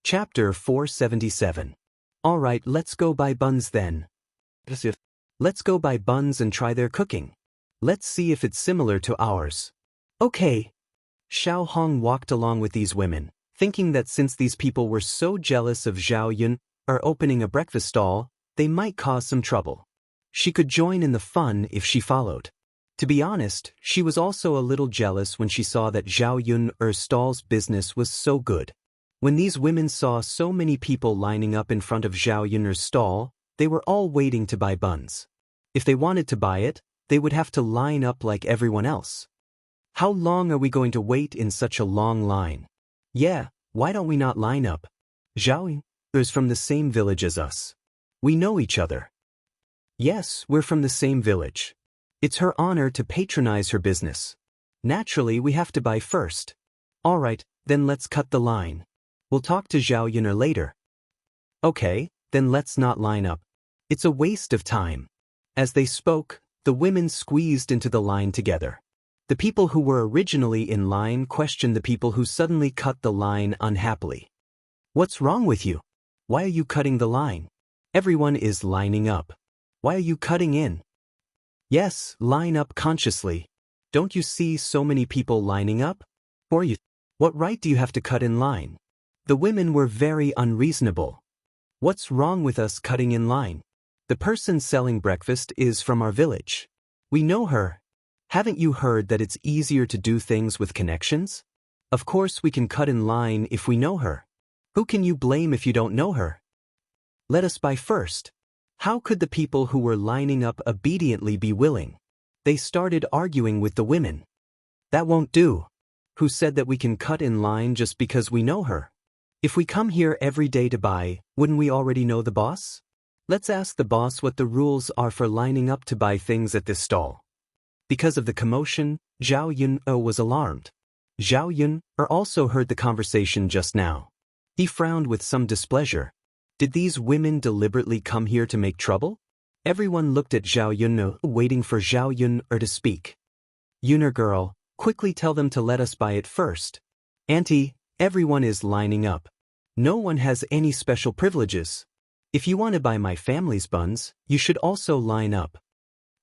Chapter 477. Alright, let's go buy buns then. Let's go buy buns and try their cooking. Let's see if it's similar to ours. Okay. Xiao Hong walked along with these women, thinking that since these people were so jealous of Zhao Yun opening a breakfast stall, they might cause some trouble. She could join in the fun if she followed. To be honest, she was also a little jealous when she saw that Zhao Yun's stall's business was so good. When these women saw so many people lining up in front of Zhao Yun's stall, they were all waiting to buy buns. If they wanted to buy it, they would have to line up like everyone else. How long are we going to wait in such a long line? Yeah, why don't we not line up? Zhao Yun is from the same village as us. We know each other. Yes, we're from the same village. It's her honor to patronize her business. Naturally, we have to buy first. Alright, then let's cut the line. We'll talk to Zhao Yun later. Okay, then let's not line up. It's a waste of time. As they spoke, the women squeezed into the line together. The people who were originally in line questioned the people who suddenly cut the line unhappily. What's wrong with you? Why are you cutting the line? Everyone is lining up. Why are you cutting in? Yes, line up consciously. Don't you see so many people lining up? Or you? What right do you have to cut in line? The women were very unreasonable. What's wrong with us cutting in line? The person selling breakfast is from our village. We know her. Haven't you heard that it's easier to do things with connections? Of course we can cut in line if we know her. Who can you blame if you don't know her? Let us buy first. How could the people who were lining up obediently be willing? They started arguing with the women. That won't do. Who said that we can cut in line just because we know her? If we come here every day to buy, wouldn't we already know the boss? Let's ask the boss what the rules are for lining up to buy things at this stall. Because of the commotion, Zhao Yun was alarmed. Zhao Yun also heard the conversation just now. He frowned with some displeasure. Did these women deliberately come here to make trouble? Everyone looked at Zhao Yun, waiting for Zhao Yun to speak. Yuner girl, quickly tell them to let us buy it first. Auntie, everyone is lining up. No one has any special privileges. If you want to buy my family's buns, you should also line up.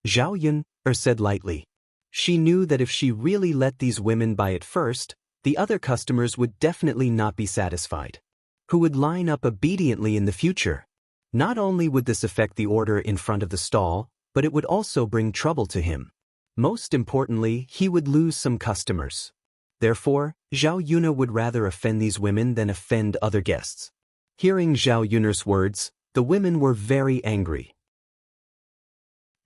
Zhao Yun said lightly. She knew that if she really let these women buy it first, the other customers would definitely not be satisfied. Who would line up obediently in the future? Not only would this affect the order in front of the stall, but it would also bring trouble to him. Most importantly, he would lose some customers. Therefore, Zhao Yun would rather offend these women than offend other guests. Hearing Zhao Yun's words, the women were very angry.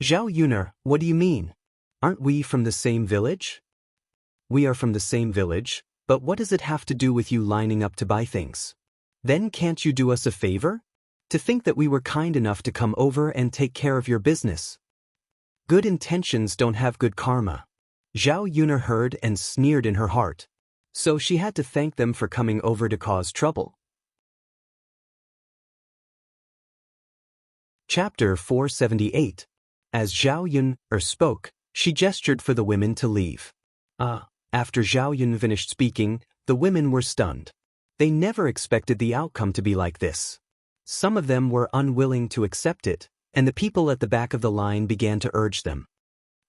Zhao Yun, what do you mean? Aren't we from the same village? We are from the same village, but what does it have to do with you lining up to buy things? Then can't you do us a favor? To think that we were kind enough to come over and take care of your business. Good intentions don't have good karma. Zhao Yun heard and sneered in her heart. So she had to thank them for coming over to cause trouble. Chapter 478. As Zhao Yun spoke, she gestured for the women to leave. After Zhao Yun finished speaking, the women were stunned. They never expected the outcome to be like this. Some of them were unwilling to accept it, and the people at the back of the line began to urge them.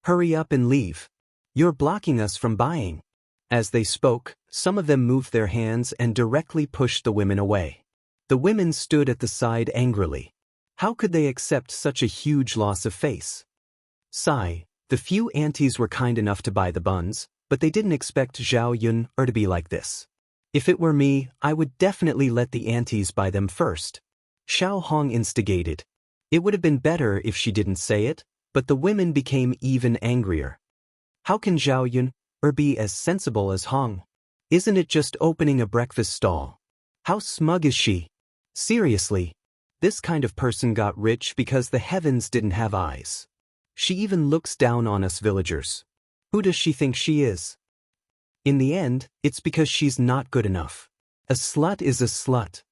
Hurry up and leave. You're blocking us from buying. As they spoke, some of them moved their hands and directly pushed the women away. The women stood at the side angrily. How could they accept such a huge loss of face? Sigh, the few aunties were kind enough to buy the buns, but they didn't expect Zhao Yun to be like this. If it were me, I would definitely let the aunties buy them first. Xiao Hong instigated. It would have been better if she didn't say it, but the women became even angrier. How can Zhao Yun be as sensible as Hong? Isn't it just opening a breakfast stall? How smug is she? Seriously. This kind of person got rich because the heavens didn't have eyes. She even looks down on us villagers. Who does she think she is? In the end, it's because she's not good enough. A slut is a slut.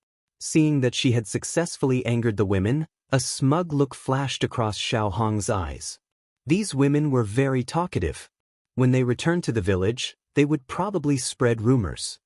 Seeing that she had successfully angered the women, a smug look flashed across Xiao Hong's eyes. These women were very talkative. When they returned to the village, they would probably spread rumors.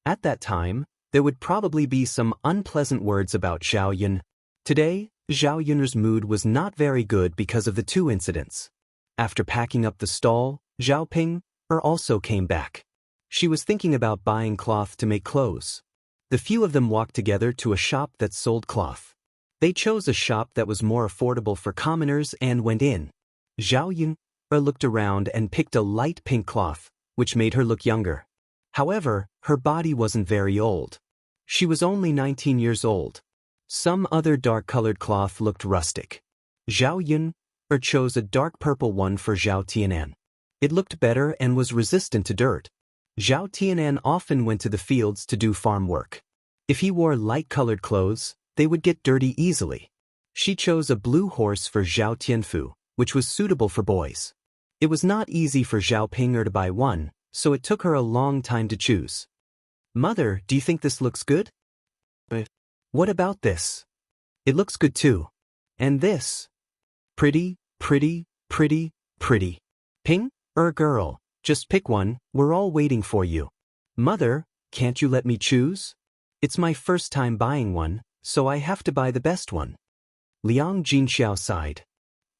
At that time, there would probably be some unpleasant words about Zhao Yun. Today, Zhao Yun's mood was not very good because of the two incidents. After packing up the stall, Zhao Ping also came back. She was thinking about buying cloth to make clothes. The few of them walked together to a shop that sold cloth. They chose a shop that was more affordable for commoners and went in. Zhao Yun looked around and picked a light pink cloth, which made her look younger. However, her body wasn't very old. She was only 19 years old. Some other dark-colored cloth looked rustic. Zhao Yun chose a dark purple one for Zhao Tianan. It looked better and was resistant to dirt. Zhao Tianan often went to the fields to do farm work. If he wore light-colored clothes, they would get dirty easily. She chose a blue horse for Zhao Tianfu, which was suitable for boys. It was not easy for Zhao Ping'er to buy one, so it took her a long time to choose. Mother, do you think this looks good? What about this? It looks good too. And this? Pretty, pretty, pretty, pretty. Ping? Girl, just pick one, we're all waiting for you. Mother, can't you let me choose? It's my first time buying one, so I have to buy the best one. Liang Jinxiao sighed.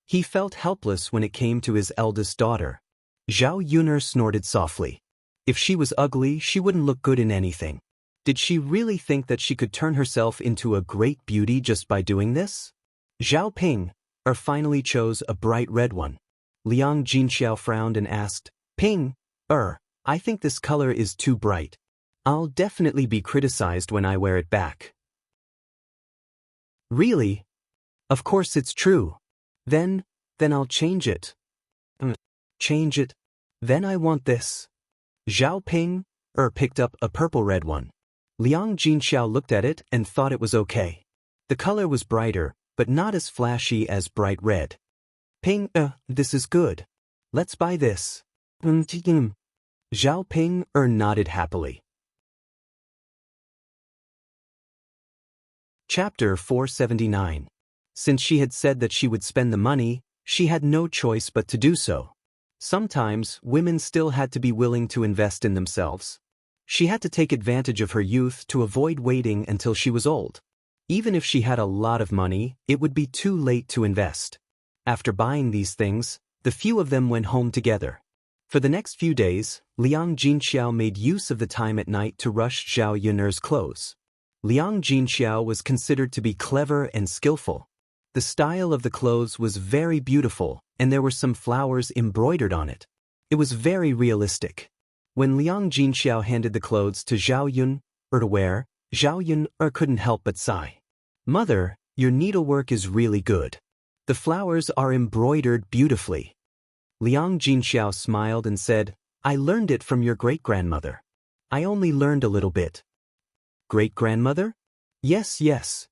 He felt helpless when it came to his eldest daughter. Zhao Yun snorted softly. If she was ugly, she wouldn't look good in anything. Did she really think that she could turn herself into a great beauty just by doing this? Zhao Ping finally chose a bright red one. Liang Jinxiao frowned and asked, Ping, I think this color is too bright. I'll definitely be criticized when I wear it back. Really? Of course it's true. Then I'll change it. Change it? Then I want this. Zhao Ping picked up a purple-red one. Liang Jinxiao looked at it and thought it was okay. The color was brighter, but not as flashy as bright red. Ping, this is good. Let's buy this. Zhao Ping nodded happily. Chapter 479. Since she had said that she would spend the money, she had no choice but to do so. Sometimes, women still had to be willing to invest in themselves. She had to take advantage of her youth to avoid waiting until she was old. Even if she had a lot of money, it would be too late to invest. After buying these things, the few of them went home together. For the next few days, Liang Jinxiao made use of the time at night to rush Zhao Yun's clothes. Liang Jinxiao was considered to be clever and skillful. The style of the clothes was very beautiful, and there were some flowers embroidered on it. It was very realistic. When Liang Jinxiao handed the clothes to Zhao Yun to wear, Zhao Yun couldn't help but sigh. Mother, your needlework is really good. The flowers are embroidered beautifully. Liang Jinxiao smiled and said, I learned it from your great-grandmother. I only learned a little bit. Great-grandmother? Yes, yes.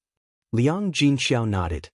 Liang Jinxiao nodded.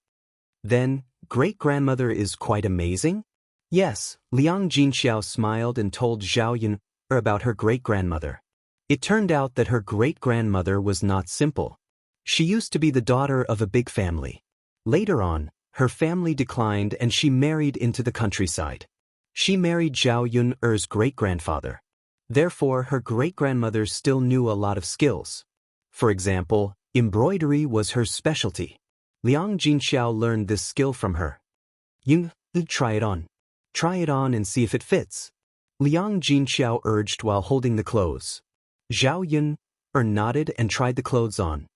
Then, great-grandmother is quite amazing? Yes, Liang Jinxiao smiled and told Zhao Yun about her great-grandmother. It turned out that her great-grandmother was not simple. She used to be the daughter of a big family. Later on, her family declined and she married into the countryside. She married Zhao Yun's great-grandfather. Therefore, her great-grandmother still knew a lot of skills. For example, embroidery was her specialty. Liang Jinxiao learned this skill from her. Yun, try it on. Try it on and see if it fits. Liang Jinxiao urged while holding the clothes. Zhao Yun nodded and tried the clothes on.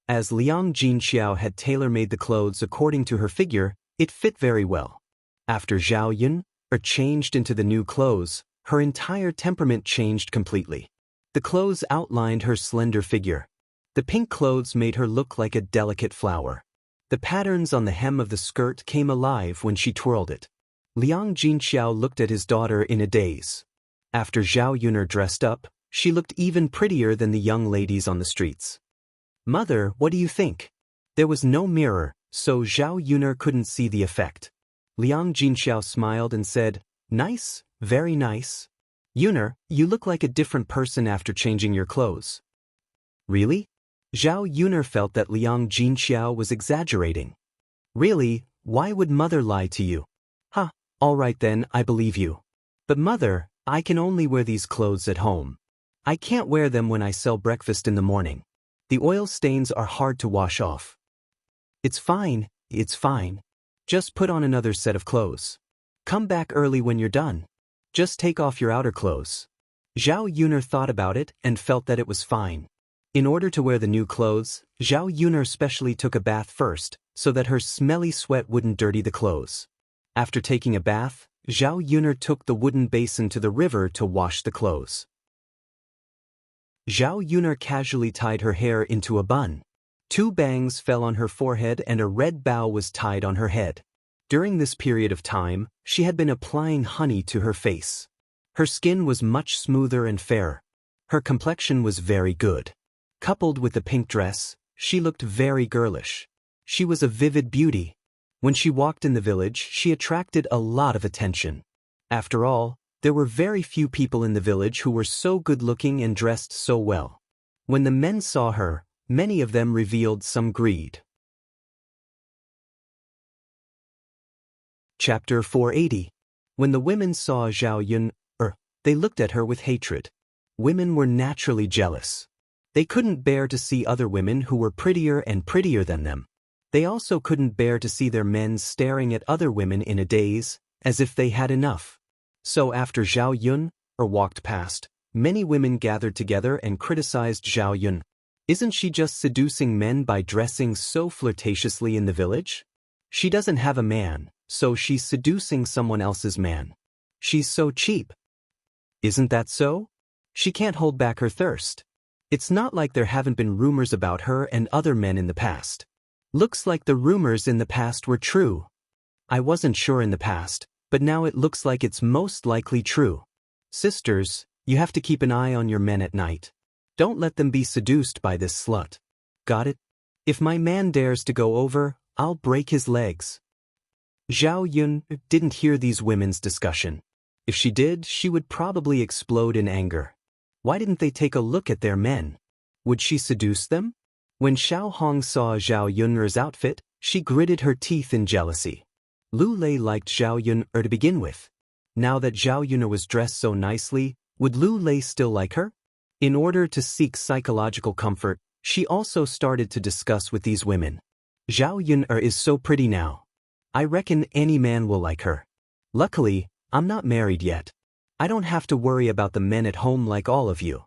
As Liang Jinxiao had tailor-made the clothes according to her figure, it fit very well. After Zhao Yun changed into the new clothes, her entire temperament changed completely. The clothes outlined her slender figure. The pink clothes made her look like a delicate flower. The patterns on the hem of the skirt came alive when she twirled it. Liang Jinxiao looked at his daughter in a daze. After Zhao Yun dressed up, she looked even prettier than the young ladies on the streets. Mother, what do you think? There was no mirror, so Zhao Yun couldn't see the effect. Liang Jinxiao smiled and said, Nice, very nice. Yun, you look like a different person after changing your clothes. Really? Zhao Yun felt that Liang Jinxiao was exaggerating. Really, why would mother lie to you? All right then, I believe you. But mother, I can only wear these clothes at home. I can't wear them when I sell breakfast in the morning. The oil stains are hard to wash off. It's fine, it's fine. Just put on another set of clothes. Come back early when you're done. Just take off your outer clothes. Zhao Yuner thought about it and felt that it was fine. In order to wear the new clothes, Zhao Yuner specially took a bath first, so that her smelly sweat wouldn't dirty the clothes. After taking a bath, Zhao Yuner took the wooden basin to the river to wash the clothes. Zhao Yuner casually tied her hair into a bun. 2 bangs fell on her forehead and a red bow was tied on her head. During this period of time, she had been applying honey to her face. Her skin was much smoother and fairer. Her complexion was very good. Coupled with the pink dress, she looked very girlish. She was a vivid beauty. When she walked in the village, she attracted a lot of attention. After all, there were very few people in the village who were so good-looking and dressed so well. When the men saw her, many of them revealed some greed. Chapter 480. When the women saw Zhao Yun, they looked at her with hatred. Women were naturally jealous. They couldn't bear to see other women who were prettier and prettier than them. They also couldn't bear to see their men staring at other women in a daze, as if they had enough. So after Zhao Yun walked past, many women gathered together and criticized Zhao Yun. Isn't she just seducing men by dressing so flirtatiously in the village? She doesn't have a man, so she's seducing someone else's man. She's so cheap. Isn't that so? She can't hold back her thirst. It's not like there haven't been rumors about her and other men in the past. Looks like the rumors in the past were true. I wasn't sure in the past, but now it looks like it's most likely true. Sisters, you have to keep an eye on your men at night. Don't let them be seduced by this slut. Got it? If my man dares to go over, I'll break his legs. Zhao Yun didn't hear these women's discussion. If she did, she would probably explode in anger. Why didn't they take a look at their men? Would she seduce them? When Xiao Hong saw Zhao Yun's outfit, she gritted her teeth in jealousy. Lu Lei liked Zhao Yun to begin with. Now that Zhao Yun was dressed so nicely, would Lu Lei still like her? In order to seek psychological comfort, she also started to discuss with these women. Zhao Yun is so pretty now. I reckon any man will like her. Luckily, I'm not married yet. I don't have to worry about the men at home like all of you.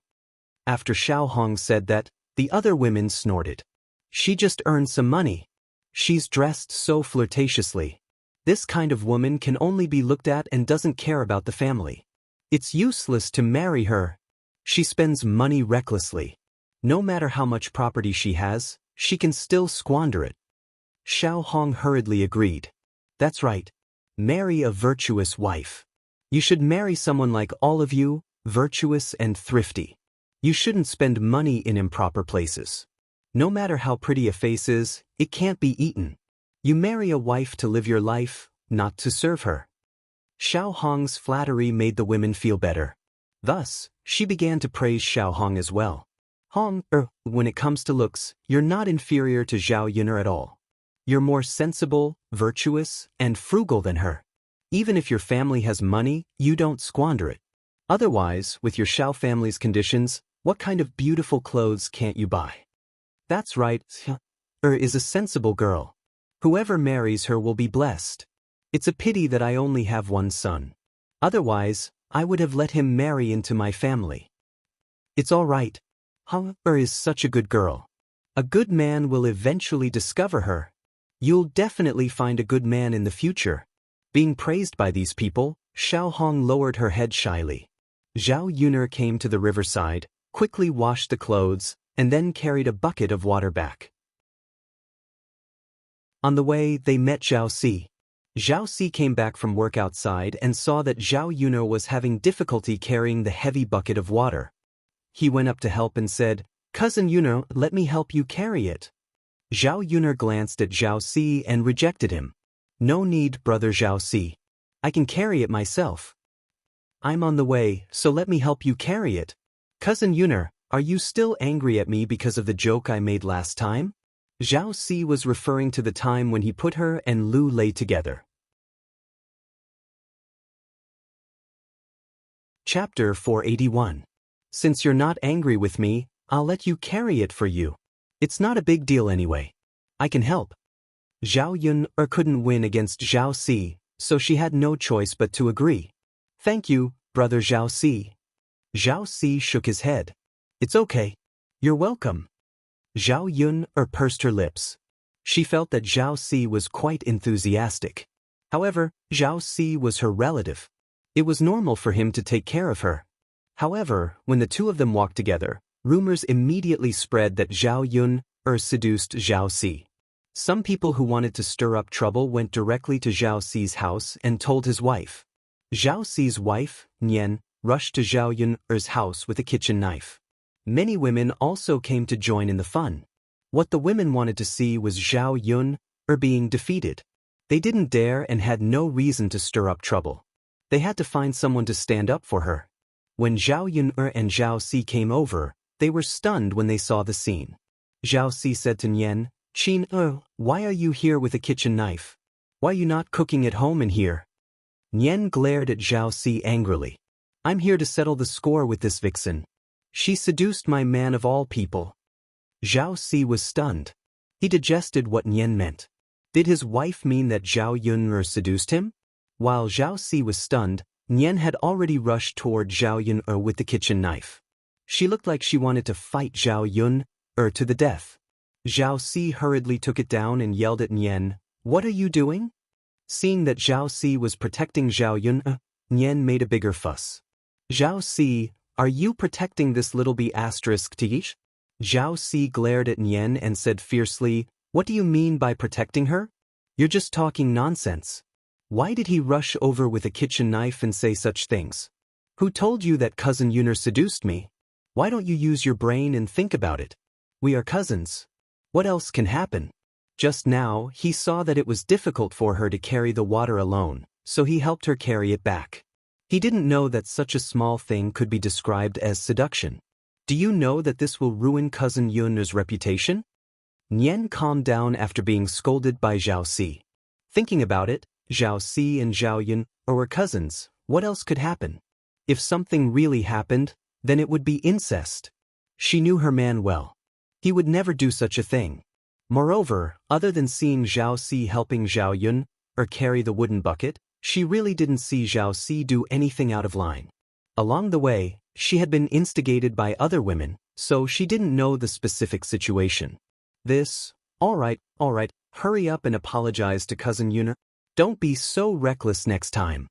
After Xiao Hong said that, the other women snorted. She just earned some money. She's dressed so flirtatiously. This kind of woman can only be looked at and doesn't care about the family. It's useless to marry her. She spends money recklessly. No matter how much property she has, she can still squander it. Xiao Hong hurriedly agreed. That's right. Marry a virtuous wife. You should marry someone like all of you, virtuous and thrifty. You shouldn't spend money in improper places. No matter how pretty a face is, it can't be eaten. You marry a wife to live your life, not to serve her. Xiao Hong's flattery made the women feel better. Thus, she began to praise Xiao Hong as well. Hong, when it comes to looks, you're not inferior to Zhao Yun at all. You're more sensible, virtuous, and frugal than her. Even if your family has money, you don't squander it. Otherwise, with your Xiao family's conditions, what kind of beautiful clothes can't you buy? That's right, is a sensible girl. Whoever marries her will be blessed. It's a pity that I only have one son. Otherwise, I would have let him marry into my family. It's all right. Is such a good girl. A good man will eventually discover her. You'll definitely find a good man in the future. Being praised by these people, Xiao Hong lowered her head shyly. Zhao Yun came to the riverside, quickly washed the clothes, and then carried a bucket of water back. On the way, they met Zhao Si. Zhao Si came back from work outside and saw that Zhao Yun was having difficulty carrying the heavy bucket of water. He went up to help and said, "Cousin Yun, let me help you carry it." Zhao Yun glanced at Zhao Si and rejected him. "No need, brother Zhao Si. I can carry it myself. I'm on the way, so let me help you carry it." "Cousin Yun, are you still angry at me because of the joke I made last time?" Zhao Si was referring to the time when he put her and Lu Lei together. Chapter 481. Since you're not angry with me, I'll let you carry it for you. It's not a big deal anyway. I can help. Zhao Yun couldn't win against Zhao Si, so she had no choice but to agree. Thank you, brother Zhao Si. Zhao Si shook his head. It's okay. You're welcome. Zhao Yun pursed her lips. She felt that Zhao Si was quite enthusiastic. However, Zhao Si was her relative. It was normal for him to take care of her. However, when the two of them walked together, rumors immediately spread that Zhao Yun seduced Zhao Si. Some people who wanted to stir up trouble went directly to Zhao Si's house and told his wife. Zhao Si's wife, Nian, rushed to Zhao Yun's house with a kitchen knife. Many women also came to join in the fun. What the women wanted to see was Zhao Yun being defeated. They didn't dare and had no reason to stir up trouble. They had to find someone to stand up for her. When Zhao Yun and Zhao Si came over, they were stunned when they saw the scene. Zhao Si said to Nian, Qin, why are you here with a kitchen knife? Why are you not cooking at home in here? Nian glared at Zhao Si angrily. I'm here to settle the score with this vixen. She seduced my man of all people. Zhao Si was stunned. He digested what Nian meant. Did his wife mean that Zhao Yun seduced him? While Zhao Si was stunned, Nian had already rushed toward Zhao Yun with the kitchen knife. She looked like she wanted to fight Zhao Yun to the death. Zhao Si hurriedly took it down and yelled at Nian, What are you doing? Seeing that Zhao Si was protecting Zhao Yun, Nian made a bigger fuss. Zhao Si, are you protecting this little b****? Zhao Si glared at Nian and said fiercely, What do you mean by protecting her? You're just talking nonsense. Why did he rush over with a kitchen knife and say such things? Who told you that cousin Yun seduced me? Why don't you use your brain and think about it? We are cousins. What else can happen? Just now, he saw that it was difficult for her to carry the water alone, so he helped her carry it back. He didn't know that such a small thing could be described as seduction. Do you know that this will ruin cousin Yun's reputation? Nian calmed down after being scolded by Zhao Si. Thinking about it, Zhao Si and Zhao Yun were cousins. What else could happen? If something really happened, then it would be incest. She knew her man well. He would never do such a thing. Moreover, other than seeing Zhao Si helping Zhao Yun carry the wooden bucket, she really didn't see Zhao Si do anything out of line. Along the way, she had been instigated by other women, so she didn't know the specific situation. All right, hurry up and apologize to cousin Yun. Don't be so reckless next time.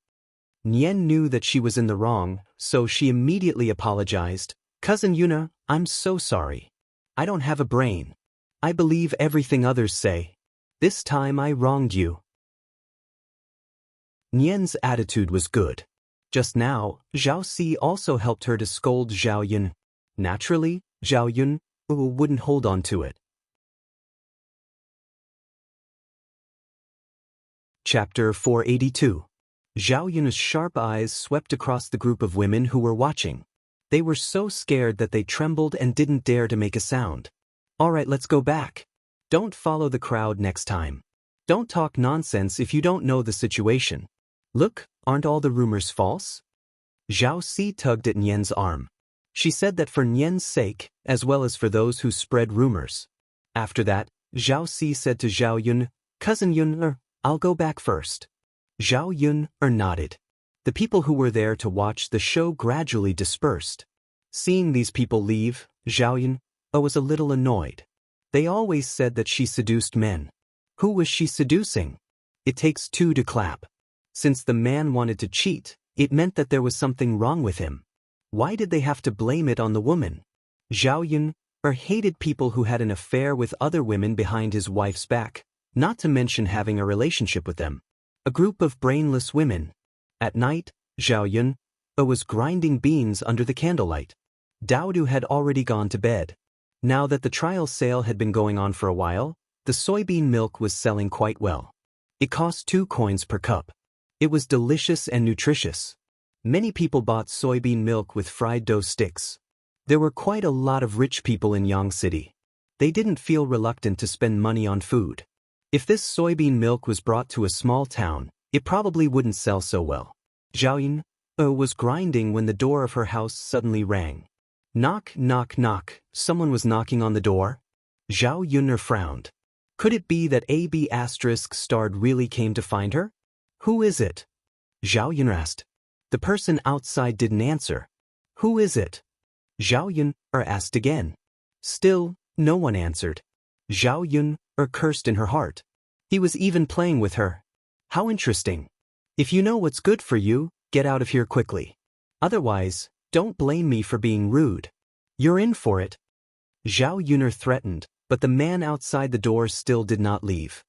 Nian knew that she was in the wrong, so she immediately apologized. Cousin Yun, I'm so sorry. I don't have a brain. I believe everything others say. This time I wronged you. Nian's attitude was good. Just now, Zhao Si also helped her to scold Zhao Yun. Naturally, Zhao Yun wouldn't hold on to it. Chapter 482. Zhao Yun's sharp eyes swept across the group of women who were watching. They were so scared that they trembled and didn't dare to make a sound. All right, let's go back. Don't follow the crowd next time. Don't talk nonsense if you don't know the situation. Look, aren't all the rumors false? Zhao Si tugged at Nian's arm. She said that for Nian's sake, as well as for those who spread rumors. After that, Zhao Si said to Zhao Yun, Cousin Yun, I'll go back first. Zhao Yun nodded. The people who were there to watch the show gradually dispersed. Seeing these people leave, Zhao Yun was a little annoyed. They always said that she seduced men. Who was she seducing? It takes two to clap. Since the man wanted to cheat, it meant that there was something wrong with him. Why did they have to blame it on the woman? Zhao Yun hated people who had an affair with other women behind his wife's back, not to mention having a relationship with them. A group of brainless women. At night, Zhao Yun was grinding beans under the candlelight. Daoist had already gone to bed. Now that the trial sale had been going on for a while, the soybean milk was selling quite well. It cost 2 coins per cup. It was delicious and nutritious. Many people bought soybean milk with fried dough sticks. There were quite a lot of rich people in Yang City. They didn't feel reluctant to spend money on food. If this soybean milk was brought to a small town, it probably wouldn't sell so well. Zhao Yun was grinding when the door of her house suddenly rang. Knock, knock, knock. Someone was knocking on the door. Zhao Yun'er frowned. Could it be that AB asterisk starred really came to find her? Who is it? Zhao Yun'er asked. The person outside didn't answer. Who is it? Zhao Yun'er asked again. Still, no one answered. Zhao Yun'er cursed in her heart. He was even playing with her. How interesting. If you know what's good for you, get out of here quickly. Otherwise, don't blame me for being rude. You're in for it. Zhao Yun'er threatened, but the man outside the door still did not leave.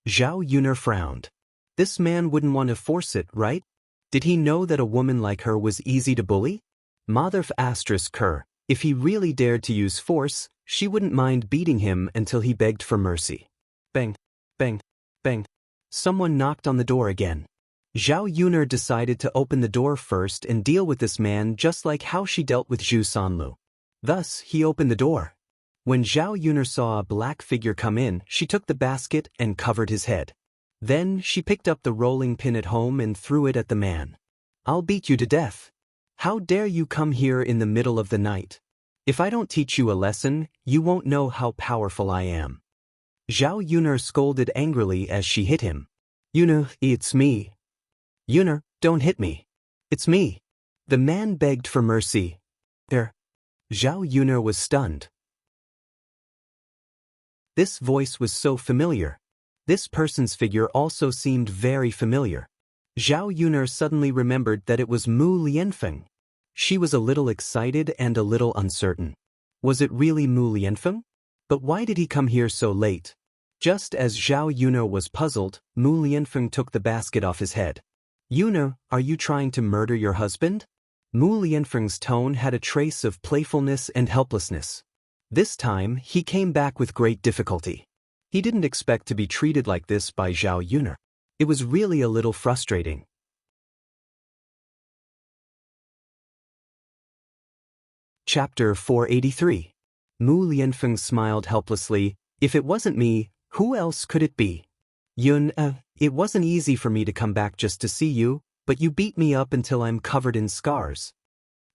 Zhao Yun'er frowned. This man wouldn't want to force it, right? Did he know that a woman like her was easy to bully? Motherf asterisk her, if he really dared to use force, she wouldn't mind beating him until he begged for mercy. Bang, bang, bang. Someone knocked on the door again. Zhao Yun'er decided to open the door first and deal with this man just like how she dealt with Zhu Sanlu. Thus, he opened the door. When Zhao Yun'er saw a black figure come in, she took the basket and covered his head. Then, she picked up the rolling pin at home and threw it at the man. I'll beat you to death. How dare you come here in the middle of the night? If I don't teach you a lesson, you won't know how powerful I am. Zhao Yun'er scolded angrily as she hit him. Yun'er, it's me. Yun'er, don't hit me. It's me. The man begged for mercy. There. Zhao Yun'er was stunned. This voice was so familiar. This person's figure also seemed very familiar. Zhao Yun'er suddenly remembered that it was Mu Lianfeng. She was a little excited and a little uncertain. Was it really Mu Lianfeng? But why did he come here so late? Just as Zhao Yun'er was puzzled, Mu Lianfeng took the basket off his head. Yun'er, are you trying to murder your husband? Mu Lianfeng's tone had a trace of playfulness and helplessness. This time, he came back with great difficulty. He didn't expect to be treated like this by Zhao Yun'er. It was really a little frustrating. Chapter 483. Mu Lianfeng smiled helplessly. If it wasn't me, who else could it be? It wasn't easy for me to come back just to see you, but you beat me up until I'm covered in scars.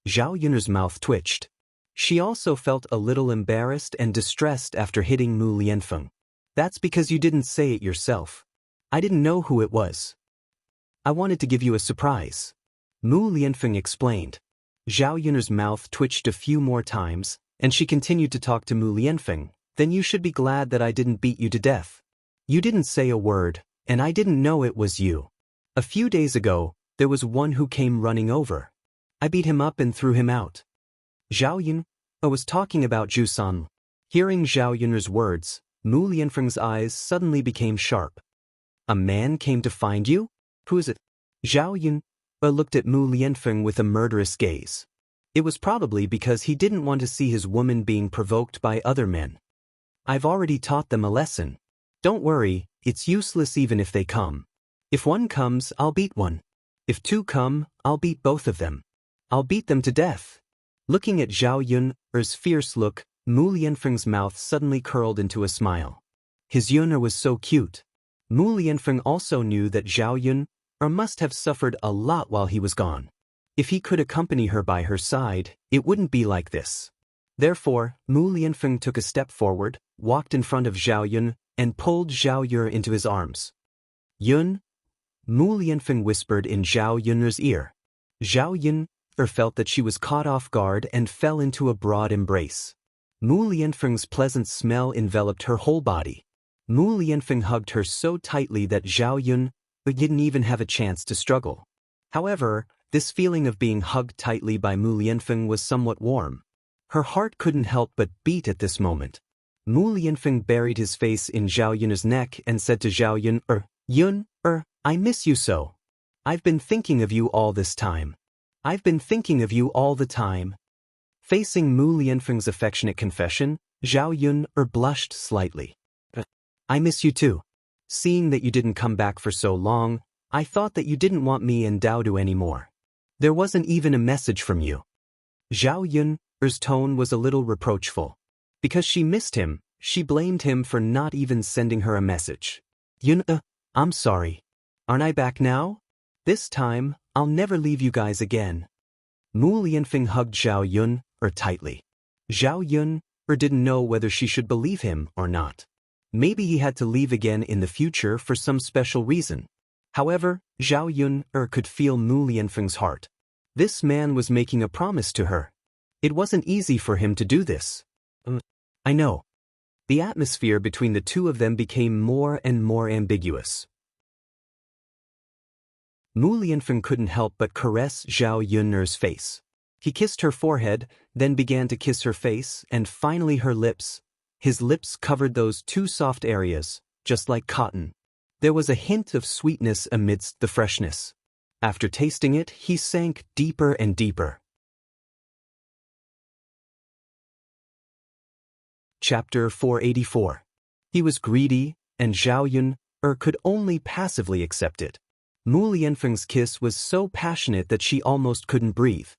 Zhao Yun'er's mouth twitched. She also felt a little embarrassed and distressed after hitting Mu Lianfeng. That's because you didn't say it yourself. I didn't know who it was. I wanted to give you a surprise. Mu Lianfeng explained. Zhao Yun'er's mouth twitched a few more times, and she continued to talk to Mu Lianfeng. Then you should be glad that I didn't beat you to death. You didn't say a word, and I didn't know it was you. A few days ago, there was one who came running over. I beat him up and threw him out. Zhao Yun'er was talking about Zhu San. Hearing Zhao Yun'er's words, Mu Lianfeng's eyes suddenly became sharp. A man came to find you? Who is it? Zhao Yun'er looked at Mu Lianfeng with a murderous gaze. It was probably because he didn't want to see his woman being provoked by other men. I've already taught them a lesson. Don't worry, it's useless even if they come. If one comes, I'll beat one. If two come, I'll beat both of them. I'll beat them to death. Looking at Zhao Yun'er's fierce look, Mu Lianfeng's mouth suddenly curled into a smile. His Yun'er was so cute. Mu Lianfeng also knew that Zhao Yun'er must have suffered a lot while he was gone. If he could accompany her by her side, it wouldn't be like this. Therefore, Mu Lianfeng took a step forward, walked in front of Zhao Yun'er, and pulled Zhao Yun'er into his arms. Yun? Mu Lianfeng whispered in Zhao Yun'er's ear. Zhao Yun'er felt that she was caught off guard and fell into a broad embrace. Mu Lianfeng's pleasant smell enveloped her whole body. Mu Lianfeng hugged her so tightly that Zhao Yun'er didn't even have a chance to struggle. However, this feeling of being hugged tightly by Mu Lianfeng was somewhat warm. Her heart couldn't help but beat at this moment. Mu Lianfeng buried his face in Zhao Yun'er's neck and said to Zhao Yun'er, I miss you so. I've been thinking of you all this time. I've been thinking of you all the time. Facing Mu Lianfeng's affectionate confession, Zhao Yun'er blushed slightly. I miss you too. Seeing that you didn't come back for so long, I thought that you didn't want me and Daodu anymore. There wasn't even a message from you. Zhao Yun'er's tone was a little reproachful. Because she missed him, she blamed him for not even sending her a message. Yun'er, I'm sorry. Aren't I back now? This time, I'll never leave you guys again. Mu Lianfeng hugged Zhao Yun'er tightly. Zhao didn't know whether she should believe him or not. Maybe he had to leave again in the future for some special reason. However, Zhao Yun could feel Mu Lianfeng's heart. This man was making a promise to her. It wasn't easy for him to do this. I know. The atmosphere between the two of them became more and more ambiguous. Mu Lianfeng couldn't help but caress Zhao Yun's face. He kissed her forehead, then began to kiss her face, and finally her lips. His lips covered those two soft areas, just like cotton. There was a hint of sweetness amidst the freshness. After tasting it, he sank deeper and deeper. Chapter 484. He was greedy, and Zhao Yun could only passively accept it. Mu Lianfeng's kiss was so passionate that she almost couldn't breathe.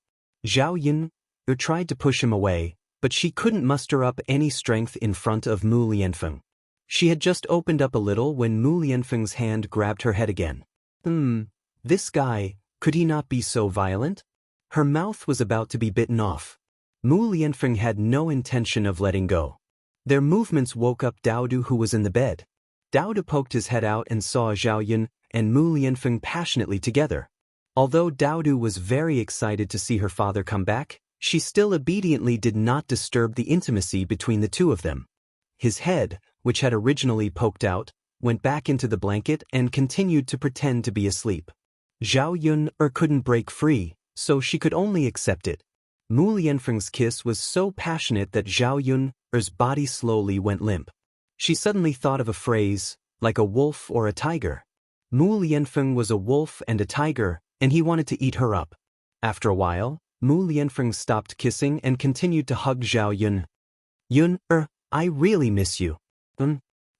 Zhao Yun tried to push him away, but she couldn't muster up any strength in front of Mu Lianfeng. She had just opened up a little when Mu Lianfeng's hand grabbed her head again. This guy, could he not be so violent? Her mouth was about to be bitten off. Mu Lianfeng had no intention of letting go. Their movements woke up Daodu, who was in the bed. Daodu poked his head out and saw Zhao Yun and Mu Lianfeng passionately together. Although Daodu was very excited to see her father come back, she still obediently did not disturb the intimacy between the two of them. His head, which had originally poked out, went back into the blanket and continued to pretend to be asleep. Zhao Yun couldn't break free, so she could only accept it. Mu Lianfeng's kiss was so passionate that Zhao Yun's body slowly went limp. She suddenly thought of a phrase, like a wolf or a tiger. Mu Lianfeng was a wolf and a tiger, and he wanted to eat her up. After a while, Mu Lianfeng stopped kissing and continued to hug Zhao Yun. Yun, I really miss you.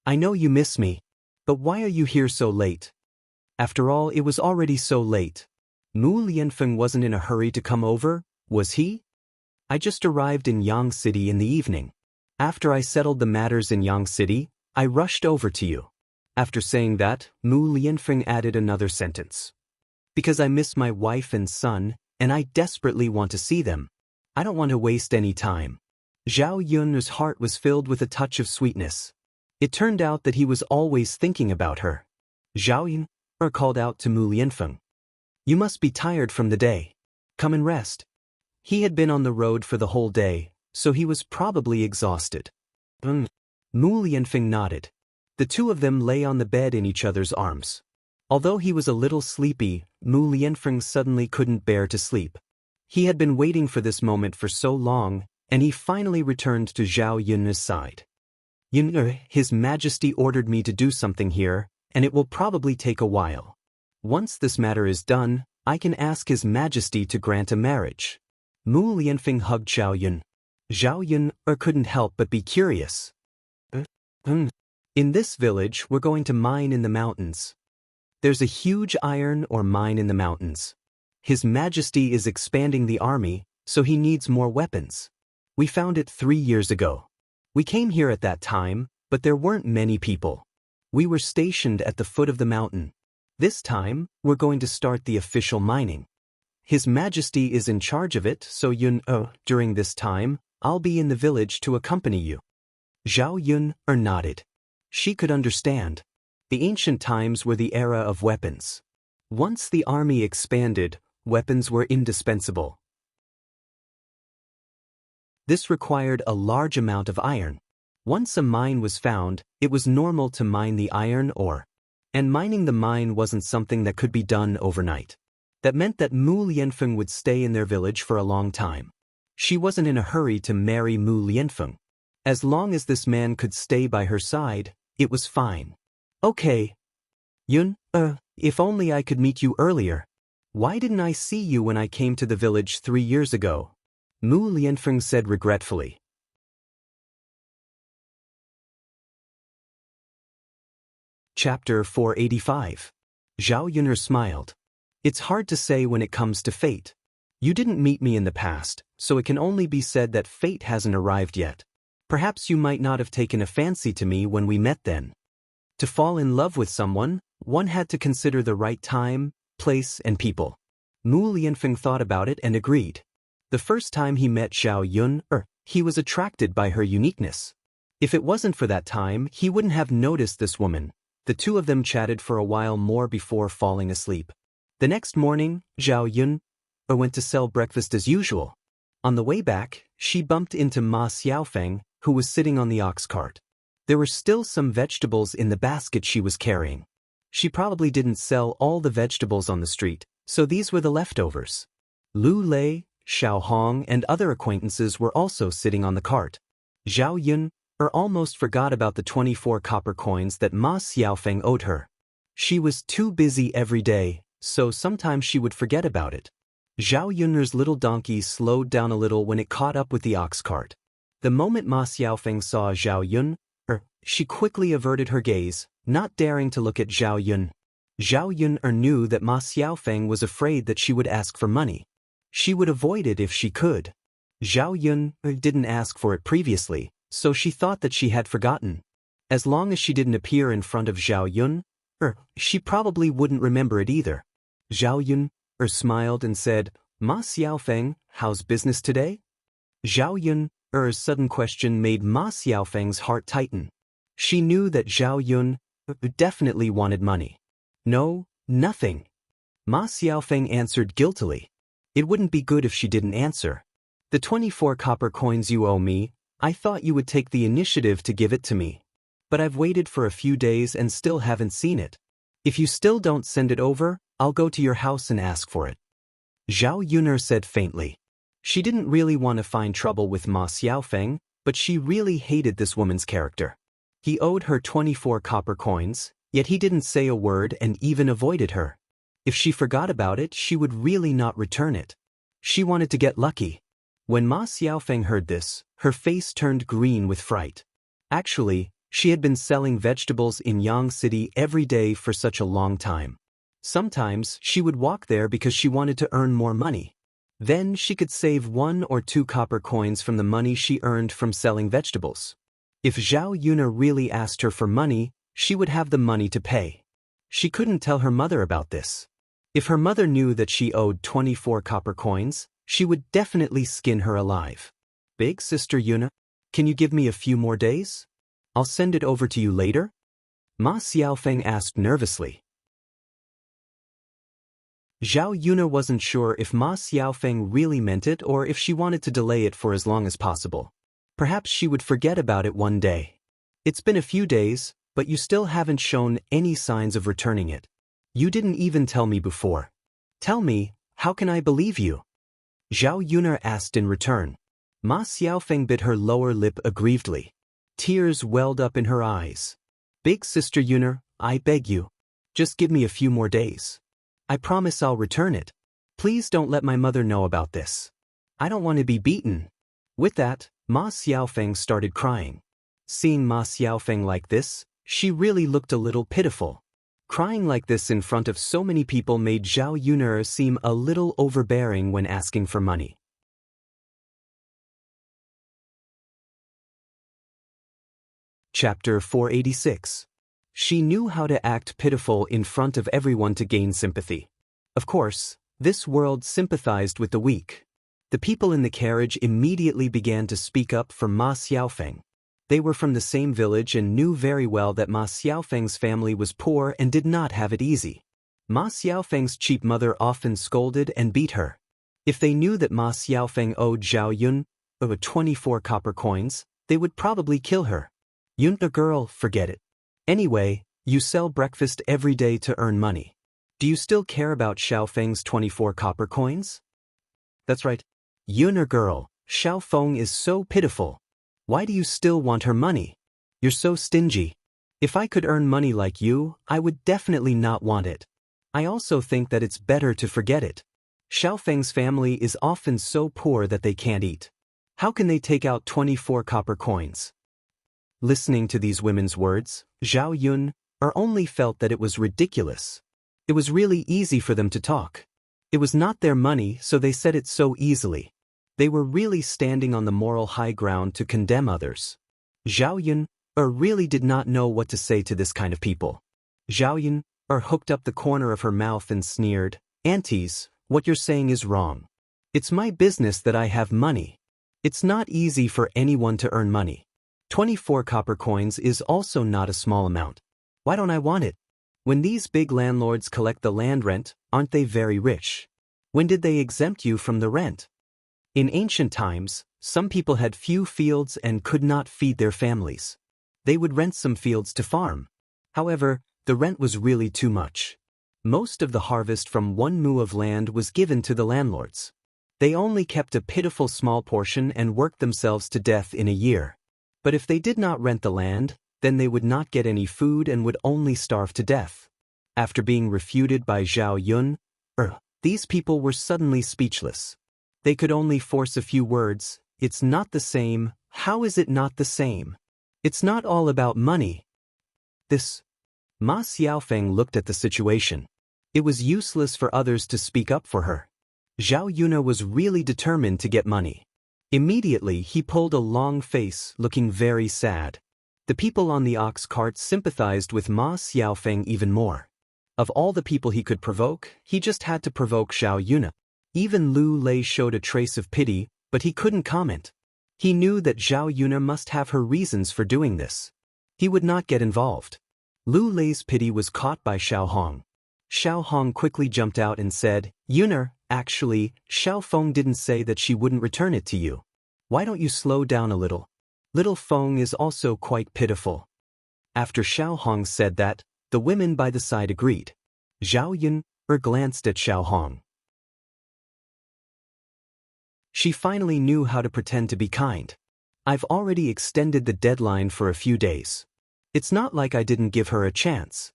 I know you miss me. But why are you here so late? After all, it was already so late. Mu Lianfeng wasn't in a hurry to come over, was he? I just arrived in Yang City in the evening. After I settled the matters in Yang City, I rushed over to you. After saying that, Mu Lianfeng added another sentence. Because I miss my wife and son, and I desperately want to see them. I don't want to waste any time. Zhao Yun's heart was filled with a touch of sweetness. It turned out that he was always thinking about her. Zhao Yun called out to Mu Lianfeng. You must be tired from the day. Come and rest. He had been on the road for the whole day, so he was probably exhausted. Mu Lianfeng nodded. The two of them lay on the bed in each other's arms. Although he was a little sleepy, Mu Lianfeng suddenly couldn't bear to sleep. He had been waiting for this moment for so long, and he finally returned to Zhao Yun's side. Yun, His Majesty ordered me to do something here, and it will probably take a while. Once this matter is done, I can ask His Majesty to grant a marriage. Mu Lianfeng hugged Zhao Yun. Zhao Yun couldn't help but be curious. In this village, we're going to mine in the mountains. There's a huge iron ore mine in the mountains. His Majesty is expanding the army, so he needs more weapons. We found it 3 years ago. We came here at that time, but there weren't many people. We were stationed at the foot of the mountain. This time, we're going to start the official mining. His Majesty is in charge of it, so Yun, during this time, I'll be in the village to accompany you. Zhao Yun nodded. She could understand. The ancient times were the era of weapons. Once the army expanded, weapons were indispensable. This required a large amount of iron. Once a mine was found, it was normal to mine the iron ore. And mining the mine wasn't something that could be done overnight. That meant that Mu Lianfeng would stay in their village for a long time. She wasn't in a hurry to marry Mu Lianfeng. As long as this man could stay by her side, it was fine. Okay. Yun, if only I could meet you earlier. Why didn't I see you when I came to the village 3 years ago? Mu Lianfeng said regretfully. Chapter 485. Zhao Yun'er smiled. It's hard to say when it comes to fate. You didn't meet me in the past, so it can only be said that fate hasn't arrived yet. Perhaps you might not have taken a fancy to me when we met then. To fall in love with someone, one had to consider the right time, place, and people. Mu Lianfeng thought about it and agreed. The first time he met Zhao Yun, He was attracted by her uniqueness. If it wasn't for that time, he wouldn't have noticed this woman. The two of them chatted for a while more before falling asleep. The next morning, Zhao Yun went to sell breakfast as usual. On the way back, she bumped into Ma Xiaofeng, who was sitting on the ox cart. There were still some vegetables in the basket she was carrying. She probably didn't sell all the vegetables on the street, so these were the leftovers. Lu Lei, Xiao Hong and other acquaintances were also sitting on the cart. Zhao Yun almost forgot about the 24 copper coins that Ma Xiaofeng owed her. She was too busy every day, so sometimes she would forget about it. Zhao Yun's little donkey slowed down a little when it caught up with the ox cart. The moment Ma Xiaofeng saw Zhao Yun, she quickly averted her gaze, not daring to look at Zhao Yun. Zhao Yun knew that Ma Xiaofeng was afraid that she would ask for money. She would avoid it if she could. Zhao Yun didn't ask for it previously, so she thought that she had forgotten. As long as she didn't appear in front of Zhao Yun, she probably wouldn't remember it either. Zhao Yun smiled and said, "Ma Xiaofeng, how's business today?" Zhao Yun's sudden question made Ma Xiaofeng's heart tighten. She knew that Zhao Yun definitely wanted money. "No, nothing." Ma Xiaofeng answered guiltily. It wouldn't be good if she didn't answer. "The 24 copper coins you owe me, I thought you would take the initiative to give it to me. But I've waited for a few days and still haven't seen it. If you still don't send it over, I'll go to your house and ask for it." Zhao Yun said faintly. She didn't really want to find trouble with Ma Xiaofeng, but she really hated this woman's character. He owed her 24 copper coins, yet he didn't say a word and even avoided her. If she forgot about it, she would really not return it. She wanted to get lucky. When Ma Xiaofeng heard this, her face turned green with fright. Actually, she had been selling vegetables in Yang City every day for such a long time. Sometimes she would walk there because she wanted to earn more money. Then she could save 1 or 2 copper coins from the money she earned from selling vegetables. If Zhao Yun really asked her for money, she would have the money to pay. She couldn't tell her mother about this. If her mother knew that she owed 24 copper coins, she would definitely skin her alive. "Big sister Yuna, can you give me a few more days? I'll send it over to you later?" Ma Xiaofeng asked nervously. Zhao Yun wasn't sure if Ma Xiaofeng really meant it or if she wanted to delay it for as long as possible. Perhaps she would forget about it one day. "It's been a few days, but you still haven't shown any signs of returning it. You didn't even tell me before. Tell me, how can I believe you?" Zhao Yun asked in return. Ma Xiaofeng bit her lower lip aggrievedly. Tears welled up in her eyes. "Big sister Yun, I beg you. Just give me a few more days. I promise I'll return it. Please don't let my mother know about this. I don't want to be beaten." With that, Ma Xiaofeng started crying. Seeing Ma Xiaofeng like this, she really looked a little pitiful. Crying like this in front of so many people made Zhao Yun seem a little overbearing when asking for money. Chapter 486. She knew how to act pitiful in front of everyone to gain sympathy. Of course, this world sympathized with the weak. The people in the carriage immediately began to speak up for Ma Xiaofeng. They were from the same village and knew very well that Ma Xiaofeng's family was poor and did not have it easy. Ma Xiaofeng's cheap mother often scolded and beat her. If they knew that Ma Xiaofeng owed Zhao Yun 24 copper coins, they would probably kill her. "Yun, a girl, forget it. Anyway, you sell breakfast every day to earn money. Do you still care about Xiaofeng's 24 copper coins?" "That's right. Yun, a girl, Xiaofeng is so pitiful. Why do you still want her money? You're so stingy. If I could earn money like you, I would definitely not want it. I also think that it's better to forget it. Xiaofeng's family is often so poor that they can't eat. How can they take out 24 copper coins?" Listening to these women's words, Zhao Yun only felt that it was ridiculous. It was really easy for them to talk. It was not their money, so they said it so easily. They were really standing on the moral high ground to condemn others. Zhao Yun really did not know what to say to this kind of people. Zhao Yun hooked up the corner of her mouth and sneered, "Aunties, what you're saying is wrong. It's my business that I have money. It's not easy for anyone to earn money. 24 copper coins is also not a small amount. Why don't I want it? When these big landlords collect the land rent, aren't they very rich? When did they exempt you from the rent? In ancient times, some people had few fields and could not feed their families. They would rent some fields to farm. However, the rent was really too much. Most of the harvest from 1 mu of land was given to the landlords. They only kept a pitiful small portion and worked themselves to death in a year. But if they did not rent the land, then they would not get any food and would only starve to death. After being refuted by Zhao Yun, these people were suddenly speechless. They could only force a few words. It's not the same. How is it not the same? It's not all about money. Ma Xiaofeng looked at the situation. It was useless for others to speak up for her. Zhao Yuna was really determined to get money. Immediately he pulled a long face, looking very sad. The people on the ox cart sympathized with Ma Xiaofeng even more. Of all the people he could provoke, he just had to provoke Zhao Yuna. Even Lu Lei showed a trace of pity, but he couldn't comment. He knew that Zhao Yuna must have her reasons for doing this. He would not get involved. Lu Lei's pity was caught by Xiao Hong. Xiao Hong quickly jumped out and said, "Yuner, actually, Xiao Feng didn't say that she wouldn't return it to you. Why don't you slow down a little? Little Feng is also quite pitiful." After Xiao Hong said that, the women by the side agreed. Zhao Yun glanced at Xiao Hong. She finally knew how to pretend to be kind. I've already extended the deadline for a few days. It's not like I didn't give her a chance.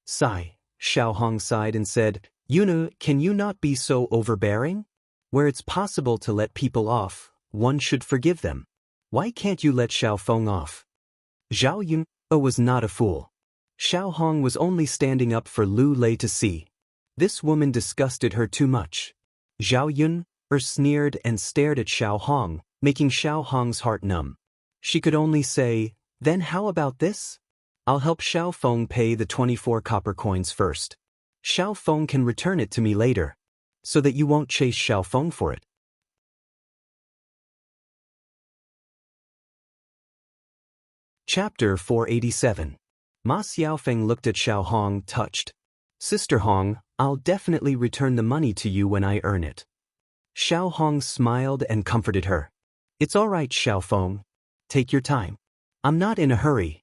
Sigh. Xiao Hong sighed and said, "Yuna, can you not be so overbearing? Where it's possible to let people off, one should forgive them. Why can't you let Xiao Feng off?" Zhao Yun was not a fool. Xiao Hong was only standing up for Lu Lei to see. This woman disgusted her too much. Zhao Yun sneered and stared at Xiao Hong, making Xiao Hong's heart numb. She could only say, "Then how about this? I'll help Xiao Feng pay the 24 copper coins first. Xiao Feng can return it to me later, so that you won't chase Xiao Feng for it." Chapter 487. Ma Xiaofeng looked at Xiao Hong, touched. "Sister Hong, I'll definitely return the money to you when I earn it." Xiao Hong smiled and comforted her. "It's all right, Xiao Feng. Take your time. I'm not in a hurry."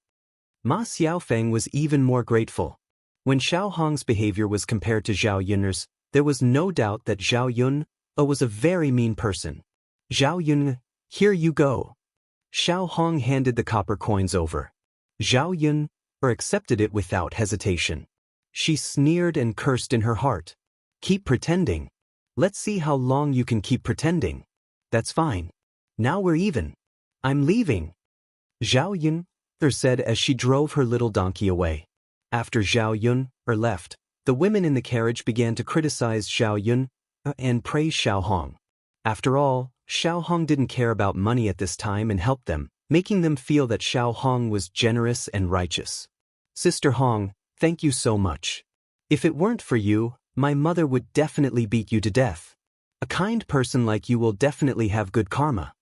Ma Xiaofeng was even more grateful. When Xiao Hong's behavior was compared to Zhao Yun's, there was no doubt that Zhao Yun was a very mean person. "Zhao Yun, here you go." Xiao Hong handed the copper coins over. Zhao Yun accepted it without hesitation. She sneered and cursed in her heart. "Keep pretending. Let's see how long you can keep pretending. That's fine. Now we're even. I'm leaving." Zhao Yun said as she drove her little donkey away. After Zhao Yun left, the women in the carriage began to criticize Zhao Yun and praise Xiao Hong. After all, Xiao Hong didn't care about money at this time and helped them, making them feel that Xiao Hong was generous and righteous. "Sister Hong, thank you so much. If it weren't for you, my mother would definitely beat you to death. A kind person like you will definitely have good karma."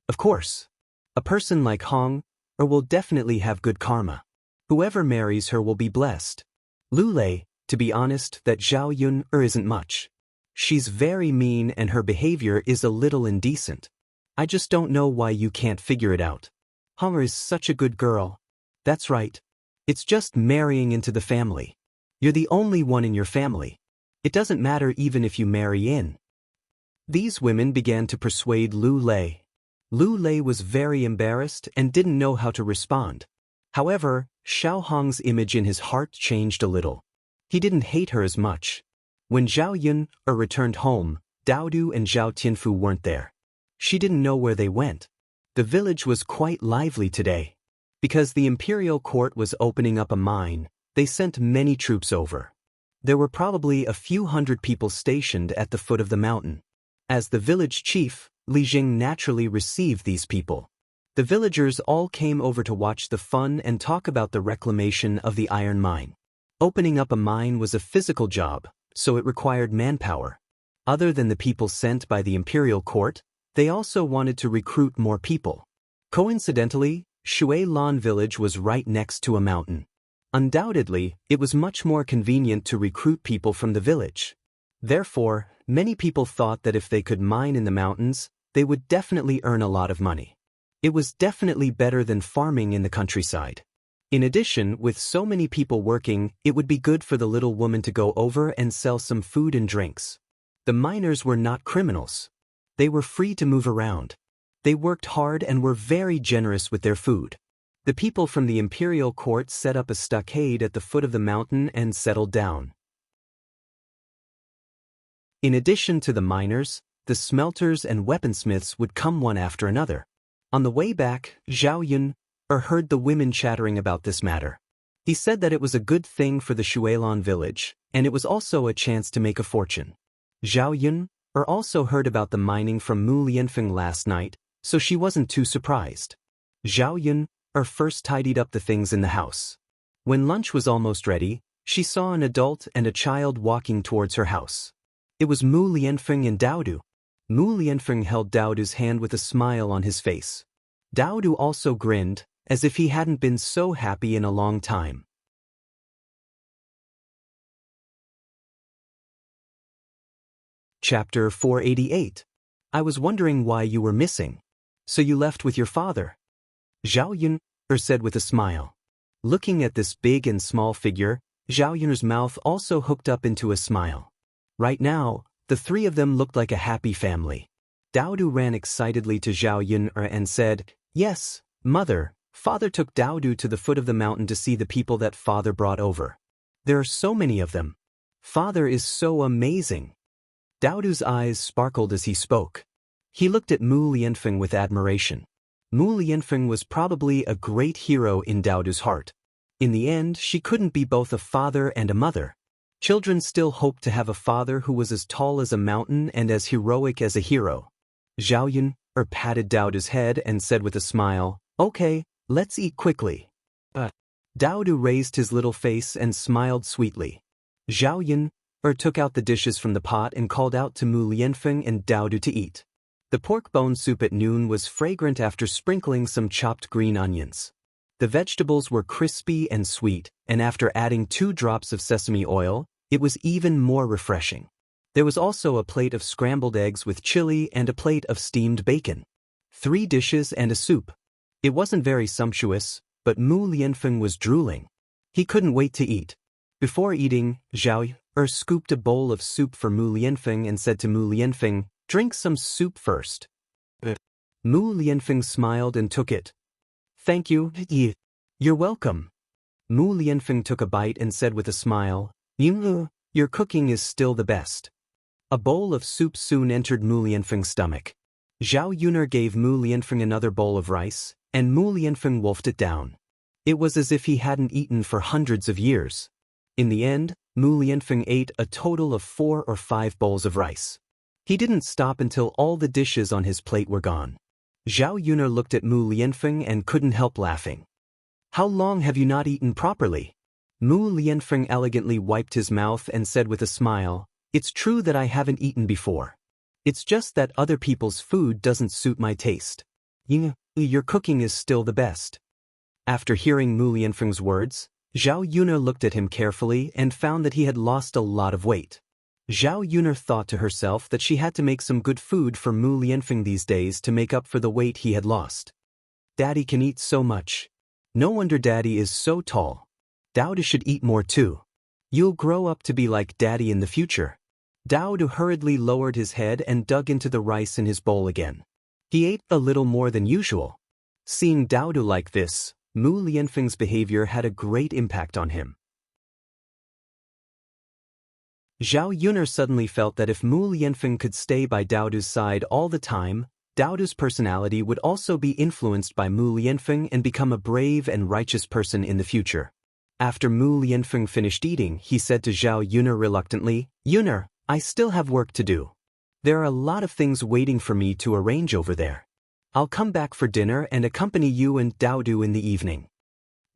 Of course. A person like Hong will definitely have good karma. Whoever marries her will be blessed. Lu Lei, to be honest, that Zhao Yun isn't much. She's very mean and her behavior is a little indecent. I just don't know why you can't figure it out. Hong is such a good girl. That's right. It's just marrying into the family. You're the only one in your family. It doesn't matter even if you marry in. These women began to persuade Lu Lei. Lu Lei was very embarrassed and didn't know how to respond. However, Xiao Hong's image in his heart changed a little. He didn't hate her as much. When Zhao Yun returned home, Daodu and Zhao Tianfu weren't there. She didn't know where they went. The village was quite lively today. Because the imperial court was opening up a mine, they sent many troops over. There were probably a few hundred people stationed at the foot of the mountain. As the village chief, Li Jing naturally received these people. The villagers all came over to watch the fun and talk about the reclamation of the iron mine. Opening up a mine was a physical job, so it required manpower. Other than the people sent by the imperial court, They also wanted to recruit more people. Coincidentally, Shui Lan village was right next to a mountain. Undoubtedly, it was much more convenient to recruit people from the village. Therefore, many people thought that if they could mine in the mountains, they would definitely earn a lot of money. It was definitely better than farming in the countryside. In addition, with so many people working, it would be good for the little woman to go over and sell some food and drinks. The miners were not criminals. They were free to move around. They worked hard and were very generous with their food. The people from the imperial court set up a stockade at the foot of the mountain and settled down. In addition to the miners, the smelters and weaponsmiths would come one after another. On the way back, Zhao Yun heard the women chattering about this matter. He said that it was a good thing for the Shuilan village, and it was also a chance to make a fortune. Zhao Yun also heard about the mining from Mu Lianfeng last night, so she wasn't too surprised. Zhao Yun first tidied up the things in the house. When lunch was almost ready, she saw an adult and a child walking towards her house. It was Mu Lianfeng and Daodu. Mu Lianfeng held Daodu's hand with a smile on his face. Daodu also grinned, as if he hadn't been so happy in a long time. Chapter 488. I was wondering why you were missing. So you left with your father? Zhao Yun said with a smile. Looking at this big and small figure, Zhao Yun's mouth also hooked up into a smile. Right now, the three of them looked like a happy family. Daodu ran excitedly to Zhao Yun and said, "Yes, mother, father took Daodu to the foot of the mountain to see the people that father brought over. There are so many of them. Father is so amazing." Daodu's eyes sparkled as he spoke. He looked at Mu Lianfeng with admiration. Mu Lianfeng was probably a great hero in Daodu's heart. In the end, she couldn't be both a father and a mother. Children still hoped to have a father who was as tall as a mountain and as heroic as a hero. Zhao Yun patted Daodu's head and said with a smile, "Okay, let's eat quickly." Daodu raised his little face and smiled sweetly. Zhao Yun took out the dishes from the pot and called out to Mu Lianfeng and Daodu to eat. The pork bone soup at noon was fragrant after sprinkling some chopped green onions. The vegetables were crispy and sweet, and after adding 2 drops of sesame oil, it was even more refreshing. There was also a plate of scrambled eggs with chili and a plate of steamed bacon. 3 dishes and a soup. It wasn't very sumptuous, but Mu Lianfeng was drooling. He couldn't wait to eat. Before eating, Zhao Yun scooped a bowl of soup for Mu Lianfeng and said to Mu Lianfeng, "Drink some soup first." Mu Lianfeng smiled and took it. "Thank you, you're welcome." Mu Lianfeng took a bite and said with a smile, "Your cooking is still the best." A bowl of soup soon entered Mu Lianfeng's stomach. Zhao Yun gave Mu Lianfeng another bowl of rice, and Mu Lianfeng wolfed it down. It was as if he hadn't eaten for hundreds of years. In the end, Mu Lianfeng ate a total of 4 or 5 bowls of rice. He didn't stop until all the dishes on his plate were gone. Zhao Yun looked at Mu Lianfeng and couldn't help laughing. "How long have you not eaten properly?" Mu Lianfeng elegantly wiped his mouth and said with a smile, "It's true that I haven't eaten before. It's just that other people's food doesn't suit my taste. Your cooking is still the best." After hearing Mu Lianfeng's words, Zhao Yun looked at him carefully and found that he had lost a lot of weight. Zhao Yun thought to herself that she had to make some good food for Mu Lianfeng these days to make up for the weight he had lost. Daddy can eat so much. No wonder Daddy is so tall. Daodu should eat more too. You'll grow up to be like Daddy in the future. Daodu hurriedly lowered his head and dug into the rice in his bowl again. He ate a little more than usual. Seeing Daodu like this, Mu Lianfeng's behavior had a great impact on him. Zhao Yun suddenly felt that if Mu Lianfeng could stay by Daodu's side all the time, Daodu's personality would also be influenced by Mu Lianfeng and become a brave and righteous person in the future. After Mu Lianfeng finished eating, he said to Zhao Yun reluctantly, "Yun, I still have work to do. There are a lot of things waiting for me to arrange over there. I'll come back for dinner and accompany you and Daodu in the evening."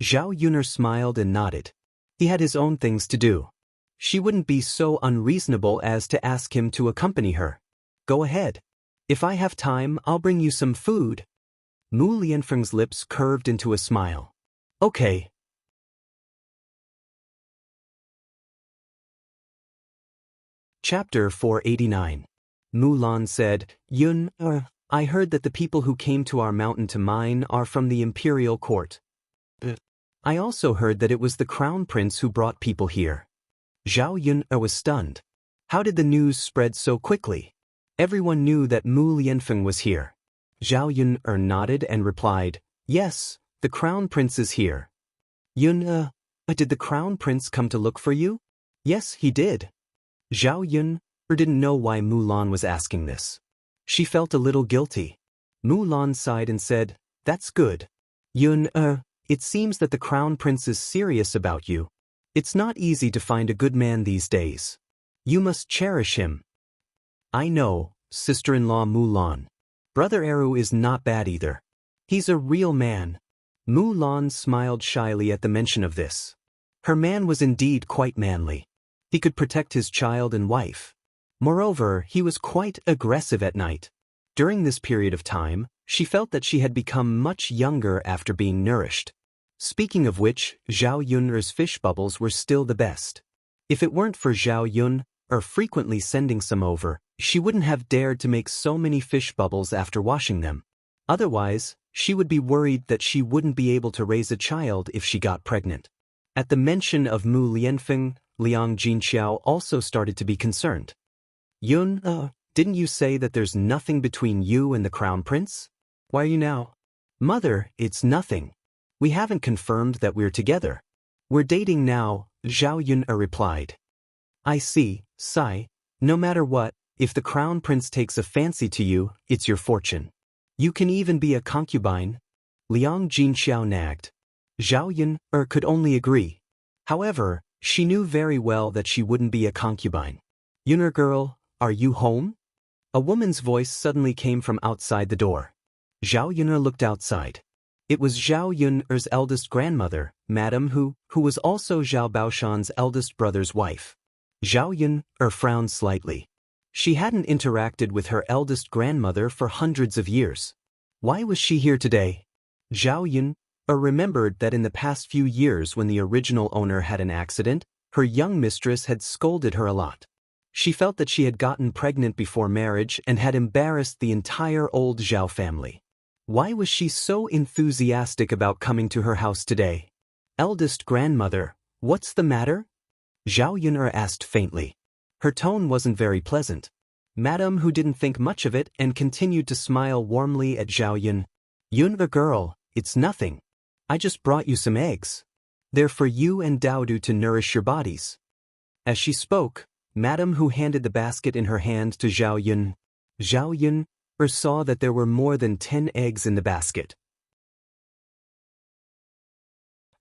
Zhao Yun smiled and nodded. He had his own things to do. She wouldn't be so unreasonable as to ask him to accompany her. Go ahead. If I have time, I'll bring you some food. Mu Lianfeng's lips curved into a smile. Okay. Chapter 489. Mulan said, Yun, I heard that the people who came to our mountain to mine are from the imperial court. I also heard that it was the crown prince who brought people here. Zhao Yun was stunned. How did the news spread so quickly? Everyone knew that Mu Lianfeng was here. Zhao Yun nodded and replied, Yes, the crown prince is here. Yun, did the crown prince come to look for you? Yes, he did. Zhao Yun didn't know why Mulan was asking this. She felt a little guilty. Mulan sighed and said, That's good. Yun, it seems that the crown prince is serious about you. It's not easy to find a good man these days. You must cherish him. I know, sister-in-law Mulan. Brother Eru is not bad either. He's a real man. Mulan smiled shyly at the mention of this. Her man was indeed quite manly. He could protect his child and wife. Moreover, he was quite aggressive at night. During this period of time, she felt that she had become much younger after being nourished. Speaking of which, Zhao Yun's fish bubbles were still the best. If it weren't for Zhao Yun, frequently sending some over, she wouldn't have dared to make so many fish bubbles after washing them. Otherwise, she would be worried that she wouldn't be able to raise a child if she got pregnant. At the mention of Mu Lianfeng, Liang Jinxiao also started to be concerned. Yun, didn't you say that there's nothing between you and the crown prince? Why are you now? Mother, it's nothing. We haven't confirmed that we're together. We're dating now, Zhao Yun replied. I see, sigh. No matter what, if the crown prince takes a fancy to you, it's your fortune. You can even be a concubine. Liang Jinxiao nagged. Zhao Yun could only agree. However, she knew very well that she wouldn't be a concubine. Yuner girl, are you home? A woman's voice suddenly came from outside the door. Zhao Yuner looked outside. It was Zhao Yun's eldest grandmother, Madame who was also Zhao Baoshan's eldest brother's wife. Zhao Yun frowned slightly. She hadn't interacted with her eldest grandmother for hundreds of years. Why was she here today? Zhao Yun remembered that in the past few years when the original owner had an accident, her young mistress had scolded her a lot. She felt that she had gotten pregnant before marriage and had embarrassed the entire old Zhao family. Why was she so enthusiastic about coming to her house today? Eldest grandmother, what's the matter? Zhao Yun'er asked faintly. Her tone wasn't very pleasant. Madame who didn't think much of it and continued to smile warmly at Zhao Yun. Yun'er girl, it's nothing. I just brought you some eggs. They're for you and Daodu to nourish your bodies. As she spoke, Madame who handed the basket in her hand to Zhao Yun. Zhao Yun saw that there were more than 10 eggs in the basket.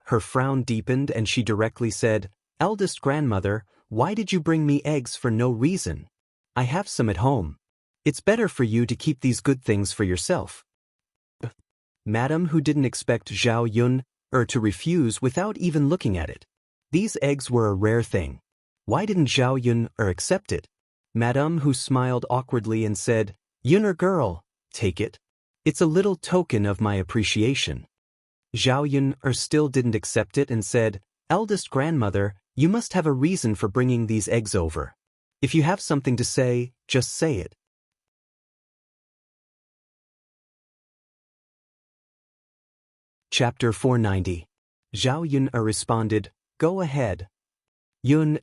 Her frown deepened and she directly said, Eldest grandmother, why did you bring me eggs for no reason? I have some at home. It's better for you to keep these good things for yourself. Madame who didn't expect Zhao Yun to refuse without even looking at it. These eggs were a rare thing. Why didn't Zhao Yun accept it? Madame who smiled awkwardly and said, Yuner girl, take it. It's a little token of my appreciation. Zhao Yun still didn't accept it and said, Eldest grandmother, you must have a reason for bringing these eggs over. If you have something to say, just say it. Chapter 490. Zhao Yun responded, Go ahead. Yun,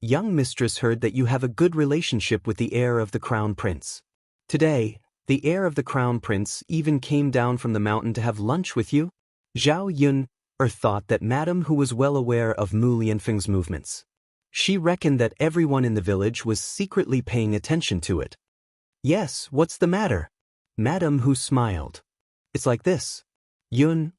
young mistress heard that you have a good relationship with the heir of the crown prince. Today, the heir of the crown prince even came down from the mountain to have lunch with you? Zhao Yun thought that Madame who was well aware of Mu Lianfeng's movements. She reckoned that everyone in the village was secretly paying attention to it. Yes, what's the matter? Madame who smiled. It's like this. Yun,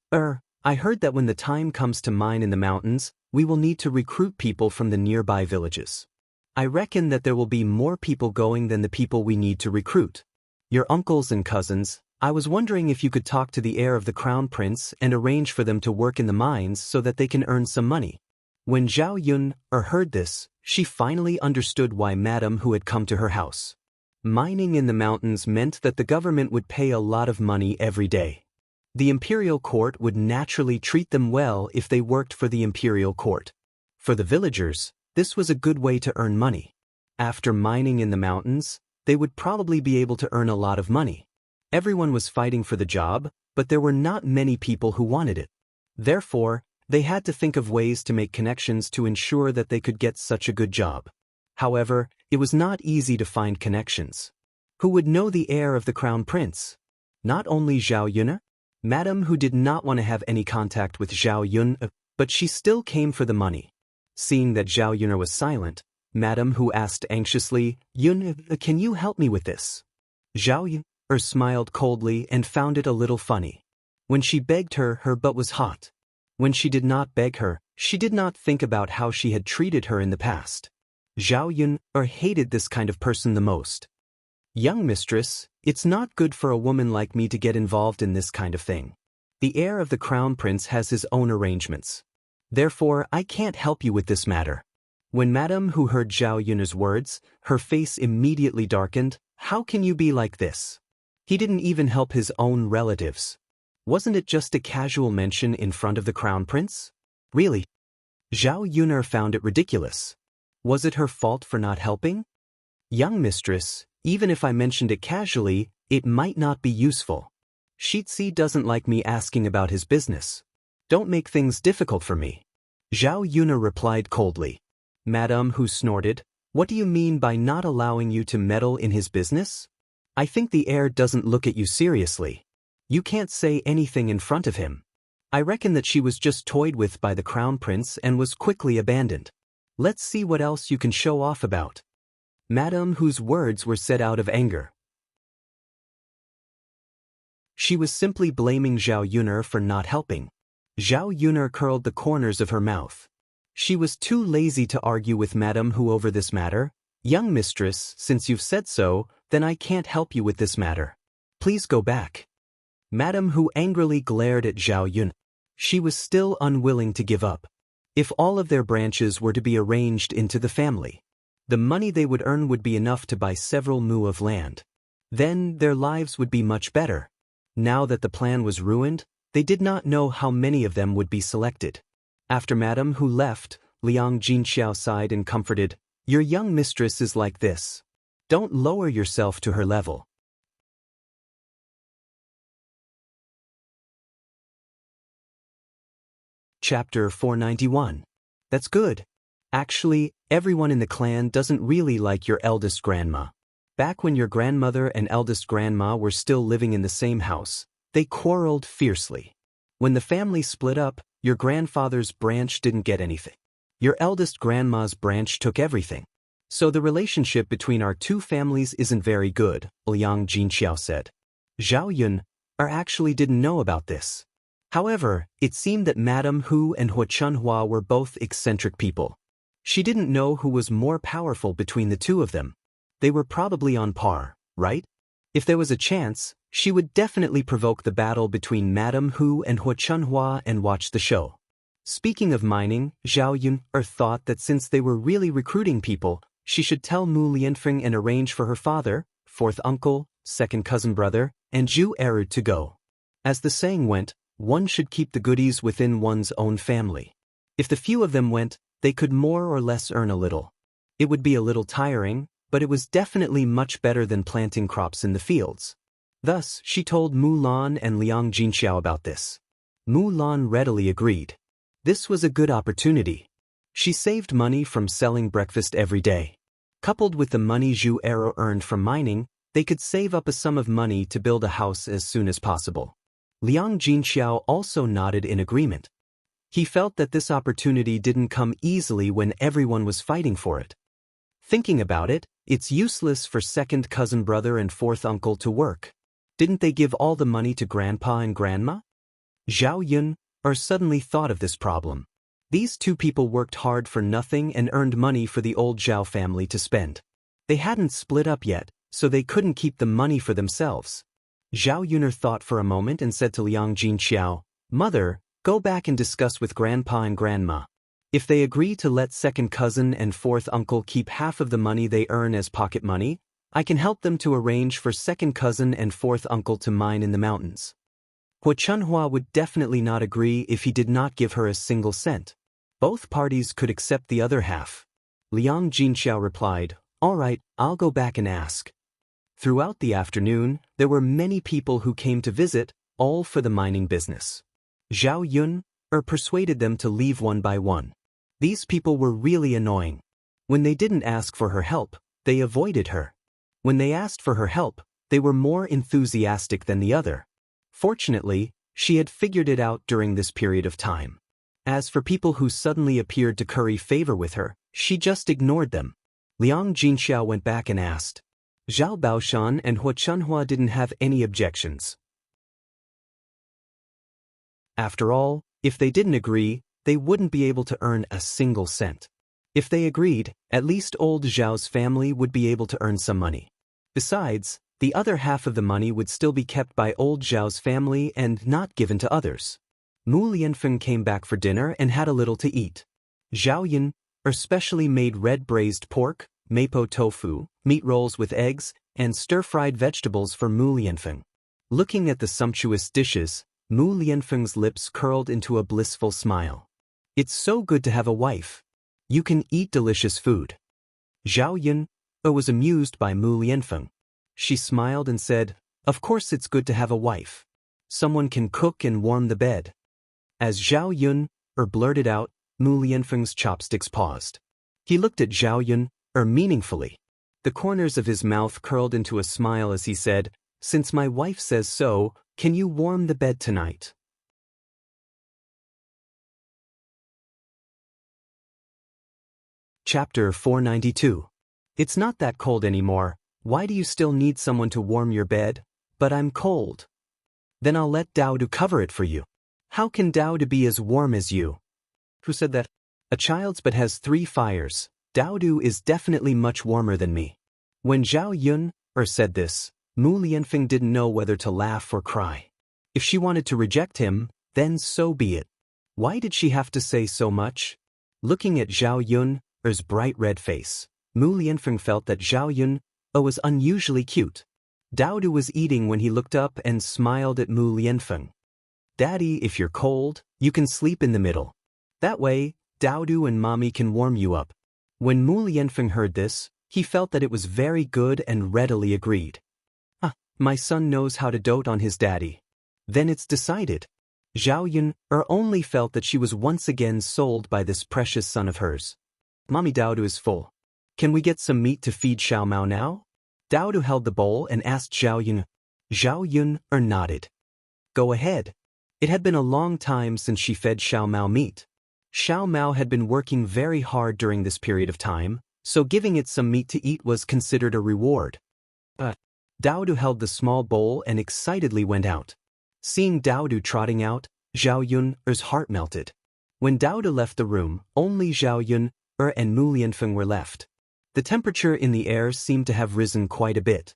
I heard that when the time comes to mine in the mountains, we will need to recruit people from the nearby villages. I reckon that there will be more people going than the people we need to recruit. Your uncles and cousins, I was wondering if you could talk to the heir of the crown prince and arrange for them to work in the mines so that they can earn some money. When Zhao Yun heard this, she finally understood why Madame who had come to her house. Mining in the mountains meant that the government would pay a lot of money every day. The imperial court would naturally treat them well if they worked for the imperial court. For the villagers, this was a good way to earn money. After mining in the mountains, they would probably be able to earn a lot of money. Everyone was fighting for the job, but there were not many people who wanted it. Therefore, they had to think of ways to make connections to ensure that they could get such a good job. However, it was not easy to find connections. Who would know the heir of the crown prince? Not only Zhao Yun, Madame who did not want to have any contact with Zhao Yun, but she still came for the money. Seeing that Zhao Yun was silent, Madame who asked anxiously, Yun, can you help me with this? Zhao Yun smiled coldly and found it a little funny. When she begged her, her butt was hot. When she did not beg her, she did not think about how she had treated her in the past. Zhao Yun hated this kind of person the most. Young mistress, it's not good for a woman like me to get involved in this kind of thing. The heir of the crown prince has his own arrangements. Therefore, I can't help you with this matter. When Madame who heard Zhao Yun's words, her face immediately darkened. How can you be like this? He didn't even help his own relatives. Wasn't it just a casual mention in front of the crown prince? Really? Zhao Yun found it ridiculous. Was it her fault for not helping? Young mistress, even if I mentioned it casually, it might not be useful. Shitzi doesn't like me asking about his business. Don't make things difficult for me. Zhao Yun replied coldly. Madame who snorted, what do you mean by not allowing you to meddle in his business? I think the heir doesn't look at you seriously. You can't say anything in front of him. I reckon that she was just toyed with by the crown prince and was quickly abandoned. Let's see what else you can show off about. Madame whose words were said out of anger. She was simply blaming Zhao Yun for not helping. Zhao Yun curled the corners of her mouth. She was too lazy to argue with Madame who over this matter. Young mistress, since you've said so, then I can't help you with this matter. Please go back. Madame who angrily glared at Zhao Yun. She was still unwilling to give up. If all of their branches were to be arranged into the family, the money they would earn would be enough to buy several mu of land. Then their lives would be much better. Now that the plan was ruined, they did not know how many of them would be selected. After Madame who left, Liang Jinxiao sighed and comforted, your young mistress is like this. Don't lower yourself to her level. Chapter 491. That's good. Actually, everyone in the clan doesn't really like your eldest grandma. Back when your grandmother and eldest grandma were still living in the same house, they quarreled fiercely. When the family split up, your grandfather's branch didn't get anything. Your eldest grandma's branch took everything. So the relationship between our two families isn't very good, Liang Jinxiao said. Zhao Yun actually didn't know about this. However, it seemed that Madame Hu and Hua Chunhua were both eccentric people. She didn't know who was more powerful between the two of them. They were probably on par, right? If there was a chance, she would definitely provoke the battle between Madame Hu and Hua Chunhua and watch the show. Speaking of mining, Zhao Yun thought that since they were really recruiting people, she should tell Mu Lianfeng and arrange for her father, fourth uncle, second cousin brother, and Zhu Eru to go. As the saying went, one should keep the goodies within one's own family. If the few of them went, they could more or less earn a little. It would be a little tiring, but it was definitely much better than planting crops in the fields. Thus, she told Mu Lan and Liang Jinxiao about this. Mu Lan readily agreed. This was a good opportunity. She saved money from selling breakfast every day. Coupled with the money Zhu Eru earned from mining, they could save up a sum of money to build a house as soon as possible. Liang Jinxiao also nodded in agreement. He felt that this opportunity didn't come easily when everyone was fighting for it. Thinking about it, it's useless for second cousin brother and fourth uncle to work. Didn't they give all the money to grandpa and grandma? Zhao Yun suddenly thought of this problem. These two people worked hard for nothing and earned money for the old Zhao family to spend. They hadn't split up yet, so they couldn't keep the money for themselves. Zhao Yun thought for a moment and said to Liang Jinxiao, Mother, go back and discuss with grandpa and grandma. If they agree to let second cousin and fourth uncle keep half of the money they earn as pocket money, I can help them to arrange for second cousin and fourth uncle to mine in the mountains. Hua Chunhua would definitely not agree if he did not give her a single cent. Both parties could accept the other half. Liang Jinxiao replied, "All right, I'll go back and ask." Throughout the afternoon, there were many people who came to visit, all for the mining business. Zhao Yun persuaded them to leave one by one. These people were really annoying. When they didn't ask for her help, they avoided her. When they asked for her help, they were more enthusiastic than the other. Fortunately, she had figured it out during this period of time. As for people who suddenly appeared to curry favor with her, she just ignored them. Liang Jinxiao went back and asked. Zhao Baoshan and Hua Chunhua didn't have any objections. After all, if they didn't agree, they wouldn't be able to earn a single cent. If they agreed, at least old Zhao's family would be able to earn some money. Besides, the other half of the money would still be kept by old Zhao's family and not given to others. Mu Lianfeng came back for dinner and had a little to eat. Zhao Yun specially made red braised pork, mapo tofu, meat rolls with eggs, and stir-fried vegetables for Mu Lianfeng. Looking at the sumptuous dishes, Mu Lianfeng's lips curled into a blissful smile. It's so good to have a wife. You can eat delicious food. Zhao Yun was amused by Mu Lianfeng. She smiled and said, "Of course it's good to have a wife. Someone can cook and warm the bed." As Zhao Yun blurted out, Mu Lianfeng's chopsticks paused. He looked at Zhao Yun meaningfully. The corners of his mouth curled into a smile as he said, "Since my wife says so, can you warm the bed tonight?" Chapter 492. It's not that cold anymore. Why do you still need someone to warm your bed? But I'm cold. Then I'll let Daodu cover it for you. How can Daodu be as warm as you? Who said that? A child's but has 3 fires. Daodu is definitely much warmer than me. When Zhao Yun said this, Mu Lianfeng didn't know whether to laugh or cry. If she wanted to reject him, then so be it. Why did she have to say so much? Looking at Zhao Yun's bright red face, Mu Lianfeng felt that Zhao Yun was unusually cute. Daodu was eating when he looked up and smiled at Mu Lianfeng. "Daddy, if you're cold, you can sleep in the middle. That way, Daodu and Mommy can warm you up." When Mu Lianfeng heard this, he felt that it was very good and readily agreed. "Ah, my son knows how to dote on his daddy. Then it's decided." Zhao Yun only felt that she was once again sold by this precious son of hers. "Mommy, Daodu is full. Can we get some meat to feed Xiao Mao now?" Daodu held the bowl and asked Zhao Yun. Zhao Yun nodded. "Go ahead." It had been a long time since she fed Xiao Mao meat. Xiao Mao had been working very hard during this period of time, so giving it some meat to eat was considered a reward. But Daodu held the small bowl and excitedly went out. Seeing Daodu trotting out, Zhao Yun's heart melted. When Daodu left the room, only Zhao Yun and Mu Lianfeng were left. The temperature in the air seemed to have risen quite a bit.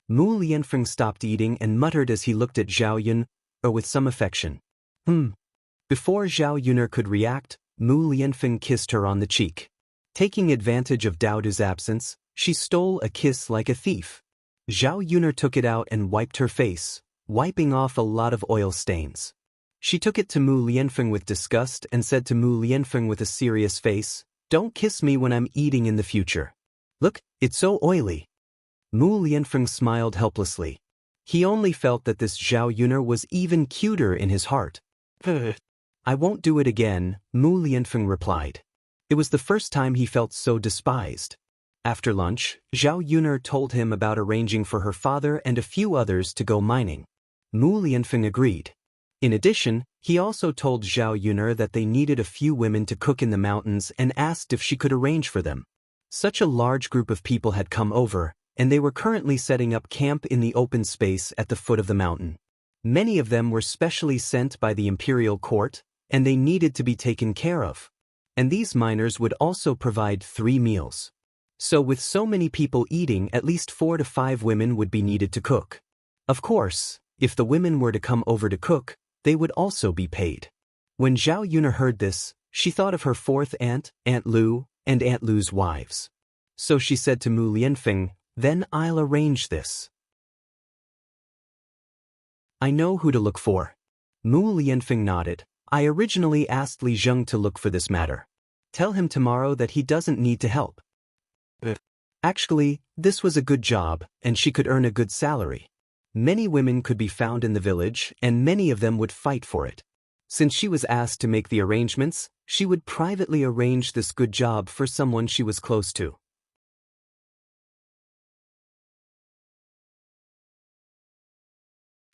Mu Lianfeng stopped eating and muttered as he looked at Zhao Yun with some affection. Before Zhao Yun could react, Mu Lianfeng kissed her on the cheek. Taking advantage of Daodu's absence, she stole a kiss like a thief. Zhao Yun took it out and wiped her face, wiping off a lot of oil stains. She took it to Mu Lianfeng with disgust and said to Mu Lianfeng with a serious face, "Don't kiss me when I'm eating in the future. Look, it's so oily." Mu Lianfeng smiled helplessly. He only felt that this Zhao Yun was even cuter in his heart. "I won't do it again," Mu Lianfeng replied. It was the first time he felt so despised. After lunch, Zhao Yun told him about arranging for her father and a few others to go mining. Mu Lianfeng agreed. In addition, he also told Zhao Yun that they needed a few women to cook in the mountains and asked if she could arrange for them. Such a large group of people had come over, and they were currently setting up camp in the open space at the foot of the mountain. Many of them were specially sent by the imperial court, and they needed to be taken care of. And these miners would also provide 3 meals. So with so many people eating, at least 4 to 5 women would be needed to cook. Of course, if the women were to come over to cook, they would also be paid. When Zhao Yun heard this, she thought of her 4th aunt, Aunt Lu, and Aunt Lu's wives. So she said to Mu Lianfeng, "Then I'll arrange this. I know who to look for." Mu Lianfeng nodded. "I originally asked Li Zheng to look for this matter. Tell him tomorrow that he doesn't need to help." Actually, this was a good job, and she could earn a good salary. Many women could be found in the village, and many of them would fight for it. Since she was asked to make the arrangements, she would privately arrange this good job for someone she was close to.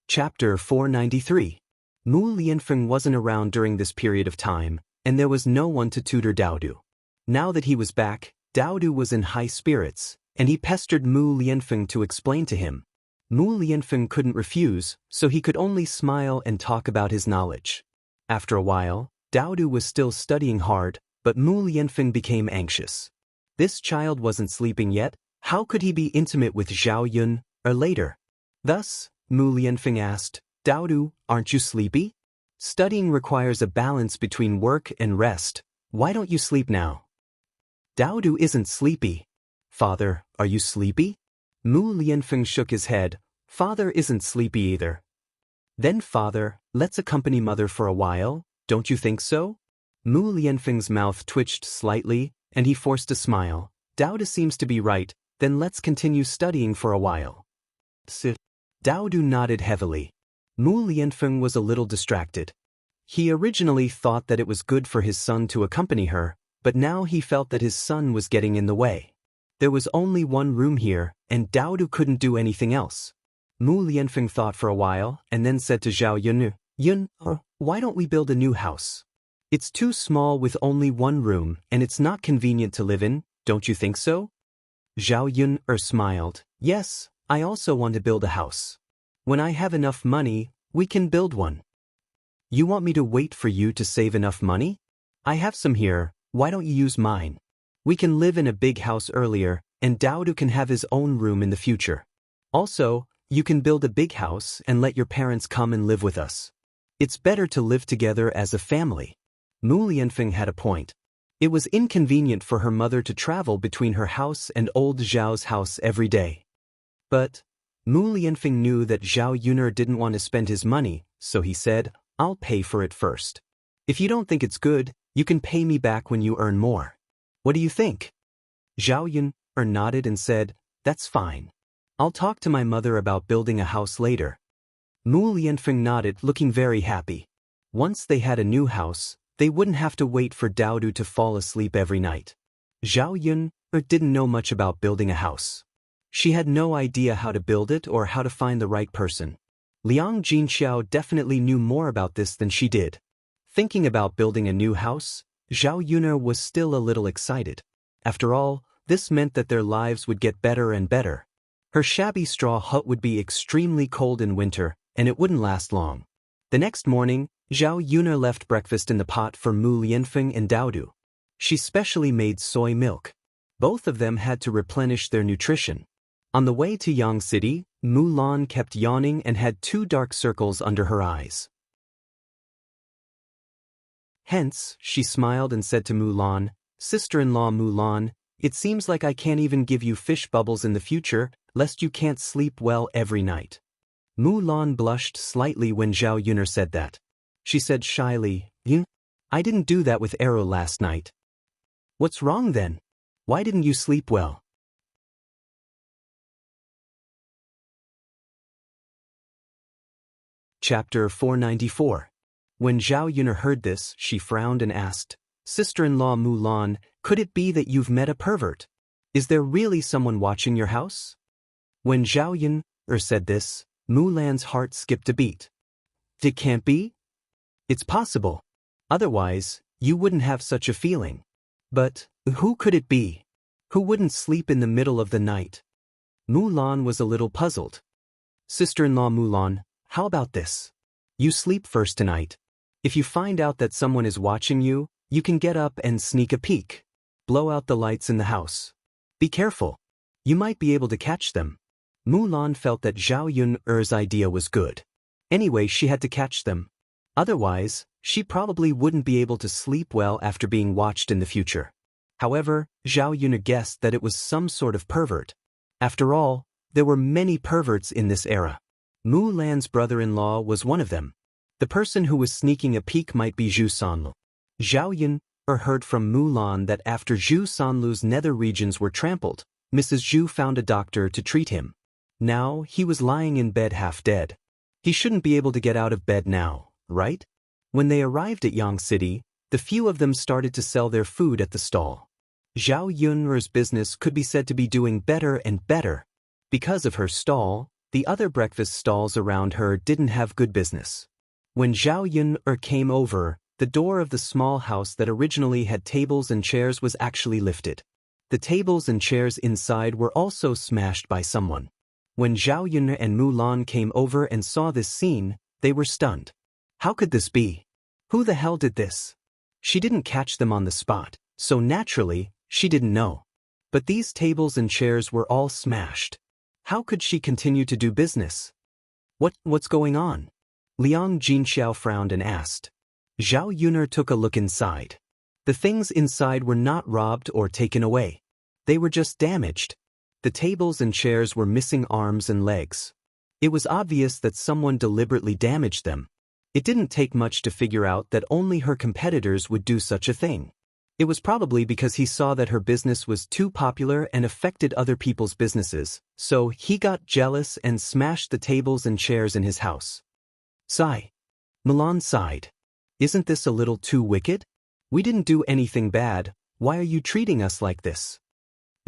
Chapter 493. Mu Lianfeng wasn't around during this period of time, and there was no one to tutor Daodu. Now that he was back, Daodu was in high spirits, and he pestered Mu Lianfeng to explain to him. Mu Lianfeng couldn't refuse, so he could only smile and talk about his knowledge. After a while, Daodu was still studying hard, but Mu Lianfeng became anxious. This child wasn't sleeping yet. How could he be intimate with Zhao Yun, or later? Thus, Mu Lianfeng asked, "Daodu, aren't you sleepy? Studying requires a balance between work and rest. Why don't you sleep now?" Daodu isn't sleepy. "Father, are you sleepy?" Mu Lianfeng shook his head. "Father isn't sleepy either." "Then father, let's accompany mother for a while, don't you think so?" Mu Lianfeng's mouth twitched slightly, and he forced a smile. "Daodu seems to be right, then let's continue studying for a while." Daodu nodded heavily. Mu Lianfeng was a little distracted. He originally thought that it was good for his son to accompany her, but now he felt that his son was getting in the way. There was only one room here, and Daodu couldn't do anything else. Mu Lianfeng thought for a while, and then said to Zhao Yun, "Yun, why don't we build a new house? It's too small with only one room, and it's not convenient to live in, don't you think so?" Zhao Yun smiled. "Yes, I also want to build a house. When I have enough money, we can build one." "You want me to wait for you to save enough money? I have some here, why don't you use mine? We can live in a big house earlier, and Daodu can have his own room in the future. Also, you can build a big house and let your parents come and live with us. It's better to live together as a family." Mu Lianfeng had a point. It was inconvenient for her mother to travel between her house and old Zhao's house every day. But Mu Lianfeng knew that Zhao Yuner didn't want to spend his money, so he said, "I'll pay for it first. If you don't think it's good, you can pay me back when you earn more. What do you think?" Zhao Yun nodded and said, "That's fine. I'll talk to my mother about building a house later." Mu Lianfeng nodded, looking very happy. Once they had a new house, they wouldn't have to wait for Daodu to fall asleep every night. Zhao Yun didn't know much about building a house. She had no idea how to build it or how to find the right person. Liang Jinxiao definitely knew more about this than she did. Thinking about building a new house, Zhao Yuner was still a little excited. After all, this meant that their lives would get better and better. Her shabby straw hut would be extremely cold in winter, and it wouldn't last long. The next morning, Zhao Yuner left breakfast in the pot for Mu Lianfeng and Daodu. She specially made soy milk. Both of them had to replenish their nutrition. On the way to Yang City, Mulan kept yawning and had 2 dark circles under her eyes. Hence, she smiled and said to Mulan, "Sister-in-law Mulan, it seems like I can't even give you fish bubbles in the future, lest you can't sleep well every night." Mulan blushed slightly when Zhao Yuner said that. She said shyly, "I didn't do that with Arrow last night." "What's wrong then? Why didn't you sleep well?" Chapter 494. When Zhao Yuner heard this, she frowned and asked, "Sister-in-law Mulan, could it be that you've met a pervert? Is there really someone watching your house?" When Zhao Yuner said this, Mulan's heart skipped a beat. "It can't be? It's possible. Otherwise, you wouldn't have such a feeling. But who could it be? Who wouldn't sleep in the middle of the night?" Mulan was a little puzzled. "Sister-in-law Mulan, how about this? You sleep first tonight. If you find out that someone is watching you, you can get up and sneak a peek. Blow out the lights in the house. Be careful. You might be able to catch them." Mulan felt that Zhao Yuner's idea was good. Anyway, she had to catch them. Otherwise, she probably wouldn't be able to sleep well after being watched in the future. However, Zhao Yun guessed that it was some sort of pervert. After all, there were many perverts in this era. Mu Lan's brother-in-law was one of them. The person who was sneaking a peek might be Zhu Sanlu. Zhao Yun heard from Mu Lan that after Zhu Sanlu's nether regions were trampled, Mrs. Zhu found a doctor to treat him. Now, he was lying in bed half dead. He shouldn't be able to get out of bed now, right? When they arrived at Yang City, the few of them started to sell their food at the stall. Zhao Yun's business could be said to be doing better and better. Because of her stall, the other breakfast stalls around her didn't have good business. When Zhao Yun came over, the door of the small house that originally had tables and chairs was actually lifted. The tables and chairs inside were also smashed by someone. When Zhao Yun and Mu Lan came over and saw this scene, they were stunned. How could this be? Who the hell did this? She didn't catch them on the spot, so naturally, she didn't know. But these tables and chairs were all smashed. How could she continue to do business? What's going on? Liang Jinxiao frowned and asked. Zhao Yun took a look inside. The things inside were not robbed or taken away. They were just damaged. The tables and chairs were missing arms and legs. It was obvious that someone deliberately damaged them. It didn't take much to figure out that only her competitors would do such a thing. It was probably because he saw that her business was too popular and affected other people's businesses, so he got jealous and smashed the tables and chairs in his house. Sigh. Milan sighed. Isn't this a little too wicked? We didn't do anything bad, why are you treating us like this?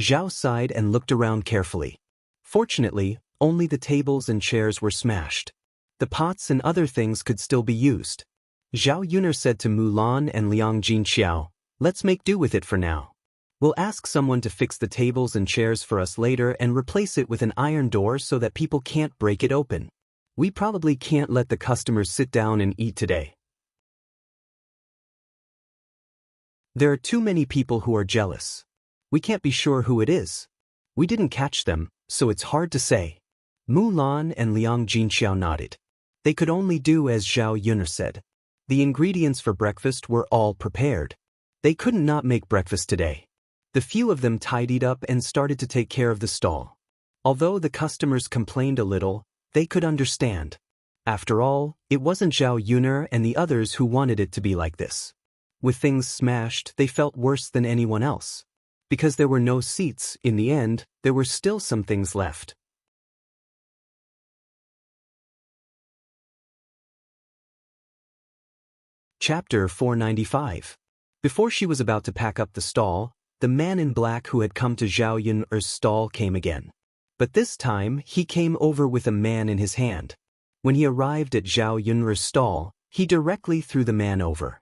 Zhao sighed and looked around carefully. Fortunately, only the tables and chairs were smashed. The pots and other things could still be used. Zhao Yun said to Mulan and Liang Jinxiao, let's make do with it for now. We'll ask someone to fix the tables and chairs for us later and replace it with an iron door so that people can't break it open. We probably can't let the customers sit down and eat today. There are too many people who are jealous. We can't be sure who it is. We didn't catch them, so it's hard to say. Mu Lan and Liang Jinxiao nodded. They could only do as Zhao Yun said. The ingredients for breakfast were all prepared. They couldn't not make breakfast today. The few of them tidied up and started to take care of the stall. Although the customers complained a little, they could understand. After all, it wasn't Zhao Yun and the others who wanted it to be like this. With things smashed, they felt worse than anyone else. Because there were no seats, in the end, there were still some things left. Chapter 495. Before she was about to pack up the stall, the man in black who had come to Zhao Yun's stall came again. But this time, he came over with a man in his hand. When he arrived at Zhao Yun's stall, he directly threw the man over.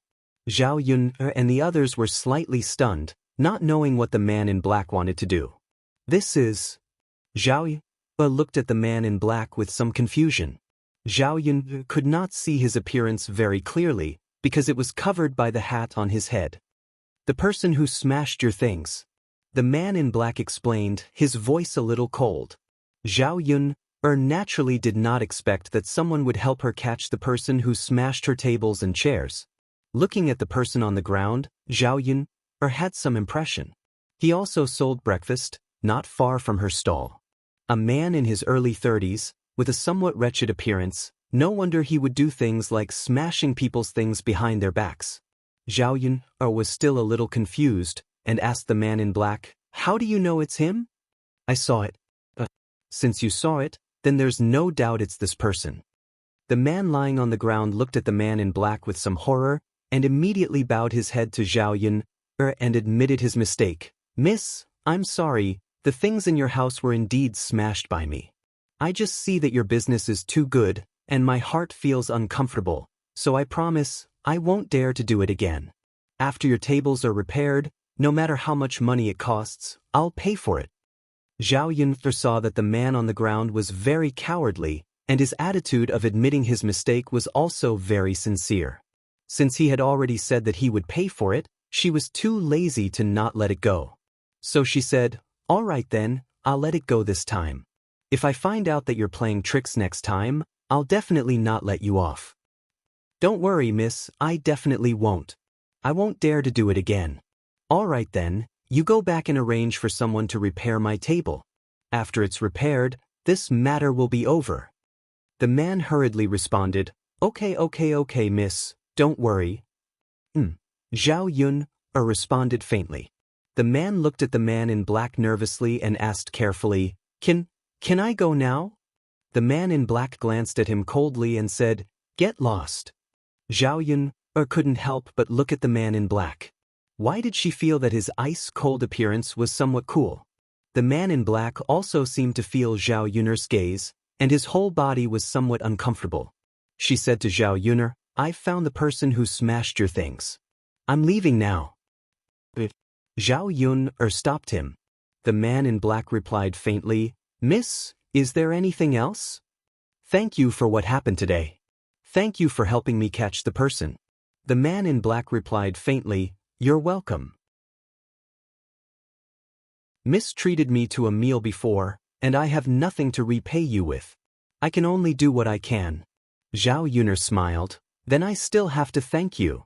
Zhao Yun and the others were slightly stunned, not knowing what the man in black wanted to do. This is... Zhao Yun looked at the man in black with some confusion. Zhao Yun could not see his appearance very clearly, because it was covered by the hat on his head. The person who smashed your things. The man in black explained, his voice a little cold. Zhao Yun naturally did not expect that someone would help her catch the person who smashed her tables and chairs. Looking at the person on the ground, Zhao Yun had some impression. He also sold breakfast, not far from her stall. A man in his early 30s, with a somewhat wretched appearance, no wonder he would do things like smashing people's things behind their backs. Zhao Yun was still a little confused, and asked the man in black, how do you know it's him? I saw it. Since you saw it, then there's no doubt it's this person. The man lying on the ground looked at the man in black with some horror, and immediately bowed his head to Zhao Yun and admitted his mistake. Miss, I'm sorry, the things in your house were indeed smashed by me. I just see that your business is too good, and my heart feels uncomfortable, so I promise I won't dare to do it again. After your tables are repaired, no matter how much money it costs, I'll pay for it. Zhao Yun saw that the man on the ground was very cowardly, and his attitude of admitting his mistake was also very sincere. Since he had already said that he would pay for it, she was too lazy to not let it go. So she said, all right then, I'll let it go this time. If I find out that you're playing tricks next time, I'll definitely not let you off. Don't worry, miss, I definitely won't. I won't dare to do it again. All right then, You go back and arrange for someone to repair my table. After it's repaired, this matter will be over. The man hurriedly responded, Okay, miss, don't worry. Zhao Yun responded faintly. The man looked at the man in black nervously and asked carefully, Can I go now? The man in black glanced at him coldly and said, Get lost. Zhao Yun couldn't help but look at the man in black. Why did she feel that his ice-cold appearance was somewhat cool? The man in black also seemed to feel Zhao Yun's gaze, and his whole body was somewhat uncomfortable. She said to Zhao Yun, I've found the person who smashed your things. I'm leaving now. Zhao Yun stopped him. The man in black replied faintly, Miss, is there anything else? Thank you for what happened today. Thank you for helping me catch the person. The man in black replied faintly, You're welcome. Mistreated me to a meal before, and I have nothing to repay you with. I can only do what I can. Zhao Yun smiled, Then I still have to thank you.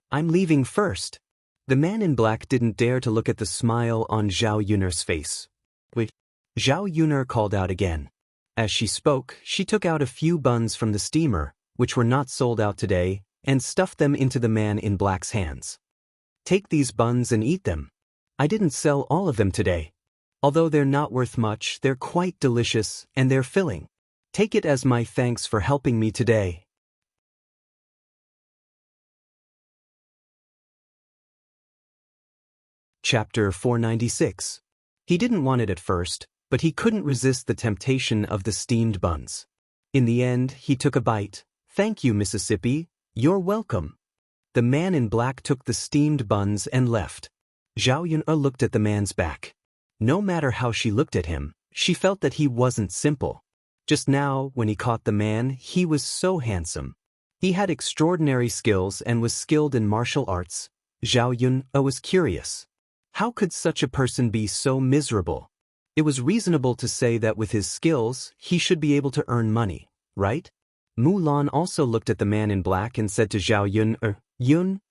I'm leaving first. The man in black didn't dare to look at the smile on Zhao Yun's face. Wait. Zhao Yun called out again. As she spoke, she took out a few buns from the steamer, which were not sold out today, and stuffed them into the man in black's hands. Take these buns and eat them. I didn't sell all of them today. Although they're not worth much, they're quite delicious, and they're filling. Take it as my thanks for helping me today. Chapter 496. He didn't want it at first, but he couldn't resist the temptation of the steamed buns. In the end, he took a bite. Thank you, Mississippi. You're welcome. The man in black took the steamed buns and left. Zhao Yun looked at the man's back. No matter how she looked at him, she felt that he wasn't simple. Just now, when he caught the man, he was so handsome. He had extraordinary skills and was skilled in martial arts. Zhao Yun was curious. How could such a person be so miserable? It was reasonable to say that with his skills, he should be able to earn money, right? Mulan also looked at the man in black and said to Zhao Yun,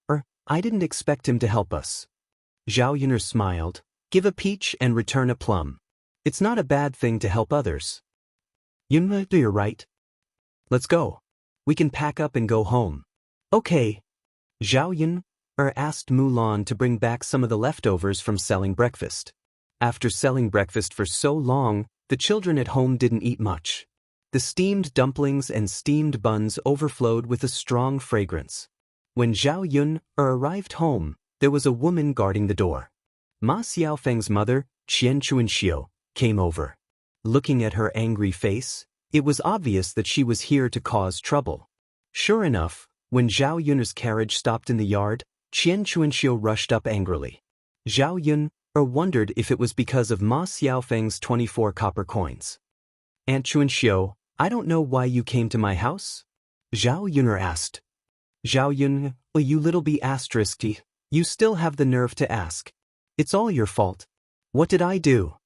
I didn't expect him to help us. Zhao Yun smiled, Give a peach and return a plum. It's not a bad thing to help others. Yun, you're right. Let's go. We can pack up and go home. Okay. Zhao Yun asked Mulan to bring back some of the leftovers from selling breakfast. After selling breakfast for so long, the children at home didn't eat much. The steamed dumplings and steamed buns overflowed with a strong fragrance. When Zhao Yun arrived home, there was a woman guarding the door. Ma Xiaofeng's mother, Xianxia, came over. Looking at her angry face, it was obvious that she was here to cause trouble. Sure enough, when Zhao Yun's carriage stopped in the yard, Xianxia rushed up angrily. Zhao Yun wondered if it was because of Ma Xiaofeng's 24 copper coins. Aunt Xiao, I don't know why you came to my house? Zhao Yun asked. Zhao Yun, you little b****, you still have the nerve to ask. It's all your fault. What did I do?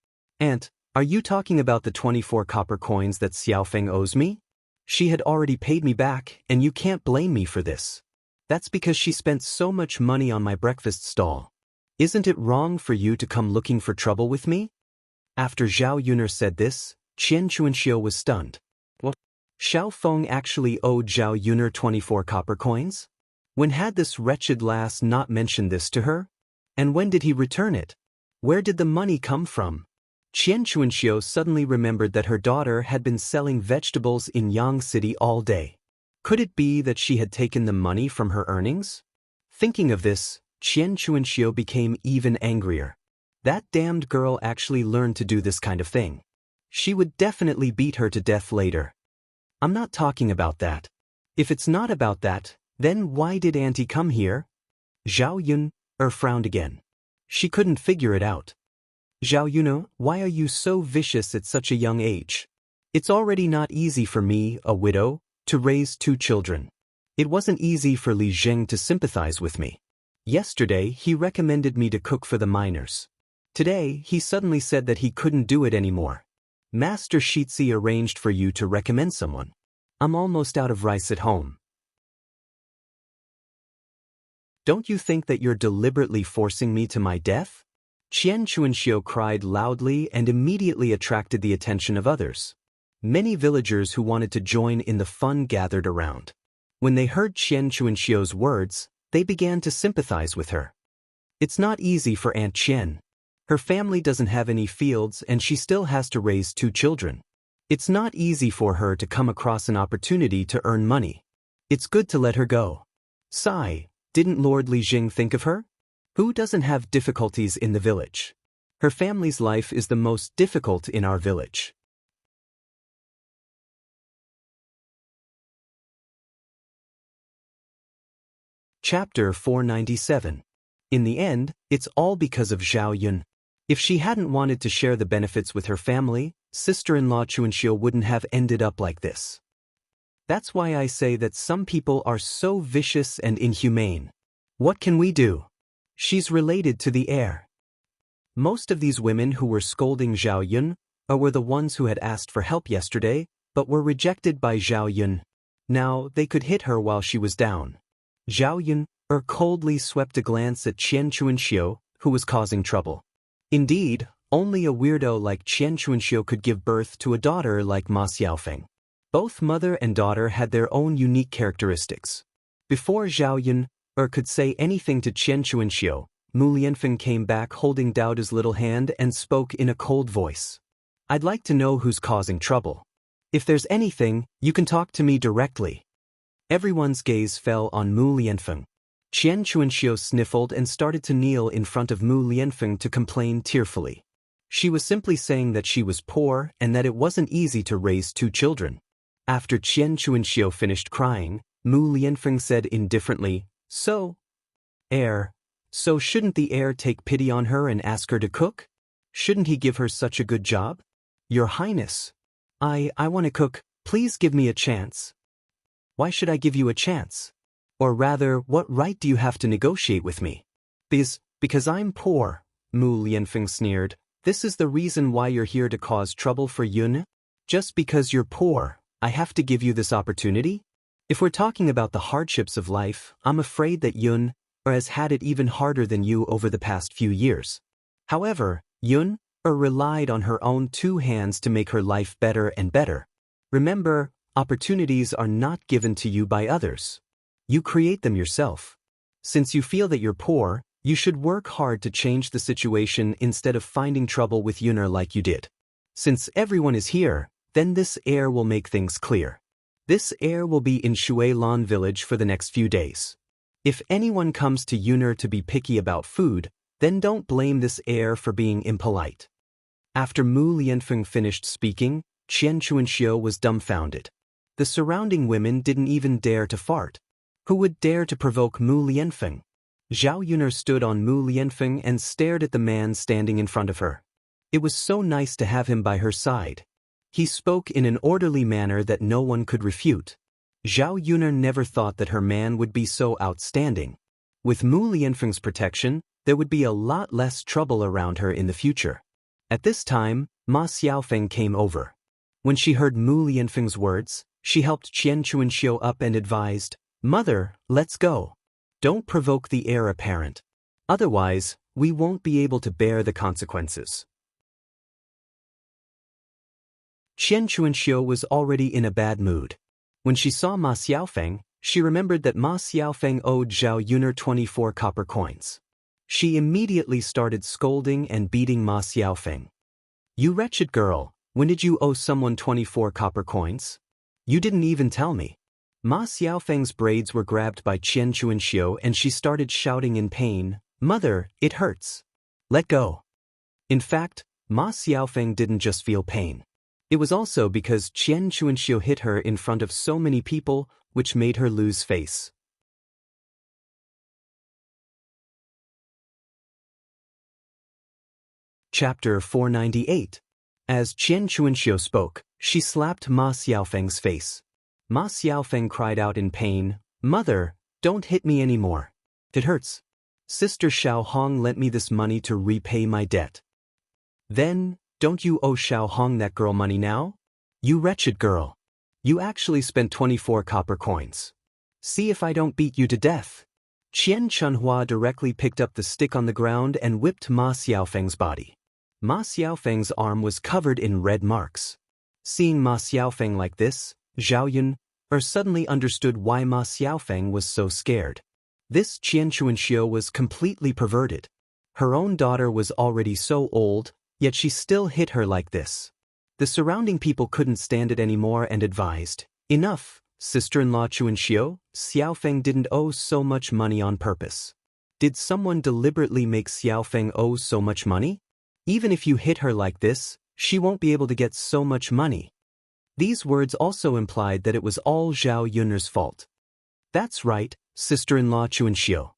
Aunt, are you talking about the 24 copper coins that Xiaofeng owes me? She had already paid me back, and you can't blame me for this. That's because she spent so much money on my breakfast stall. Isn't it wrong for you to come looking for trouble with me? After Zhao Yun said this, Xianxia was stunned. What? Xiaofeng actually owed Zhao Yun 24 copper coins? When had this wretched lass not mentioned this to her? And when did he return it? Where did the money come from? Xianxia suddenly remembered that her daughter had been selling vegetables in Yang City all day. Could it be that she had taken the money from her earnings? Thinking of this, Xianxia became even angrier. That damned girl actually learned to do this kind of thing. She would definitely beat her to death later. I'm not talking about that. If it's not about that, then why did Auntie come here? Zhao Yun frowned again. She couldn't figure it out. Zhao Yun, why are you so vicious at such a young age? It's already not easy for me, a widow, to raise 2 children. It wasn't easy for Li Zheng to sympathize with me. Yesterday, he recommended me to cook for the miners. Today, he suddenly said that he couldn't do it anymore. Master Shitzi arranged for you to recommend someone. I'm almost out of rice at home. Don't you think that you're deliberately forcing me to my death? Xianxia cried loudly and immediately attracted the attention of others. Many villagers who wanted to join in the fun gathered around. When they heard Xianxia's words, they began to sympathize with her. It's not easy for Aunt Qian. Her family doesn't have any fields and she still has to raise 2 children. It's not easy for her to come across an opportunity to earn money. It's good to let her go. Sigh, didn't Lord Li Jing think of her? Who doesn't have difficulties in the village? Her family's life is the most difficult in our village. Chapter 497. In the end, it's all because of Zhao Yun. If she hadn't wanted to share the benefits with her family, sister-in-law Xianxia wouldn't have ended up like this. That's why I say that some people are so vicious and inhumane. What can we do? She's related to the heir. Most of these women who were scolding Zhao Yun were the ones who had asked for help yesterday, but were rejected by Zhao Yun. Now they could hit her while she was down. Zhao Yun coldly swept a glance at Xianxia, who was causing trouble. Indeed, only a weirdo like Xianxia could give birth to a daughter like Ma Xiaofeng. Both mother and daughter had their own unique characteristics. Before Zhao Yun could say anything to Xianxia, Mu Lianfeng came back holding Daoist's little hand and spoke in a cold voice. I'd like to know who's causing trouble. If there's anything, you can talk to me directly. Everyone's gaze fell on Mu Lianfeng. Xianxia sniffled and started to kneel in front of Mu Lianfeng to complain tearfully. She was simply saying that she was poor and that it wasn't easy to raise 2 children. After Xianxia finished crying, Mu Lianfeng said indifferently, So shouldn't the heir take pity on her and ask her to cook? Shouldn't he give her such a good job? Your Highness, I want to cook, please give me a chance. Why should I give you a chance? Or rather, what right do you have to negotiate with me? Because I'm poor, Mu Lianfeng sneered. This is the reason why you're here to cause trouble for Yun? Just because you're poor, I have to give you this opportunity? If we're talking about the hardships of life, I'm afraid that Yun has had it even harder than you over the past few years. However, Yun relied on her own 2 hands to make her life better and better. Remember, opportunities are not given to you by others. You create them yourself. Since you feel that you're poor, you should work hard to change the situation instead of finding trouble with Yuner like you did. Since everyone is here, then this heir will make things clear. This heir will be in Shuilan village for the next few days. If anyone comes to Yuner to be picky about food, then don't blame this heir for being impolite. After Mu Lianfeng finished speaking, Xianxia was dumbfounded. The surrounding women didn't even dare to fart. Who would dare to provoke Mu Lianfeng? Zhao Yuner stood on Mu Lianfeng and stared at the man standing in front of her. It was so nice to have him by her side. He spoke in an orderly manner that no one could refute. Zhao Yuner never thought that her man would be so outstanding. With Mu Lianfeng's protection, there would be a lot less trouble around her in the future. At this time, Ma Xiaofeng came over. When she heard Mu Lianfeng's words, she helped Xianxia up and advised, Mother, let's go. Don't provoke the heir apparent. Otherwise, we won't be able to bear the consequences. Xianxia was already in a bad mood. When she saw Ma Xiaofeng, she remembered that Ma Xiaofeng owed Zhao Yuner 24 copper coins. She immediately started scolding and beating Ma Xiaofeng. You wretched girl, when did you owe someone 24 copper coins? You didn't even tell me. Ma Xiaofeng's braids were grabbed by Xianxia and she started shouting in pain, Mother, it hurts. Let go. In fact, Ma Xiaofeng didn't just feel pain. It was also because Xianxia hit her in front of so many people, which made her lose face. Chapter 498. As Xianxia spoke, she slapped Ma Xiaofeng's face. Ma Xiaofeng cried out in pain, Mother, don't hit me anymore. It hurts. Sister Xiao Hong lent me this money to repay my debt. Then, don't you owe Xiao Hong that girl money now? You wretched girl. You actually spent 24 copper coins. See if I don't beat you to death. Qian Chunhua directly picked up the stick on the ground and whipped Ma Xiaofeng's body. Ma Xiaofeng's arm was covered in red marks. Seeing Ma Xiaofeng like this, Zhao Yun suddenly understood why Ma Xiaofeng was so scared. This Qian Xianxia was completely perverted. Her own daughter was already so old, yet she still hit her like this. The surrounding people couldn't stand it anymore and advised, "Enough, sister-in-law Xianxia, Xiaofeng didn't owe so much money on purpose. Did someone deliberately make Xiaofeng owe so much money? Even if you hit her like this, she won't be able to get so much money." These words also implied that it was all Zhao Yun's fault. That's right, sister-in-law Xianxia.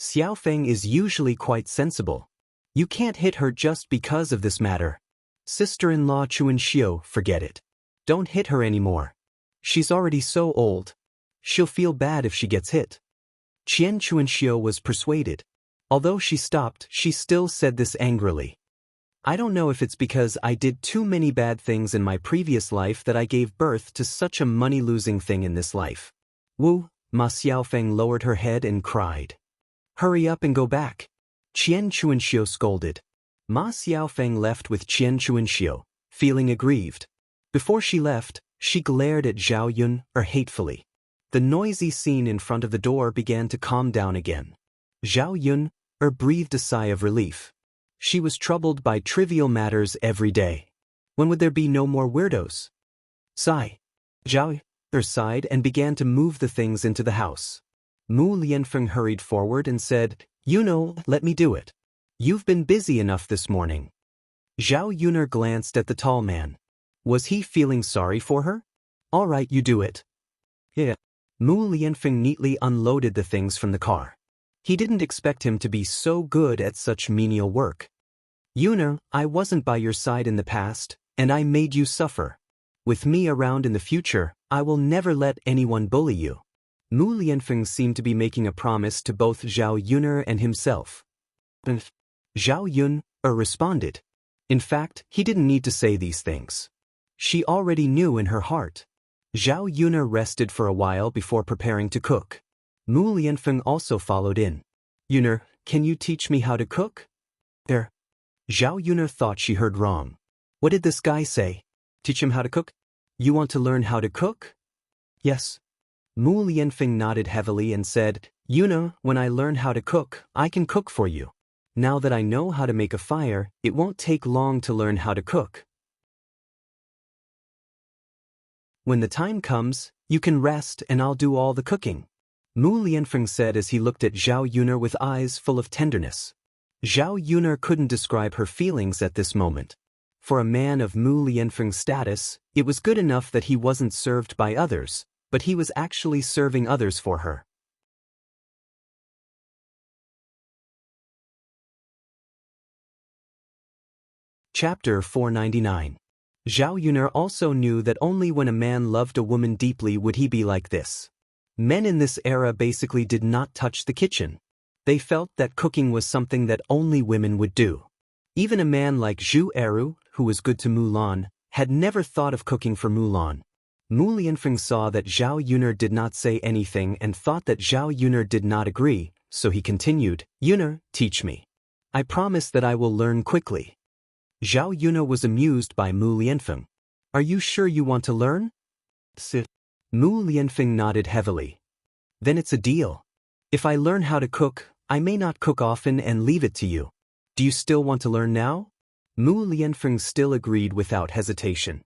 Xiaofeng is usually quite sensible. You can't hit her just because of this matter. Sister-in-law Xianxia, forget it. Don't hit her anymore. She's already so old. She'll feel bad if she gets hit. Qian Xianxia was persuaded. Although she stopped, she still said this angrily. I don't know if it's because I did too many bad things in my previous life that I gave birth to such a money-losing thing in this life. Wu, Ma Xiaofeng lowered her head and cried. Hurry up and go back. Qian Xianxia scolded. Ma Xiaofeng left with Qian Xianxia, feeling aggrieved. Before she left, she glared at Zhao Yun hatefully. The noisy scene in front of the door began to calm down again. Zhao Yun breathed a sigh of relief. She was troubled by trivial matters every day. When would there be no more weirdos? Sigh. Zhao sighed and began to move the things into the house. Mu Lianfeng hurried forward and said, let me do it. You've been busy enough this morning. Zhao Yun glanced at the tall man. Was he feeling sorry for her? All right, you do it. Yeah. Mu Lianfeng neatly unloaded the things from the car. He didn't expect him to be so good at such menial work. Yuna, I wasn't by your side in the past, and I made you suffer. With me around in the future, I will never let anyone bully you. Mu Lianfeng seemed to be making a promise to both Zhao Yun and himself. Zhao Yun responded. In fact, he didn't need to say these things. She already knew in her heart. Zhao Yun rested for a while before preparing to cook. Mu Lianfeng also followed in. Yun, can you teach me how to cook? Zhao Yun thought she heard wrong. What did this guy say? Teach him how to cook? You want to learn how to cook? Yes. Mu Lianfeng nodded heavily and said, Yun, when I learn how to cook, I can cook for you. Now that I know how to make a fire, it won't take long to learn how to cook. When the time comes, you can rest and I'll do all the cooking. Mu Lianfeng said as he looked at Zhao Yun with eyes full of tenderness. Zhao Yun couldn't describe her feelings at this moment. For a man of Mu Lianfeng's status, it was good enough that he wasn't served by others, but he was actually serving others for her. Chapter 499. Zhao Yun also knew that only when a man loved a woman deeply would he be like this. Men in this era basically did not touch the kitchen. They felt that cooking was something that only women would do. Even a man like Zhu Eru, who was good to Mulan, had never thought of cooking for Mulan. Mu Lianfeng saw that Zhao Yun did not say anything and thought that Zhao Yun did not agree, so he continued, Yun, teach me. I promise that I will learn quickly. Zhao Yun was amused by Mu Lianfeng. Are you sure you want to learn? Mu Lianfeng nodded heavily. Then it's a deal. If I learn how to cook, I may not cook often and leave it to you. Do you still want to learn now? Mu Lianfeng still agreed without hesitation.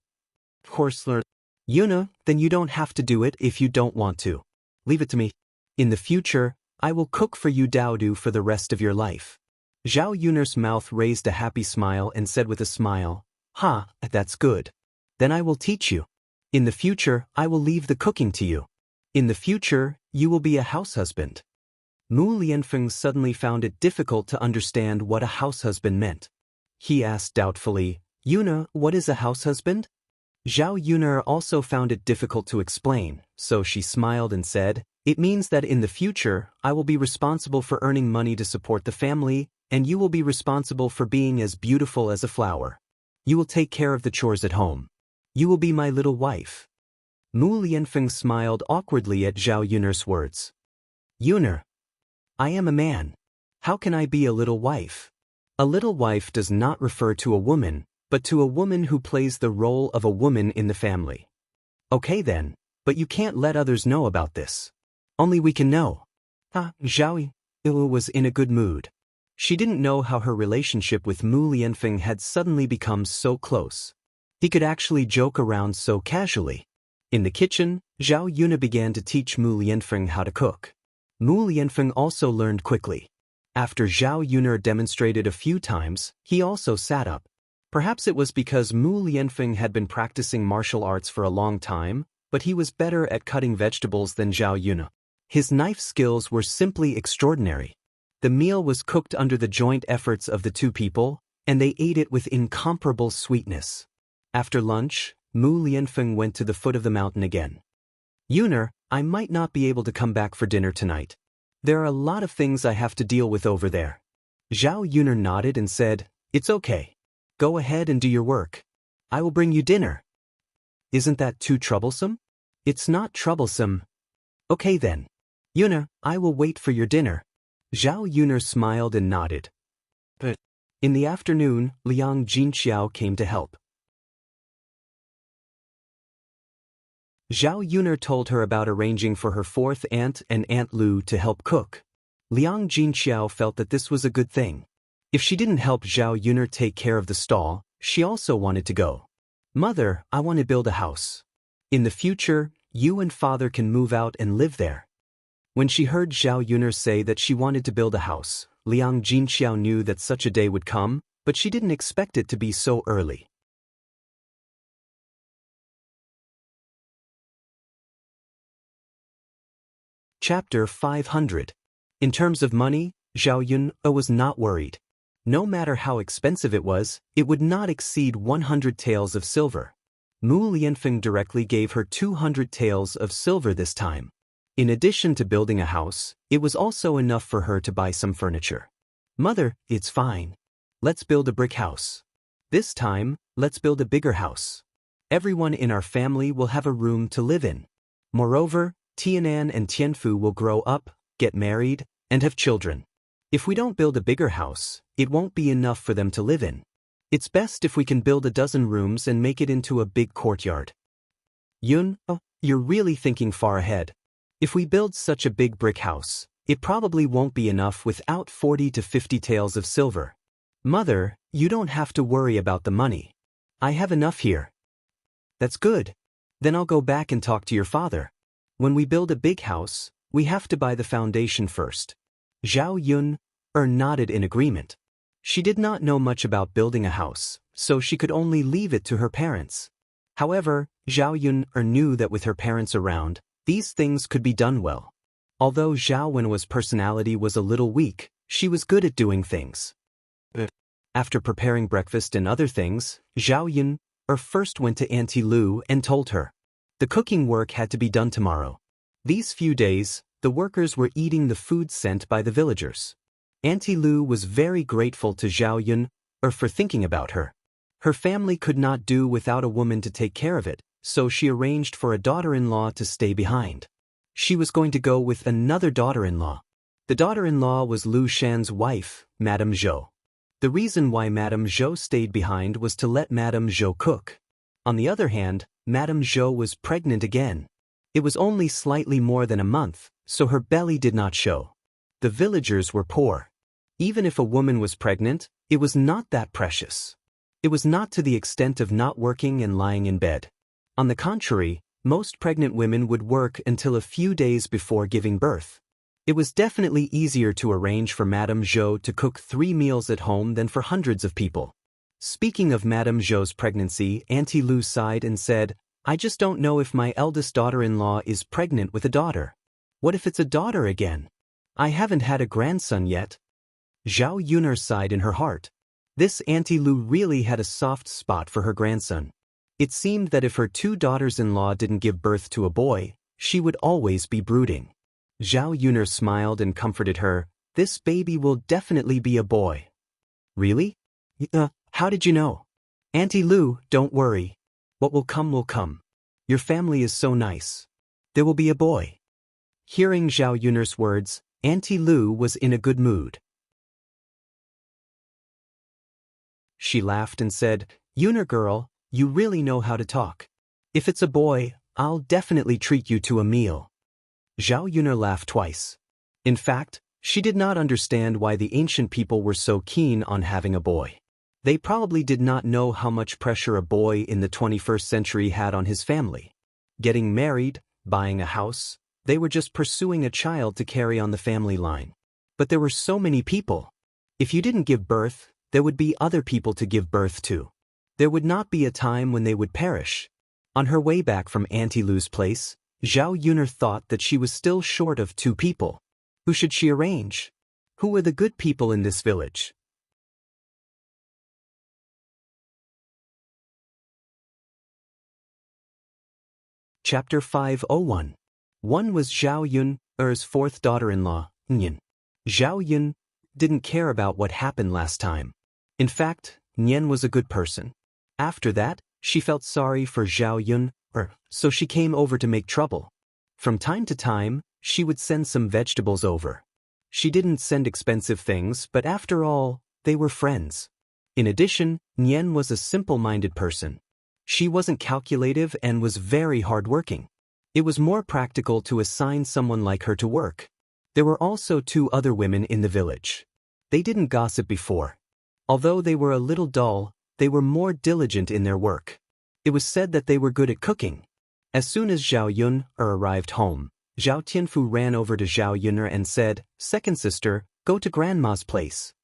Of course, learn. Yun, then you don't have to do it if you don't want to. Leave it to me. In the future, I will cook for you Daodu for the rest of your life. Zhao Yun's mouth raised a happy smile and said with a smile, that's good. Then I will teach you. In the future, I will leave the cooking to you. In the future, you will be a house husband. Mu Lianfeng suddenly found it difficult to understand what a house husband meant. He asked doubtfully, Yun, what is a house husband? Zhao Yun also found it difficult to explain, so she smiled and said, it means that in the future, I will be responsible for earning money to support the family, and you will be responsible for being as beautiful as a flower. You will take care of the chores at home. You will be my little wife. Mu Lianfeng smiled awkwardly at Zhao Yun's words. Yun, I am a man. How can I be a little wife? A little wife does not refer to a woman, but to a woman who plays the role of a woman in the family. Okay then, but you can't let others know about this. Only we can know. Zhao Yu was in a good mood. She didn't know how her relationship with Mu Lianfeng had suddenly become so close. He could actually joke around so casually. In the kitchen, Zhao Yuna began to teach Mu Lianfeng how to cook. Mu Lianfeng also learned quickly. After Zhao Yuna demonstrated a few times, he also sat up. Perhaps it was because Mu Lianfeng had been practicing martial arts for a long time, but he was better at cutting vegetables than Zhao Yuna. His knife skills were simply extraordinary. The meal was cooked under the joint efforts of the two people, and they ate it with incomparable sweetness. After lunch, Mu Lianfeng went to the foot of the mountain again. Yuner, I might not be able to come back for dinner tonight. There are a lot of things I have to deal with over there. Zhao Yuner nodded and said, It's okay. Go ahead and do your work. I will bring you dinner. Isn't that too troublesome? It's not troublesome. Okay then. Yuner, I will wait for your dinner. Zhao Yuner smiled and nodded. But in the afternoon, Liang Jinxiao came to help. Zhao Yuner told her about arranging for her fourth aunt and Aunt Lu to help cook. Liang Jinxiao felt that this was a good thing. If she didn't help Zhao Yuner take care of the stall, she also wanted to go. Mother, I want to build a house. In the future, you and father can move out and live there. When she heard Zhao Yuner say that she wanted to build a house, Liang Jinxiao knew that such a day would come, but she didn't expect it to be so early. Chapter 500. In terms of money, Zhao Yun was not worried. No matter how expensive it would not exceed 100 taels of silver. Mu Lianfeng directly gave her 200 taels of silver this time. In addition to building a house, it was also enough for her to buy some furniture. Mother, it's fine. Let's build a brick house. This time, let's build a bigger house. Everyone in our family will have a room to live in. Moreover, Tianan and Tianfu will grow up, get married, and have children. If we don't build a bigger house, it won't be enough for them to live in. It's best if we can build a dozen rooms and make it into a big courtyard. Yun, you're really thinking far ahead. If we build such a big brick house, it probably won't be enough without 40 to 50 taels of silver. Mother, you don't have to worry about the money. I have enough here. That's good. Then I'll go back and talk to your father. When we build a big house, we have to buy the foundation first. Zhao Yun nodded in agreement. She did not know much about building a house, so she could only leave it to her parents. However, Zhao Yun knew that with her parents around, these things could be done well. Although Zhao Wen's personality was a little weak, she was good at doing things. After preparing breakfast and other things, Zhao Yun first went to Auntie Lu and told her. The cooking work had to be done tomorrow. These few days, the workers were eating the food sent by the villagers. Auntie Lu was very grateful to Zhao Yun for thinking about her. Her family could not do without a woman to take care of it, so she arranged for a daughter-in-law to stay behind. She was going to go with another daughter-in-law. The daughter-in-law was Lu Shan's wife, Madame Zhou. The reason why Madame Zhou stayed behind was to let Madame Zhou cook. On the other hand, Madame Zhou was pregnant again. It was only slightly more than a month, so her belly did not show. The villagers were poor. Even if a woman was pregnant, it was not that precious. It was not to the extent of not working and lying in bed. On the contrary, most pregnant women would work until a few days before giving birth. It was definitely easier to arrange for Madame Zhou to cook 3 meals at home than for hundreds of people. Speaking of Madame Zhou's pregnancy, Auntie Lu sighed and said, I just don't know if my eldest daughter-in-law is pregnant with a daughter. What if it's a daughter again? I haven't had a grandson yet. Zhao Yuner sighed in her heart. This Auntie Lu really had a soft spot for her grandson. It seemed that if her 2 daughters-in-law didn't give birth to a boy, she would always be brooding. Zhao Yuner smiled and comforted her. This baby will definitely be a boy. Really? How did you know? Auntie Lu, don't worry. What will come will come. Your family is so nice. There will be a boy. Hearing Zhao Yuner's words, Auntie Lu was in a good mood. She laughed and said, "Yuner girl, you really know how to talk. If it's a boy, I'll definitely treat you to a meal." Zhao Yuner laughed twice. In fact, she did not understand why the ancient people were so keen on having a boy. They probably did not know how much pressure a boy in the 21st century had on his family. Getting married, buying a house, they were just pursuing a child to carry on the family line. But there were so many people. If you didn't give birth, there would be other people to give birth to. There would not be a time when they would perish. On her way back from Auntie Lu's place, Zhao Yuner thought that she was still short of 2 people. Who should she arrange? Who were the good people in this village? Chapter 501. One was Zhao Yun's 4th daughter-in-law, Nian. Zhao Yun didn't care about what happened last time. In fact, Nian was a good person. After that, she felt sorry for Zhao Yun, so she came over to make trouble. From time to time, she would send some vegetables over. She didn't send expensive things, but after all, they were friends. In addition, Nian was a simple-minded person. She wasn't calculative and was very hardworking. It was more practical to assign someone like her to work. There were also 2 other women in the village. They didn't gossip before. Although they were a little dull, they were more diligent in their work. It was said that they were good at cooking. As soon as Zhao Yun arrived home, Zhao Tianfu ran over to Zhao Yuner and said, "Second sister, go to grandma's place."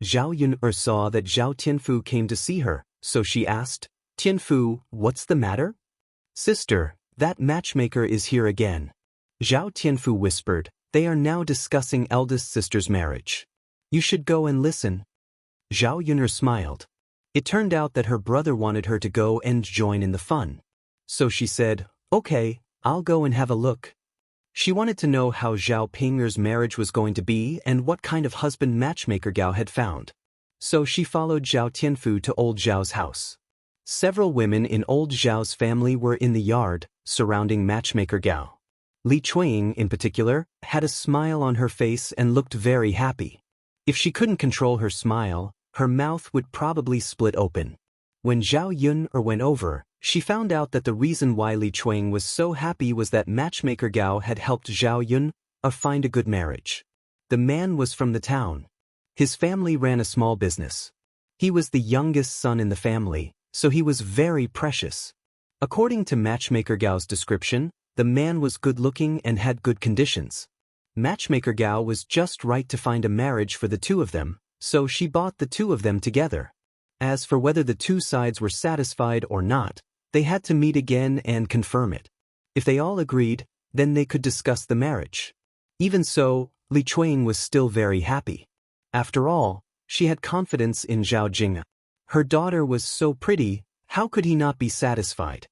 Zhao Yuner saw that Zhao Tianfu came to see her, so she asked, "Tianfu, what's the matter?" "Sister, that matchmaker is here again." Zhao Tianfu whispered, "They are now discussing eldest sister's marriage. You should go and listen." Zhao Yuner smiled. It turned out that her brother wanted her to go and join in the fun. So she said, "Okay, I'll go and have a look." She wanted to know how Zhao Pinger's marriage was going to be and what kind of husband matchmaker Gao had found. So she followed Zhao Tianfu to old Zhao's house. Several women in old Zhao's family were in the yard, surrounding matchmaker Gao. Li Chuiying, in particular, had a smile on her face and looked very happy. If she couldn't control her smile, her mouth would probably split open. When Zhao Yun went over, she found out that the reason why Li Chuiying was so happy was that matchmaker Gao had helped Zhao Yun find a good marriage. The man was from the town. His family ran a small business. He was the youngest son in the family, so he was very precious. According to matchmaker Gao's description, the man was good-looking and had good conditions. Matchmaker Gao was just right to find a marriage for the 2 of them, so she bought the 2 of them together. As for whether the 2 sides were satisfied or not, they had to meet again and confirm it. If they all agreed, then they could discuss the marriage. Even so, Li Chuiying was still very happy. After all, she had confidence in Zhao Jing. Her daughter was so pretty, how could he not be satisfied?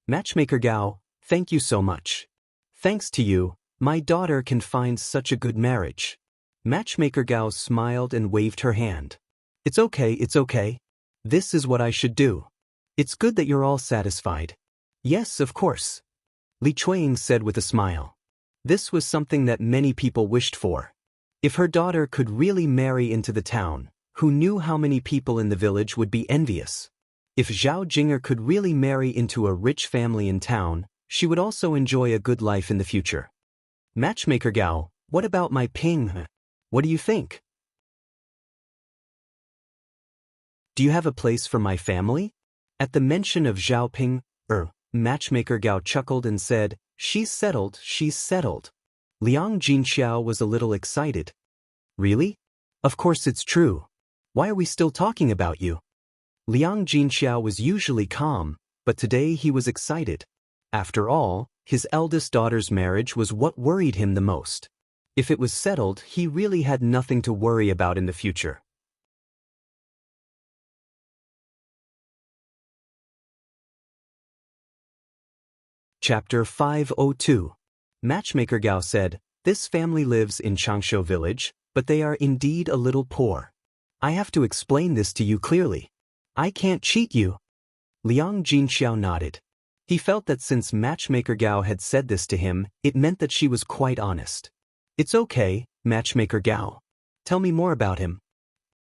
Matchmaker Gao, thank you so much. Thanks to you, my daughter can find such a good marriage. Matchmaker Gao smiled and waved her hand. It's okay. This is what I should do. It's good that you're all satisfied. Yes, of course. Li Chuiying said with a smile. This was something that many people wished for. If her daughter could really marry into the town, who knew how many people in the village would be envious? If Zhao Jinger could really marry into a rich family in town, she would also enjoy a good life in the future. Matchmaker Gao, what about my Ping? What do you think? Do you have a place for my family? At the mention of Zhao Ping, matchmaker Gao chuckled and said, she's settled. Liang Jinxiao was a little excited. Really? Of course it's true. Why are we still talking about you? Liang Jinxiao was usually calm, but today he was excited. After all, his eldest daughter's marriage was what worried him the most. If it was settled, he really had nothing to worry about in the future. Chapter 502. Matchmaker Gao said, this family lives in Changshu village, but they are indeed a little poor. I have to explain this to you clearly. I can't cheat you. Liang Jinxiao nodded. He felt that since Matchmaker Gao had said this to him, it meant that she was quite honest. It's okay, Matchmaker Gao. Tell me more about him.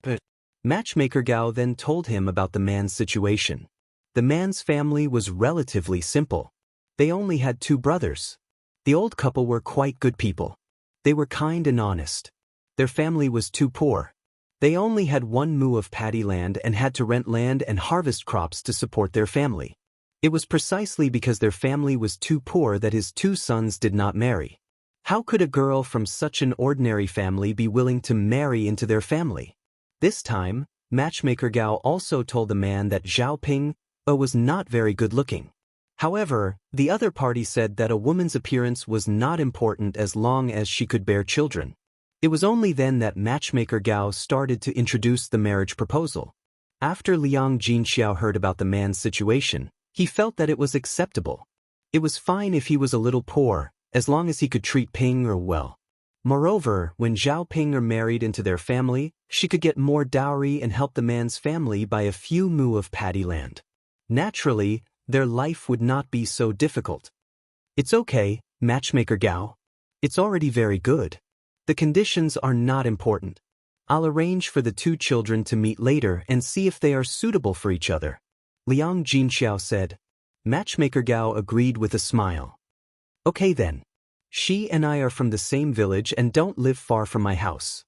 But Matchmaker Gao then told him about the man's situation. The man's family was relatively simple. They only had 2 brothers. The old couple were quite good people. They were kind and honest. Their family was too poor. They only had 1 mu of paddy land and had to rent land and harvest crops to support their family. It was precisely because their family was too poor that his 2 sons did not marry. How could a girl from such an ordinary family be willing to marry into their family? This time, Matchmaker Gao also told the man that Zhao Ping was not very good looking. However, the other party said that a woman's appearance was not important as long as she could bear children. It was only then that Matchmaker Gao started to introduce the marriage proposal. After Liang Jinxiao heard about the man's situation, he felt that it was acceptable. It was fine if he was a little poor, as long as he could treat Ping well. Moreover, when Zhao Ping married into their family, she could get more dowry and help the man's family by a few mu of paddy land. Naturally, their life would not be so difficult. It's okay, Matchmaker Gao. It's already very good. The conditions are not important. I'll arrange for the 2 children to meet later and see if they are suitable for each other. Liang Jinxiao said. Matchmaker Gao agreed with a smile. Okay then. She and I are from the same village and don't live far from my house.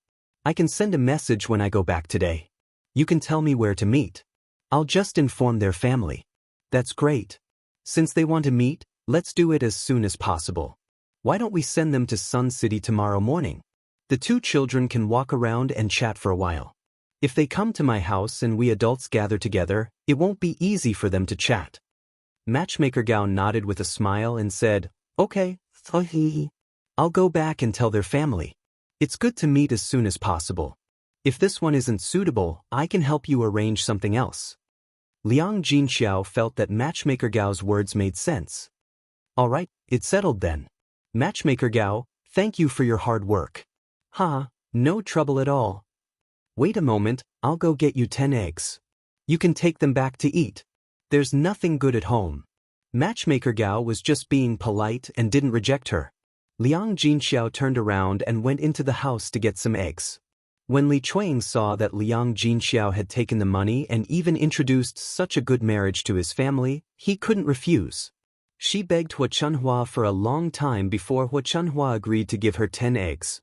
I can send a message when I go back today. You can tell me where to meet. I'll just inform their family. That's great. Since they want to meet, let's do it as soon as possible. Why don't we send them to Sun City tomorrow morning? The 2 children can walk around and chat for a while. If they come to my house and we adults gather together, it won't be easy for them to chat. Matchmaker Gao nodded with a smile and said, Okay, I'll go back and tell their family. It's good to meet as soon as possible. If this one isn't suitable, I can help you arrange something else. Liang Jinxiao felt that Matchmaker Gao's words made sense. All right, it's settled then. Matchmaker Gao, thank you for your hard work. No trouble at all. Wait a moment, I'll go get you 10 eggs. You can take them back to eat. There's nothing good at home. Matchmaker Gao was just being polite and didn't reject her. Liang Jinxiao turned around and went into the house to get some eggs. When Li Chuang saw that Liang Jinxiao had taken the money and even introduced such a good marriage to his family, he couldn't refuse. She begged Hua Chunhua for a long time before Hua Chunhua agreed to give her 10 eggs.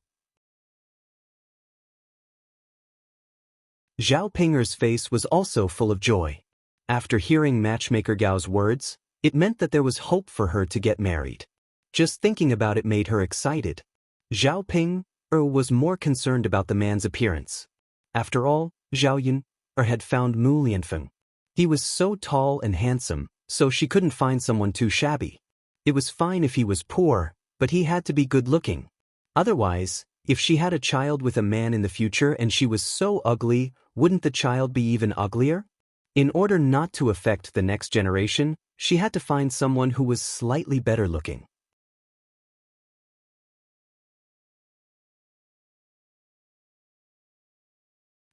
Zhao Pinger's face was also full of joy. After hearing Matchmaker Gao's words, it meant that there was hope for her to get married. Just thinking about it made her excited. Zhao Ping was more concerned about the man's appearance. After all, Zhao Yun had found Mu Lianfeng. He was so tall and handsome, so she couldn't find someone too shabby. It was fine if he was poor, but he had to be good-looking. Otherwise, if she had a child with a man in the future and she was so ugly, wouldn't the child be even uglier? In order not to affect the next generation, she had to find someone who was slightly better looking.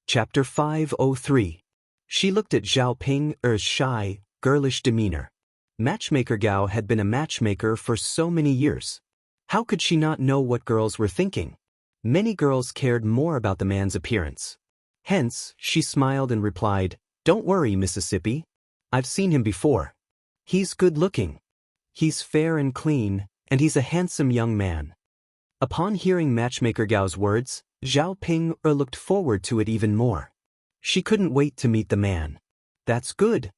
Chapter 503. She looked at Zhao Ping's shy, girlish demeanor. Matchmaker Gao had been a matchmaker for so many years. How could she not know what girls were thinking? Many girls cared more about the man's appearance. Hence, she smiled and replied, Don't worry, Mississippi. I've seen him before. He's good-looking. He's fair and clean, and he's a handsome young man. Upon hearing Matchmaker Gao's words, Zhao Ping looked forward to it even more. She couldn't wait to meet the man. That's good.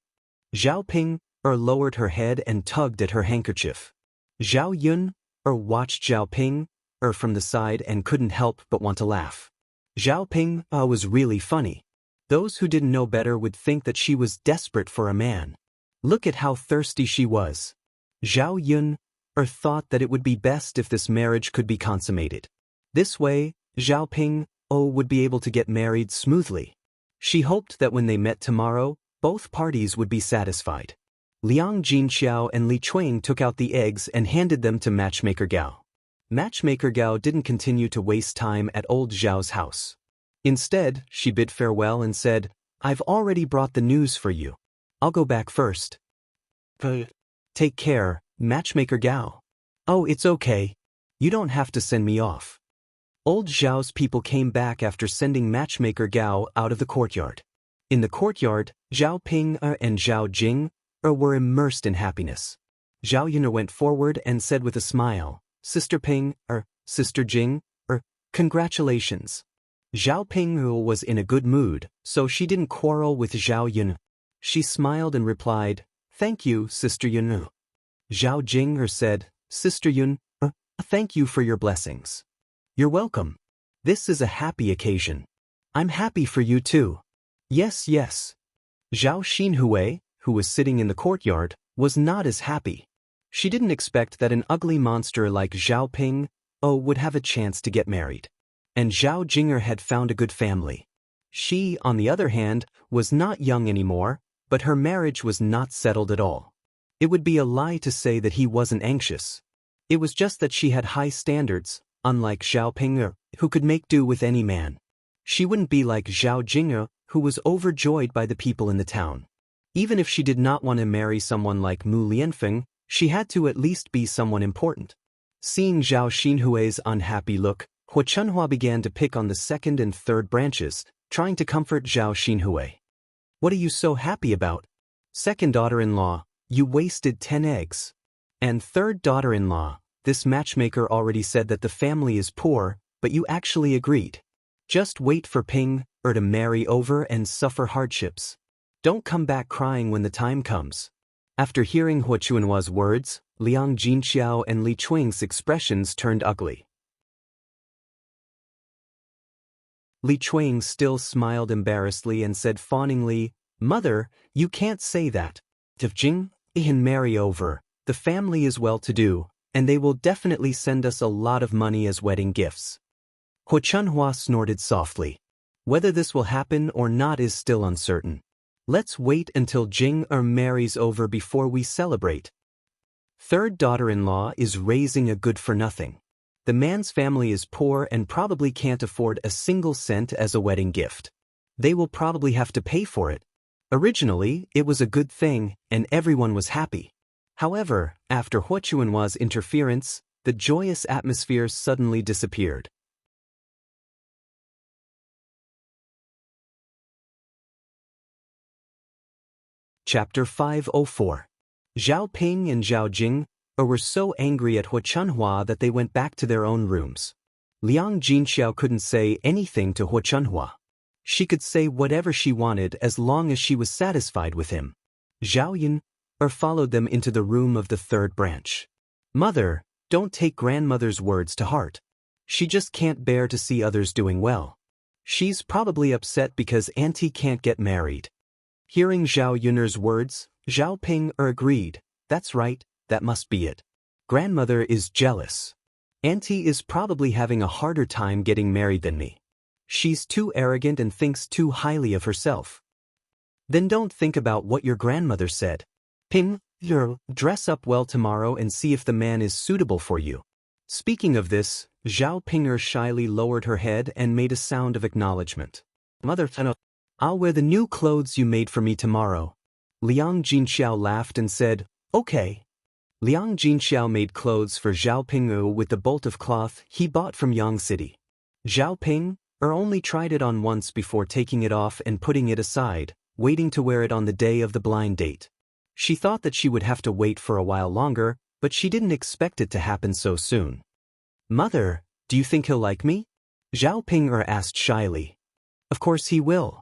Zhao Ping lowered her head and tugged at her handkerchief. Zhao Yun watched Zhao Ping from the side and couldn't help but want to laugh. Zhao Ping was really funny. Those who didn't know better would think that she was desperate for a man. Look at how thirsty she was. Zhao Yun thought that it would be best if this marriage could be consummated. This way, Zhao Ping would be able to get married smoothly. She hoped that when they met tomorrow, both parties would be satisfied. Liang Jinxiao and Li Chuang took out the eggs and handed them to Matchmaker Gao. Matchmaker Gao didn't continue to waste time at old Zhao's house. Instead, she bid farewell and said, I've already brought the news for you. I'll go back first. Take care, Matchmaker Gao. Oh, it's okay. You don't have to send me off. Old Zhao's people came back after sending matchmaker Gao out of the courtyard. In the courtyard, Zhao Ping and Zhao Jing were immersed in happiness. Zhao Yun went forward and said with a smile, Sister Ping, Sister Jing, congratulations. Zhao Ping was in a good mood, so she didn't quarrel with Zhao Yun. She smiled and replied, Thank you, Sister Yun. Zhao Jing said, Sister Yun, thank you for your blessings. You're welcome. This is a happy occasion. I'm happy for you too. Yes, yes. Zhao Xinhui, who was sitting in the courtyard, was not as happy. She didn't expect that an ugly monster like Zhao Ping would have a chance to get married. And Zhao Jinger had found a good family. She, on the other hand, was not young anymore, but her marriage was not settled at all. It would be a lie to say that he wasn't anxious. It was just that she had high standards, unlike Zhao Ping, who could make do with any man. She wouldn't be like Zhao Jinger, who was overjoyed by the people in the town. Even if she did not want to marry someone like Mu Lianfeng, she had to at least be someone important. Seeing Zhao Xinhui's unhappy look, Hua Chunhua began to pick on the second and third branches, trying to comfort Zhao Xinhui. What are you so happy about? Second daughter-in-law, you wasted 10 eggs. And third daughter-in-law, this matchmaker already said that the family is poor, but you actually agreed. Just wait for Ping to marry over and suffer hardships. Don't come back crying when the time comes. After hearing Hua Chunhua's words, Liang Jinxiao and Li Chuing's expressions turned ugly. Li Chuing still smiled embarrassedly and said fawningly, Mother, you can't say that. If Jing can marry over, the family is well-to-do, and they will definitely send us a lot of money as wedding gifts. Hua Chunhua snorted softly. Whether this will happen or not is still uncertain. Let's wait until Jing marries over before we celebrate. Third daughter-in-law is raising a good-for-nothing. The man's family is poor and probably can't afford a single cent as a wedding gift. They will probably have to pay for it. Originally, it was a good thing, and everyone was happy. However, after Hua Chunhua's interference, the joyous atmosphere suddenly disappeared. Chapter 504. Zhao Ping and Zhao Jing were so angry at Hua Chunhua that they went back to their own rooms. Liang Jinxiao couldn't say anything to Hua Chunhua. She could say whatever she wanted as long as she was satisfied with him. Zhao Yun followed them into the room of the third branch. Mother, don't take grandmother's words to heart. She just can't bear to see others doing well. She's probably upset because Auntie can't get married. Hearing Zhao Yun's words, Zhao Ping agreed. That's right, that must be it. Grandmother is jealous. Auntie is probably having a harder time getting married than me. She's too arrogant and thinks too highly of herself. Then don't think about what your grandmother said. Ping, dress up well tomorrow and see if the man is suitable for you. Speaking of this, Zhao Ping shyly lowered her head and made a sound of acknowledgement. Mother, I'll wear the new clothes you made for me tomorrow. Liang Jinxiao laughed and said, Okay. Liang Jinxiao made clothes for Zhao Ping with the bolt of cloth he bought from Yang City. Zhao Ping only tried it on once before taking it off and putting it aside, waiting to wear it on the day of the blind date. She thought that she would have to wait for a while longer, but she didn't expect it to happen so soon. Mother, do you think he'll like me? Zhao Ping asked shyly. Of course he will.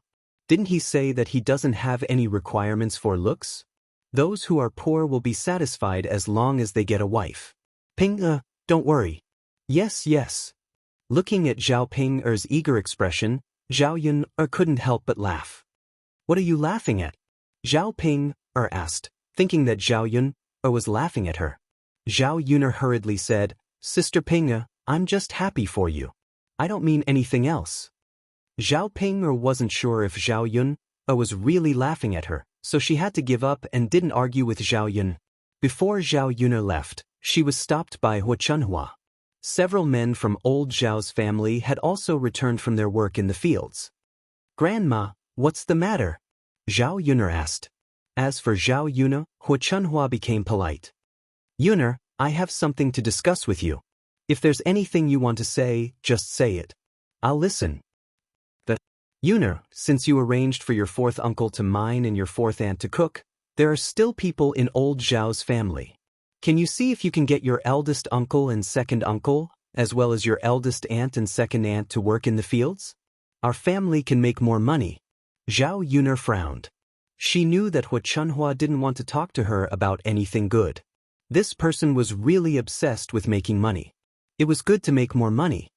Didn't he say that he doesn't have any requirements for looks? Those who are poor will be satisfied as long as they get a wife. Ping, don't worry. Yes, yes. Looking at Zhao Ping's eager expression, Zhao Yun couldn't help but laugh. What are you laughing at? Zhao Ping asked, thinking that Zhao Yun was laughing at her. Zhao Yun hurriedly said, Sister Ping, I'm just happy for you. I don't mean anything else. Zhao Ping wasn't sure if Zhao Yun was really laughing at her, so she had to give up and didn't argue with Zhao Yun. Before Zhao Yun left, she was stopped by Hua Chunhua. Several men from old Zhao's family had also returned from their work in the fields. Grandma, what's the matter? Zhao Yun asked. As for Zhao Yun, Hua Chunhua became polite. Yun, I have something to discuss with you. If there's anything you want to say, just say it. I'll listen. The Yuna, since you arranged for your fourth uncle to mine and your fourth aunt to cook, there are still people in old Zhao's family. Can you see if you can get your eldest uncle and second uncle, as well as your eldest aunt and second aunt to work in the fields? Our family can make more money. Zhao Yun'er frowned. She knew that Hua Chunhua didn't want to talk to her about anything good. This person was really obsessed with making money. It was good to make more money.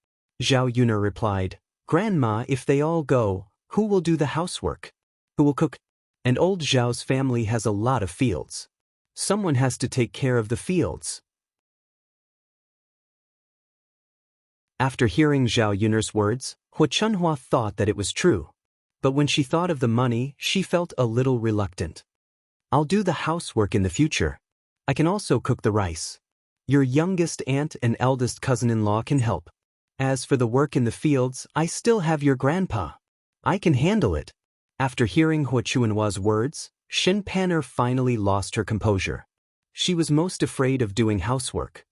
Zhao Yun'er replied, Grandma, if they all go, who will do the housework? Who will cook? And old Zhao's family has a lot of fields. Someone has to take care of the fields. After hearing Zhao Yun'er's words, Hua Chunhua thought that it was true. But when she thought of the money, she felt a little reluctant. I'll do the housework in the future. I can also cook the rice. Your youngest aunt and eldest cousin-in-law can help. As for the work in the fields, I still have your grandpa. I can handle it. After hearing Hua Chunhua's words, Shin Pan'er finally lost her composure. She was most afraid of doing housework.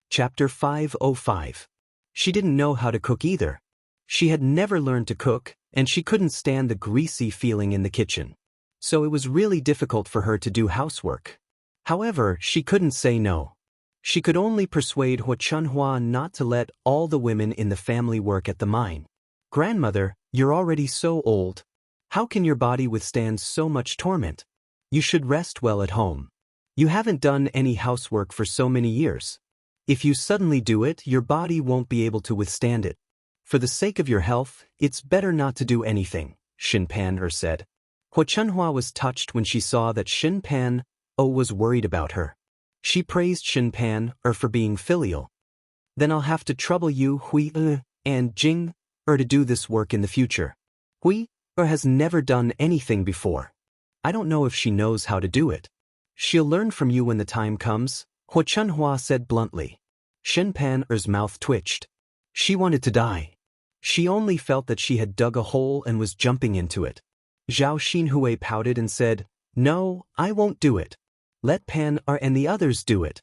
Chapter 505. She didn't know how to cook either. She had never learned to cook, and she couldn't stand the greasy feeling in the kitchen. So it was really difficult for her to do housework. However, she couldn't say no. She could only persuade Hua Chunhua not to let all the women in the family work at the mine. Grandmother, you're already so old. How can your body withstand so much torment? You should rest well at home. You haven't done any housework for so many years. If you suddenly do it, your body won't be able to withstand it. For the sake of your health, it's better not to do anything, Shin Pan'er said. Hua Chunhua was touched when she saw that Shin Pan'er was worried about her. She praised Shin Pan'er for being filial. Then I'll have to trouble you, Hui and Jing to do this work in the future. Hui has never done anything before. I don't know if she knows how to do it. She'll learn from you when the time comes, Hua Chunhua said bluntly. Shin Pan'er's mouth twitched. She wanted to die. She only felt that she had dug a hole and was jumping into it. Zhao Xinhui pouted and said, No, I won't do it. Let Pan'er and the others do it.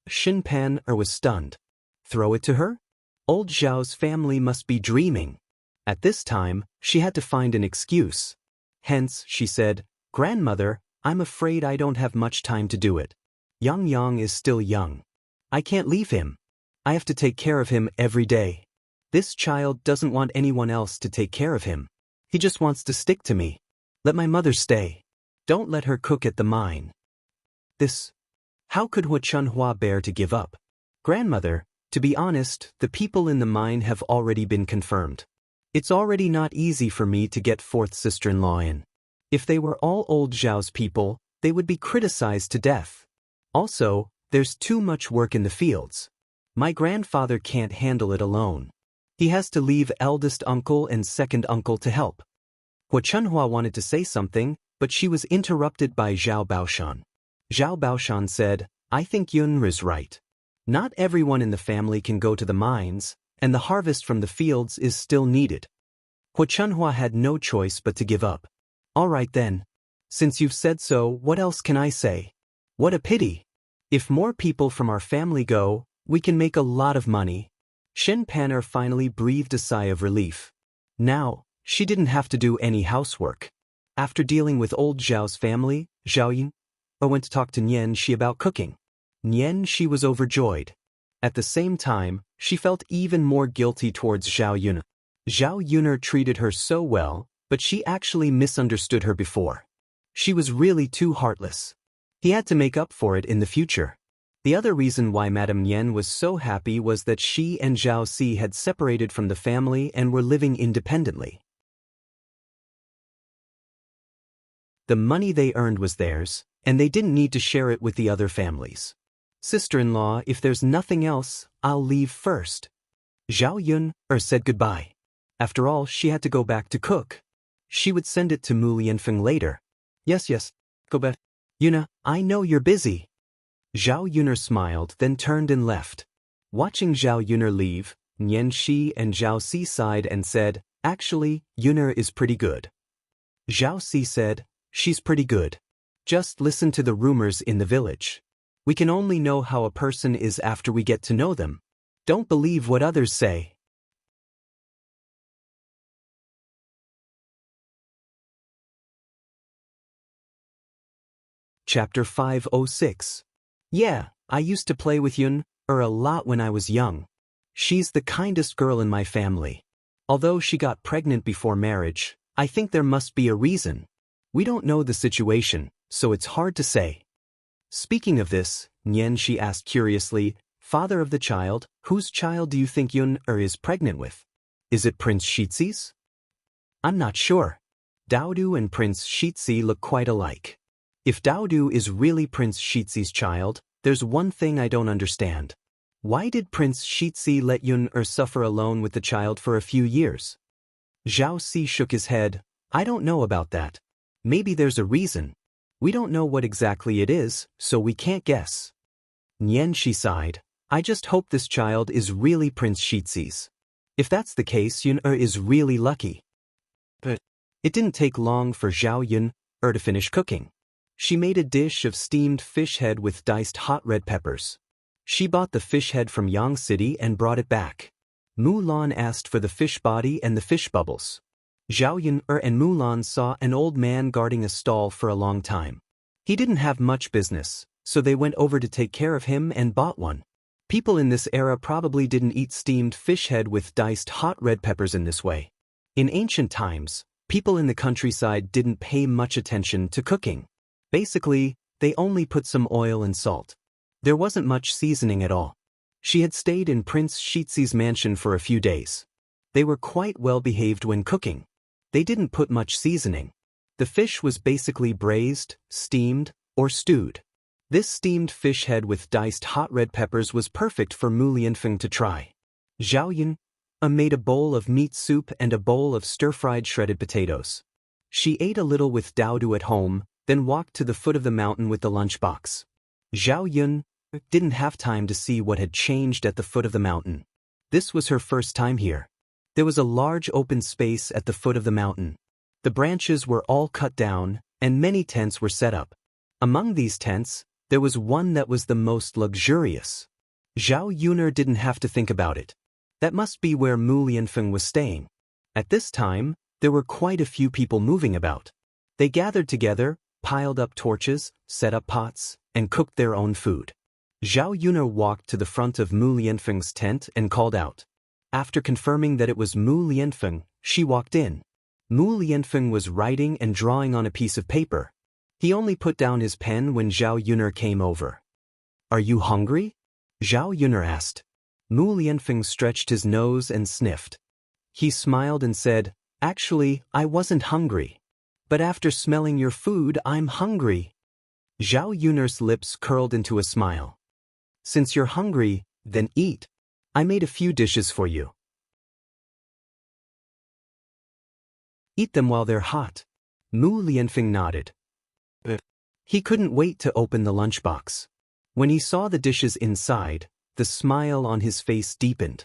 Shin Pan'er was stunned. Throw it to her? Old Zhao's family must be dreaming. At this time, she had to find an excuse. Hence, she said, Grandmother, I'm afraid I don't have much time to do it. Yang Yang is still young. I can't leave him. I have to take care of him every day. This child doesn't want anyone else to take care of him. He just wants to stick to me. Let my mother stay. Don't let her cook at the mine. How could Hua Chunhua bear to give up? Grandmother, to be honest, the people in the mine have already been confirmed. It's already not easy for me to get fourth sister-in-law in. If they were all old Zhao's people, they would be criticized to death. Also, there's too much work in the fields. My grandfather can't handle it alone. He has to leave eldest uncle and second uncle to help. Hua Chunhua wanted to say something, but she was interrupted by Zhao Baoshan. Zhao Baoshan said, I think Yun'er is right. Not everyone in the family can go to the mines, and the harvest from the fields is still needed. Hua Chunhua had no choice but to give up. All right then. Since you've said so, what else can I say? What a pity. If more people from our family go, we can make a lot of money. Shin Pan'er finally breathed a sigh of relief. Now, she didn't have to do any housework. After dealing with old Zhao's family, Zhao Yin went to talk to Nian Shi about cooking. Nian Shi was overjoyed. At the same time, she felt even more guilty towards Zhao Yun'er. Zhao Yun'er treated her so well, but she actually misunderstood her before. She was really too heartless. He had to make up for it in the future. The other reason why Madame Nian was so happy was that she and Zhao Si had separated from the family and were living independently. The money they earned was theirs, and they didn't need to share it with the other families. Sister-in-law, if there's nothing else, I'll leave first. Zhao Yun'er said goodbye. After all, she had to go back to cook. She would send it to Mu Lianfeng later. Yes, go back. Yuna, I know you're busy. Zhao Yun'er smiled, then turned and left. Watching Zhao Yun'er leave, Nian Shi and Zhao Si sighed and said, Actually, Yun'er is pretty good. Zhao Si said, She's pretty good. Just listen to the rumors in the village. We can only know how a person is after we get to know them. Don't believe what others say. Chapter 506. Yeah, I used to play with Yun a lot when I was young. She's the kindest girl in my family. Although she got pregnant before marriage, I think there must be a reason. We don't know the situation, so it's hard to say. Speaking of this, Xianxia asked curiously, father of the child, whose child do you think Yun is pregnant with? Is it Prince Shixi's? I'm not sure. Daodu and Prince Shixi look quite alike. If Daodu is really Prince Shixi's child, there's one thing I don't understand. Why did Prince Shixi let Yun suffer alone with the child for a few years? Zhao Si shook his head. I don't know about that. Maybe there's a reason. We don't know what exactly it is, so we can't guess. Xianxia sighed. I just hope this child is really Prince Shixi's. If that's the case, Yun is really lucky. But it didn't take long for Zhao Yun to finish cooking. She made a dish of steamed fish head with diced hot red peppers. She bought the fish head from Yang City and brought it back. Mulan asked for the fish body and the fish bubbles. Zhao Yun and Mulan saw an old man guarding a stall for a long time. He didn't have much business, so they went over to take care of him and bought one. People in this era probably didn't eat steamed fish head with diced hot red peppers in this way. In ancient times, people in the countryside didn't pay much attention to cooking. Basically, they only put some oil and salt. There wasn't much seasoning at all. She had stayed in Prince Shixi's mansion for a few days. They were quite well behaved when cooking. They didn't put much seasoning. The fish was basically braised, steamed, or stewed. This steamed fish head with diced hot red peppers was perfect for Mu Lianfeng to try. Zhao Yun made a bowl of meat soup and a bowl of stir-fried shredded potatoes. She ate a little with Daodu at home, then walked to the foot of the mountain with the lunchbox. Zhao Yun didn't have time to see what had changed at the foot of the mountain. This was her first time here. There was a large open space at the foot of the mountain. The branches were all cut down, and many tents were set up. Among these tents, there was one that was the most luxurious. Zhao Yun didn't have to think about it. That must be where Mu Lianfeng was staying. At this time, there were quite a few people moving about. They gathered together, piled up torches, set up pots, and cooked their own food. Zhao Yun walked to the front of Mu Lianfeng's tent and called out. After confirming that it was Mu Lianfeng, she walked in. Mu Lianfeng was writing and drawing on a piece of paper. He only put down his pen when Zhao Yun came over. Are you hungry? Zhao Yun asked. Mu Lianfeng stretched his nose and sniffed. He smiled and said, Actually, I wasn't hungry. But after smelling your food, I'm hungry. Zhao Yun's lips curled into a smile. Since you're hungry, then eat. I made a few dishes for you. Eat them while they're hot. Mu Lianfeng nodded. He couldn't wait to open the lunchbox. When he saw the dishes inside, the smile on his face deepened.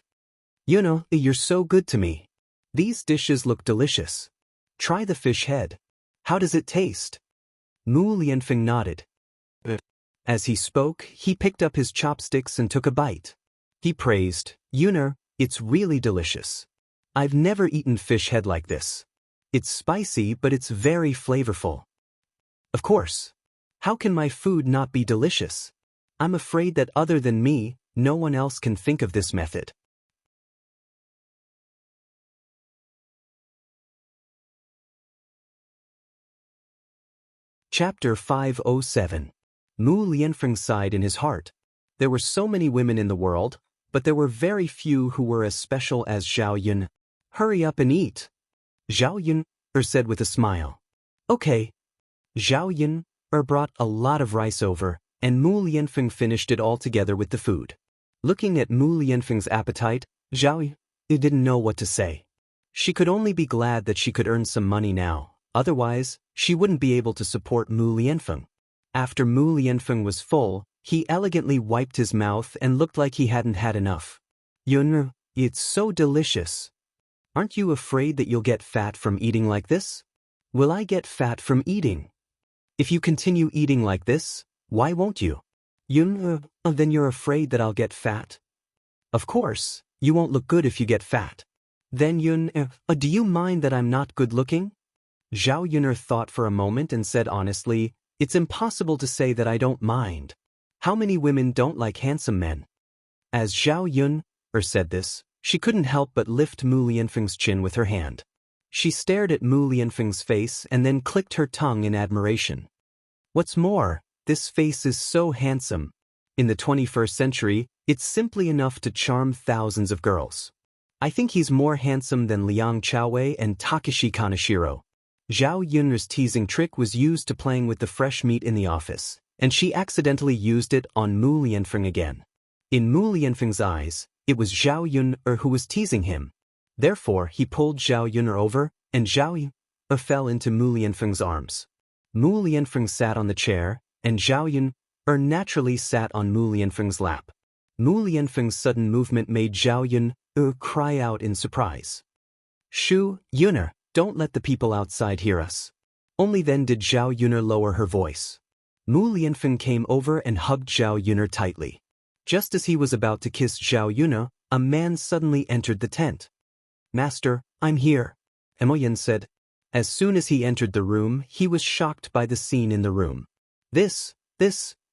You're so good to me. These dishes look delicious. Try the fish head. How does it taste? Mu Lianfeng nodded. As he spoke, he picked up his chopsticks and took a bite. He praised, it's really delicious. I've never eaten fish head like this. It's spicy, but it's very flavorful. Of course. How can my food not be delicious? I'm afraid that other than me, no one else can think of this method. Chapter 507. Mu Lianfeng sighed in his heart. There were so many women in the world, but there were very few who were as special as Zhao Yun. Hurry up and eat. Zhao Yun said with a smile. Okay. Zhao Yun brought a lot of rice over, and Mu Lianfeng finished it all together with the food. Looking at Mu Lianfeng's appetite, Zhao Yun didn't know what to say. She could only be glad that she could earn some money now, otherwise, she wouldn't be able to support Mu Lianfeng. After Mu Lianfeng was full, he elegantly wiped his mouth and looked like he hadn't had enough. Yun, it's so delicious. Aren't you afraid that you'll get fat from eating like this? Will I get fat from eating? If you continue eating like this, why won't you? Yun, then you're afraid that I'll get fat? Of course, you won't look good if you get fat. Then Yun, do you mind that I'm not good looking? Zhao Yun'er thought for a moment and said honestly, it's impossible to say that I don't mind. How many women don't like handsome men? As Zhao Yun'er said this, she couldn't help but lift Mu Lianfeng's chin with her hand. She stared at Mu Lianfeng's face and then clicked her tongue in admiration. What's more, this face is so handsome. In the 21st century, it's simply enough to charm thousands of girls. I think he's more handsome than Liang Chaowei and Takeshi Kaneshiro. Zhao Yun'er's teasing trick was used to playing with the fresh meat in the office, and she accidentally used it on Mu Lianfeng again. In Mu Lianfeng's eyes, it was Zhao Yun'er who was teasing him. Therefore, he pulled Zhao Yun'er over, and Zhao Yun'er fell into Mu Lianfeng's arms. Mu Lianfeng sat on the chair, and Zhao Yun'er naturally sat on Mu Lianfeng's lap. Mu Lianfeng's sudden movement made Zhao Yun'er cry out in surprise. Shu, Yun'er, don't let the people outside hear us. Only then did Zhao Yun'er lower her voice. Mu Lianfeng came over and hugged Zhao Yun'er tightly. Just as he was about to kiss Zhao Yun'er, a man suddenly entered the tent. Master, I'm here, Emoyen said. As soon as he entered the room, he was shocked by the scene in the room.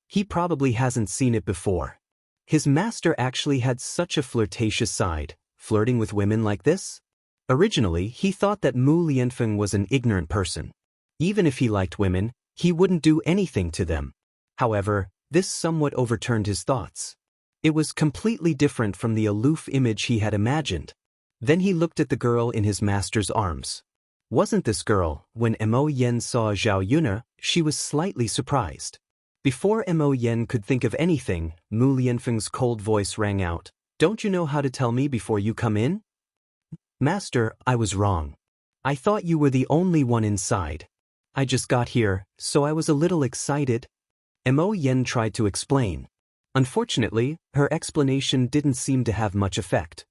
He probably hasn't seen it before. His master actually had such a flirtatious side, flirting with women like this? Originally, he thought that Mu Lianfeng was an ignorant person. Even if he liked women, he wouldn't do anything to them. However, this somewhat overturned his thoughts. It was completely different from the aloof image he had imagined. Then he looked at the girl in his master's arms. Wasn't this girl, when Mo Yen saw Zhao Yun'er, she was slightly surprised. Before Mo Yen could think of anything, Mu Lianfeng's cold voice rang out. Don't you know how to tell me before you come in? Master, I was wrong. I thought you were the only one inside. I just got here, so I was a little excited. Mo Yen tried to explain. Unfortunately, her explanation didn't seem to have much effect.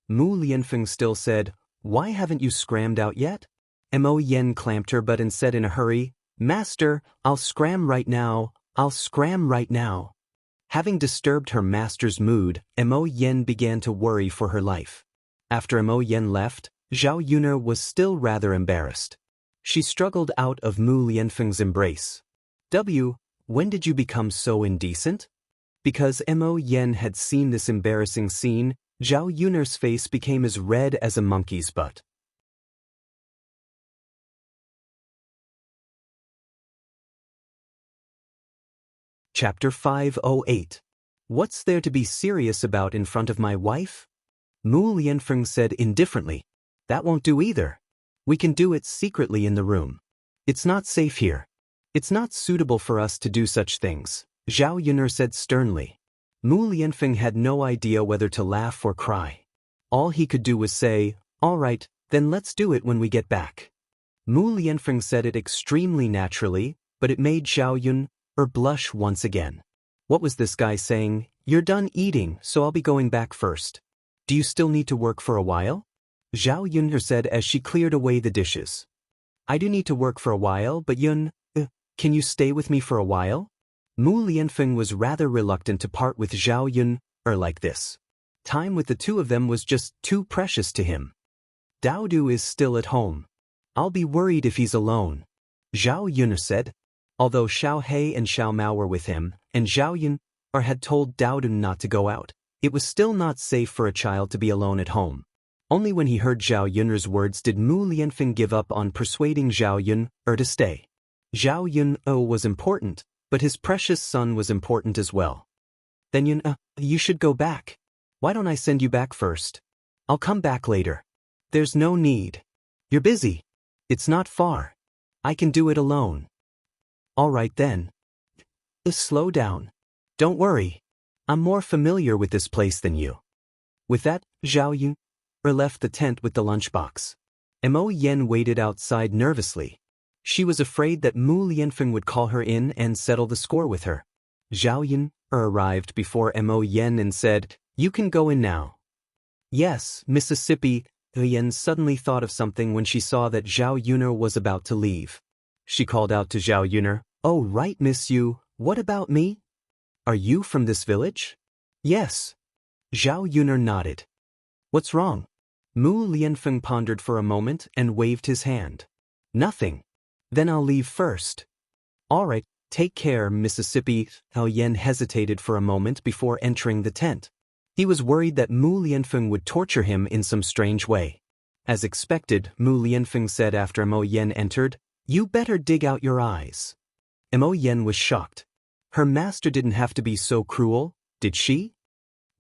Mu Lianfeng still said, Why haven't you scrammed out yet? Mo Yen clamped her butt and said in a hurry, Master, I'll scram right now. Having disturbed her master's mood, Mo Yen began to worry for her life. After Mo Yen left, Zhao Yun'er was still rather embarrassed. She struggled out of Mu Lianfeng's embrace. When did you become so indecent? Because Mo Yen had seen this embarrassing scene, Zhao Yun'er's face became as red as a monkey's butt. Chapter 508. What's there to be serious about in front of my wife? Mu Lianfeng said indifferently. That won't do either. We can do it secretly in the room. It's not safe here. It's not suitable for us to do such things, Zhao Yun'er said sternly. Mu Lianfeng had no idea whether to laugh or cry. All he could do was say, All right, then let's do it when we get back. Mu Lianfeng said it extremely naturally, but it made Zhao Yun'er blush once again. What was this guy saying? You're done eating, so I'll be going back first. Do you still need to work for a while? Zhao Yun'er said as she cleared away the dishes. I do need to work for a while, but can you stay with me for a while? Mu Lianfeng was rather reluctant to part with Zhao Yun'er like this. Time with the two of them was just too precious to him. Daodu is still at home. I'll be worried if he's alone, Zhao Yun'er said. Although Xiao He and Xiao Mao were with him, and Zhao Yun'er had told Daodu not to go out, it was still not safe for a child to be alone at home. Only when he heard Zhao Yun'er's words did Mu Lianfeng give up on persuading Zhao Yun'er to stay. Zhao Yun'er was important, but his precious son was important as well. Then you should go back. Why don't I send you back first? I'll come back later. There's no need. You're busy. It's not far. I can do it alone. All right then. Slow down. Don't worry. I'm more familiar with this place than you. With that, Zhao Yun'er left the tent with the lunchbox. Mo Yen waited outside nervously. She was afraid that Mu Lianfeng would call her in and settle the score with her. Zhao Yun'er arrived before Mo Yen and said, You can go in now. Yes, Mississippi, Yen suddenly thought of something when she saw that Zhao Yun'er was about to leave. She called out to Zhao Yun'er, "Oh right, Miss Yu, what about me? Are you from this village?" "Yes." Zhao Yun'er nodded. "What's wrong?" Mu Lianfeng pondered for a moment and waved his hand. "Nothing." "Then I'll leave first." "All right, take care, Mississippi." Yen hesitated for a moment before entering the tent. He was worried that Mu Lianfeng would torture him in some strange way. As expected, Mu Lianfeng said after Mo Yen entered, "You better dig out your eyes." Mo Yen was shocked. Her master didn't have to be so cruel, did she?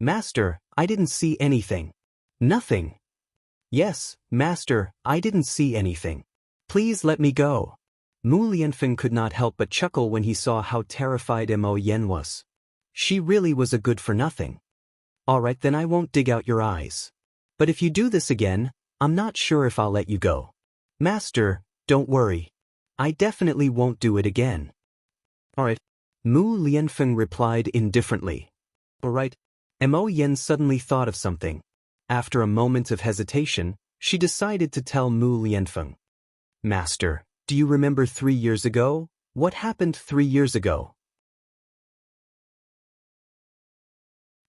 "Master, I didn't see anything." "Nothing." "Yes, Master, I didn't see anything. Please let me go." Mu Lianfeng could not help but chuckle when he saw how terrified Mo Yen was. She really was a good-for-nothing. "All right, then I won't dig out your eyes. But if you do this again, I'm not sure if I'll let you go." "Master, don't worry. I definitely won't do it again." "All right." Mu Lianfeng replied indifferently. "All right." Mo Yen suddenly thought of something. After a moment of hesitation, she decided to tell Mu Lianfeng. "Master, do you remember 3 years ago? What happened 3 years ago?"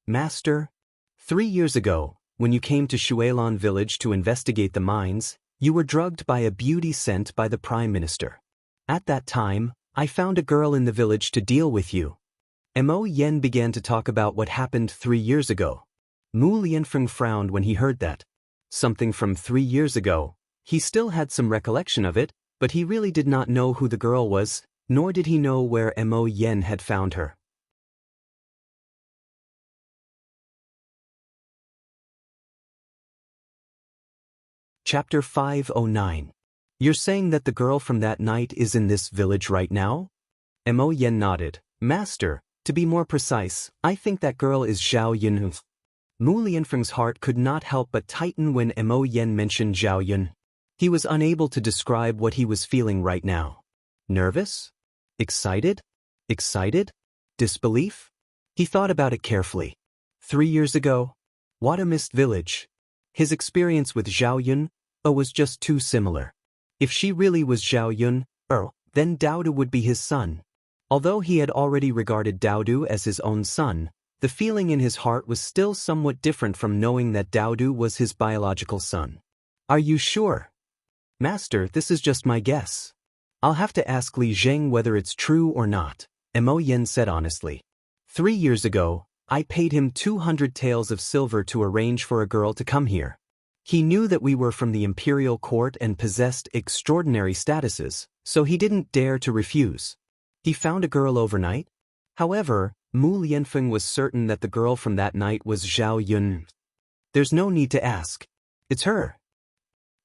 "Master, 3 years ago, when you came to Shuelan village to investigate the mines, you were drugged by a beauty sent by the Prime Minister. At that time, I found a girl in the village to deal with you." Mo Yen began to talk about what happened 3 years ago. Mu Lianfeng frowned when he heard that. Something from 3 years ago. He still had some recollection of it, but he really did not know who the girl was, nor did he know where Mo Yen had found her. Chapter 509. You're saying that the girl from that night is in this village right now? Mo Yen nodded. "Master, to be more precise, I think that girl is Zhao Yun." Mu Lianfeng's heart could not help but tighten when Mo Yen mentioned Zhao Yun. He was unable to describe what he was feeling right now. Nervous? Excited? Excited? Disbelief? He thought about it carefully. 3 years ago? What a missed village. His experience with Zhao Yun was just too similar. If she really was Zhao Yun, then Daodu would be his son. Although he had already regarded Daodu as his own son, the feeling in his heart was still somewhat different from knowing that Daodu was his biological son. "Are you sure?" "Master, this is just my guess. I'll have to ask Li Zheng whether it's true or not," Mo Yen said honestly. 3 years ago, I paid him 200 taels of silver to arrange for a girl to come here. He knew that we were from the imperial court and possessed extraordinary statuses, so he didn't dare to refuse. He found a girl overnight. However, Mu Lianfeng was certain that the girl from that night was Zhao Yun. "There's no need to ask. It's her."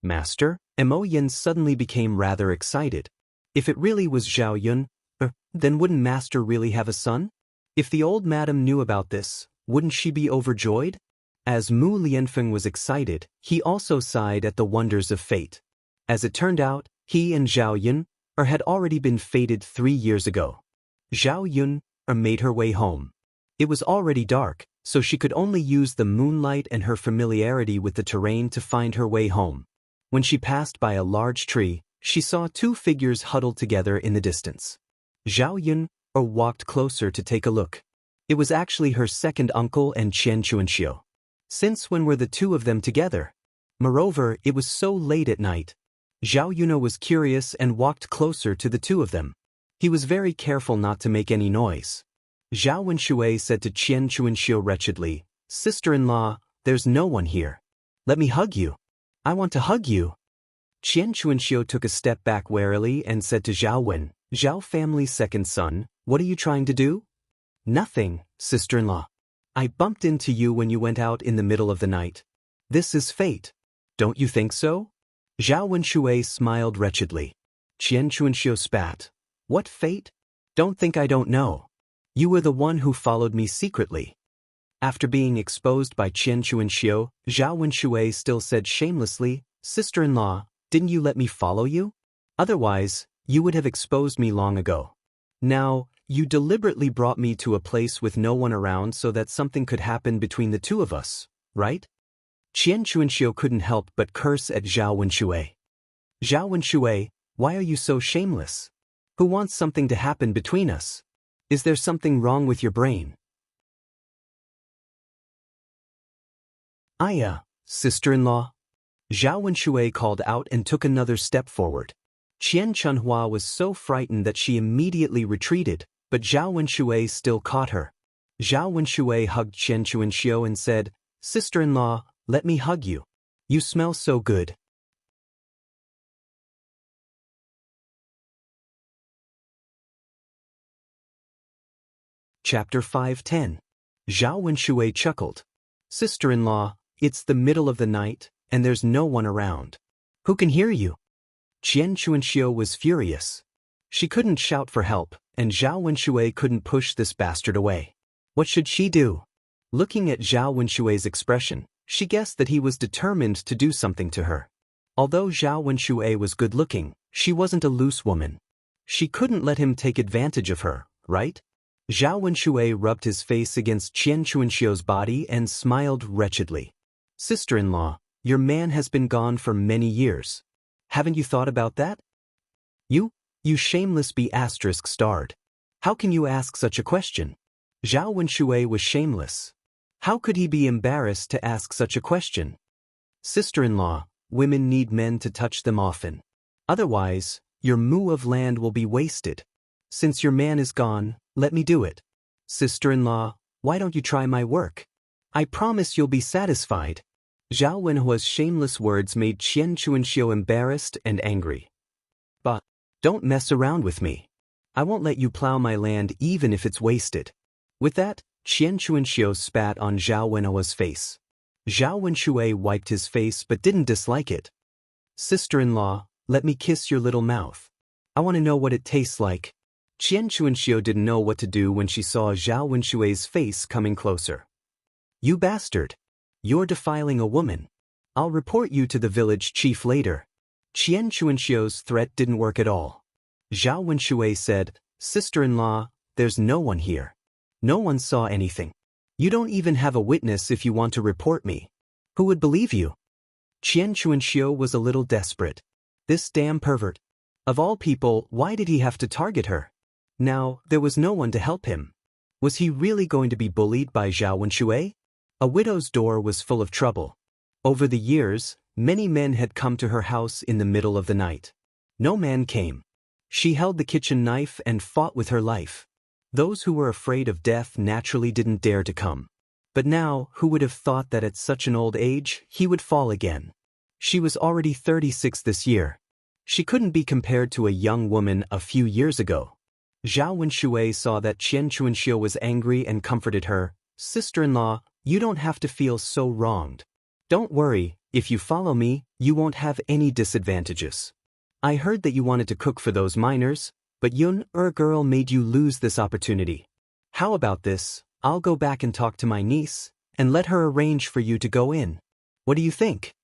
"Master?" Mo Yen suddenly became rather excited. If it really was Zhao Yun, then wouldn't Master really have a son? If the old madam knew about this, wouldn't she be overjoyed? As Mu Lianfeng was excited, he also sighed at the wonders of fate. As it turned out, he and Zhao Yun had already been fated 3 years ago. Zhao Yun made her way home. It was already dark, so she could only use the moonlight and her familiarity with the terrain to find her way home. When she passed by a large tree, she saw 2 figures huddled together in the distance. Zhao Yun walked closer to take a look. It was actually her second uncle and Xianxia. Since when were the 2 of them together? Moreover, it was so late at night. Zhao Yun was curious and walked closer to the 2 of them. He was very careful not to make any noise. Zhao Wenshui said to Xianxia wretchedly, "Sister-in-law, there's no one here. Let me hug you. I want to hug you." Xianxia took a step back warily and said to Zhao Wen, "Zhao family's second son, what are you trying to do?" "Nothing, sister-in-law. I bumped into you when you went out in the middle of the night. This is fate. Don't you think so?" Zhao Wenshui smiled wretchedly. Xianxia spat. "What fate? Don't think I don't know. You were the one who followed me secretly." After being exposed by Xianxia, Zhao Wenshui still said shamelessly, "Sister-in-law, didn't you let me follow you? Otherwise, you would have exposed me long ago. Now, you deliberately brought me to a place with no one around so that something could happen between the 2 of us, right?" Qian Xianxia couldn't help but curse at Zhao Wenshui. Zhao Wenshui, why are you so shameless? Who wants something to happen between us? Is there something wrong with your brain? Aya, sister-in-law. Zhao Wenshui called out and took another step forward. Qian Chunhua was so frightened that she immediately retreated, but Zhao Wenshui still caught her. Zhao Wenshui hugged Qian Xianxia and said, "Sister-in-law, let me hug you. You smell so good." Chapter 5:10. Zhao Wenshui chuckled. "Sister-in-law, it's the middle of the night, and there's no one around. Who can hear you?" Qian Xianxia was furious. She couldn't shout for help, and Zhao Wenshui couldn't push this bastard away. What should she do? Looking at Zhao Wenshui's expression, she guessed that he was determined to do something to her. Although Zhao Wenshui was good-looking, she wasn't a loose woman. She couldn't let him take advantage of her, right? Zhao Wenshui rubbed his face against Qian Xianxia's body and smiled wretchedly. "Sister-in-law, your man has been gone for many years. Haven't you thought about that? You shameless B*****starred. How can you ask such a question?" Zhao Wenshui was shameless. How could he be embarrassed to ask such a question? "Sister-in-law, women need men to touch them often. Otherwise, your moo of land will be wasted. Since your man is gone, let me do it. Sister-in-law, why don't you try my work? I promise you'll be satisfied." Zhao Wenhua's shameless words made Qian Xianxia embarrassed and angry. "But, don't mess around with me. I won't let you plow my land even if it's wasted." With that, Qian Xianxia spat on Zhao Wenhua's face. Zhao Wenshui wiped his face but didn't dislike it. "Sister-in-law, let me kiss your little mouth. I want to know what it tastes like." Qian Xianxia didn't know what to do when she saw Zhao Wenshui's face coming closer. "You bastard! You're defiling a woman. I'll report you to the village chief later." Qian Xianxia's threat didn't work at all. Zhao Wenshui said, "Sister-in-law, there's no one here. No one saw anything. You don't even have a witness if you want to report me. Who would believe you?" Qian Xianxia was a little desperate. This damn pervert. Of all people, why did he have to target her? Now, there was no one to help him. Was he really going to be bullied by Zhao Wenshui? A widow's door was full of trouble. Over the years, many men had come to her house in the middle of the night. No man came. She held the kitchen knife and fought with her life. Those who were afraid of death naturally didn't dare to come. But now, who would have thought that at such an old age, he would fall again? She was already 36 this year. She couldn't be compared to a young woman a few years ago. Zhao Wenshui saw that Qian Xianxia was angry and comforted her. "Sister-in-law, you don't have to feel so wronged. Don't worry, if you follow me, you won't have any disadvantages. I heard that you wanted to cook for those miners, but girl made you lose this opportunity. How about this? I'll go back and talk to my niece, and let her arrange for you to go in. What do you think?"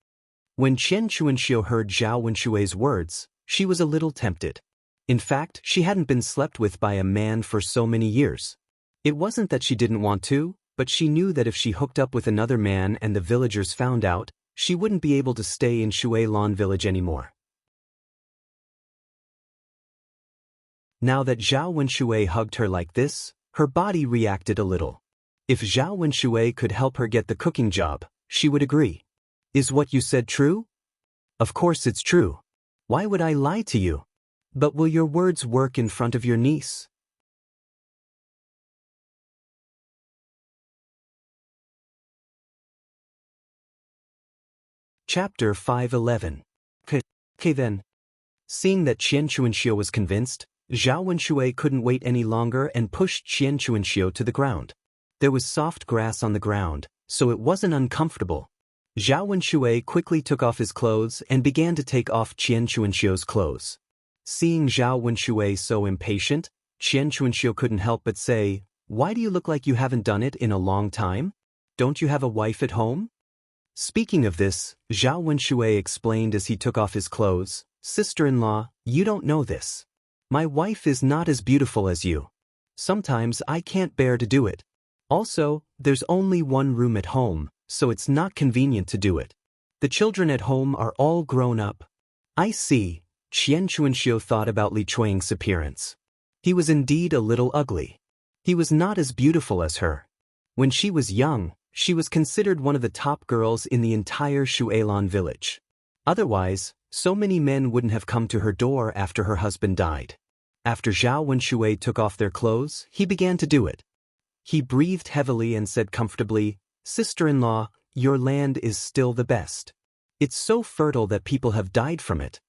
When Qian Xianxia heard Zhao Wenshui's words, she was a little tempted. In fact, she hadn't been slept with by a man for so many years. It wasn't that she didn't want to, but she knew that if she hooked up with another man and the villagers found out, she wouldn't be able to stay in Shuilan village anymore. Now that Zhao Wenshui hugged her like this, her body reacted a little. If Zhao Wenshui could help her get the cooking job, she would agree. "Is what you said true?" "Of course it's true. Why would I lie to you? But will your words work in front of your niece?" Chapter 5:11. Okay then. Seeing that Qian Xianxia was convinced, Zhao Wenshui couldn't wait any longer and pushed Qian Xianxia to the ground. There was soft grass on the ground, so it wasn't uncomfortable. Zhao Wenshui quickly took off his clothes and began to take off Qian Xianxia's clothes. Seeing Zhao Wenshui so impatient, Qian Xianxia couldn't help but say, "Why do you look like you haven't done it in a long time? Don't you have a wife at home?" Speaking of this, Zhao Wenshui explained as he took off his clothes, "Sister-in-law, you don't know this. My wife is not as beautiful as you. Sometimes I can't bear to do it. Also, there's only one room at home, so it's not convenient to do it. The children at home are all grown up. I see, Xianxia thought about Li Chuang's appearance. He was indeed a little ugly. He was not as beautiful as her. When she was young, she was considered one of the top girls in the entire Shuelan village. Otherwise, so many men wouldn't have come to her door after her husband died. After Zhao and Shui took off their clothes, he began to do it. He breathed heavily and said comfortably, "Sister-in-law, your land is still the best. It's so fertile that people have died from it."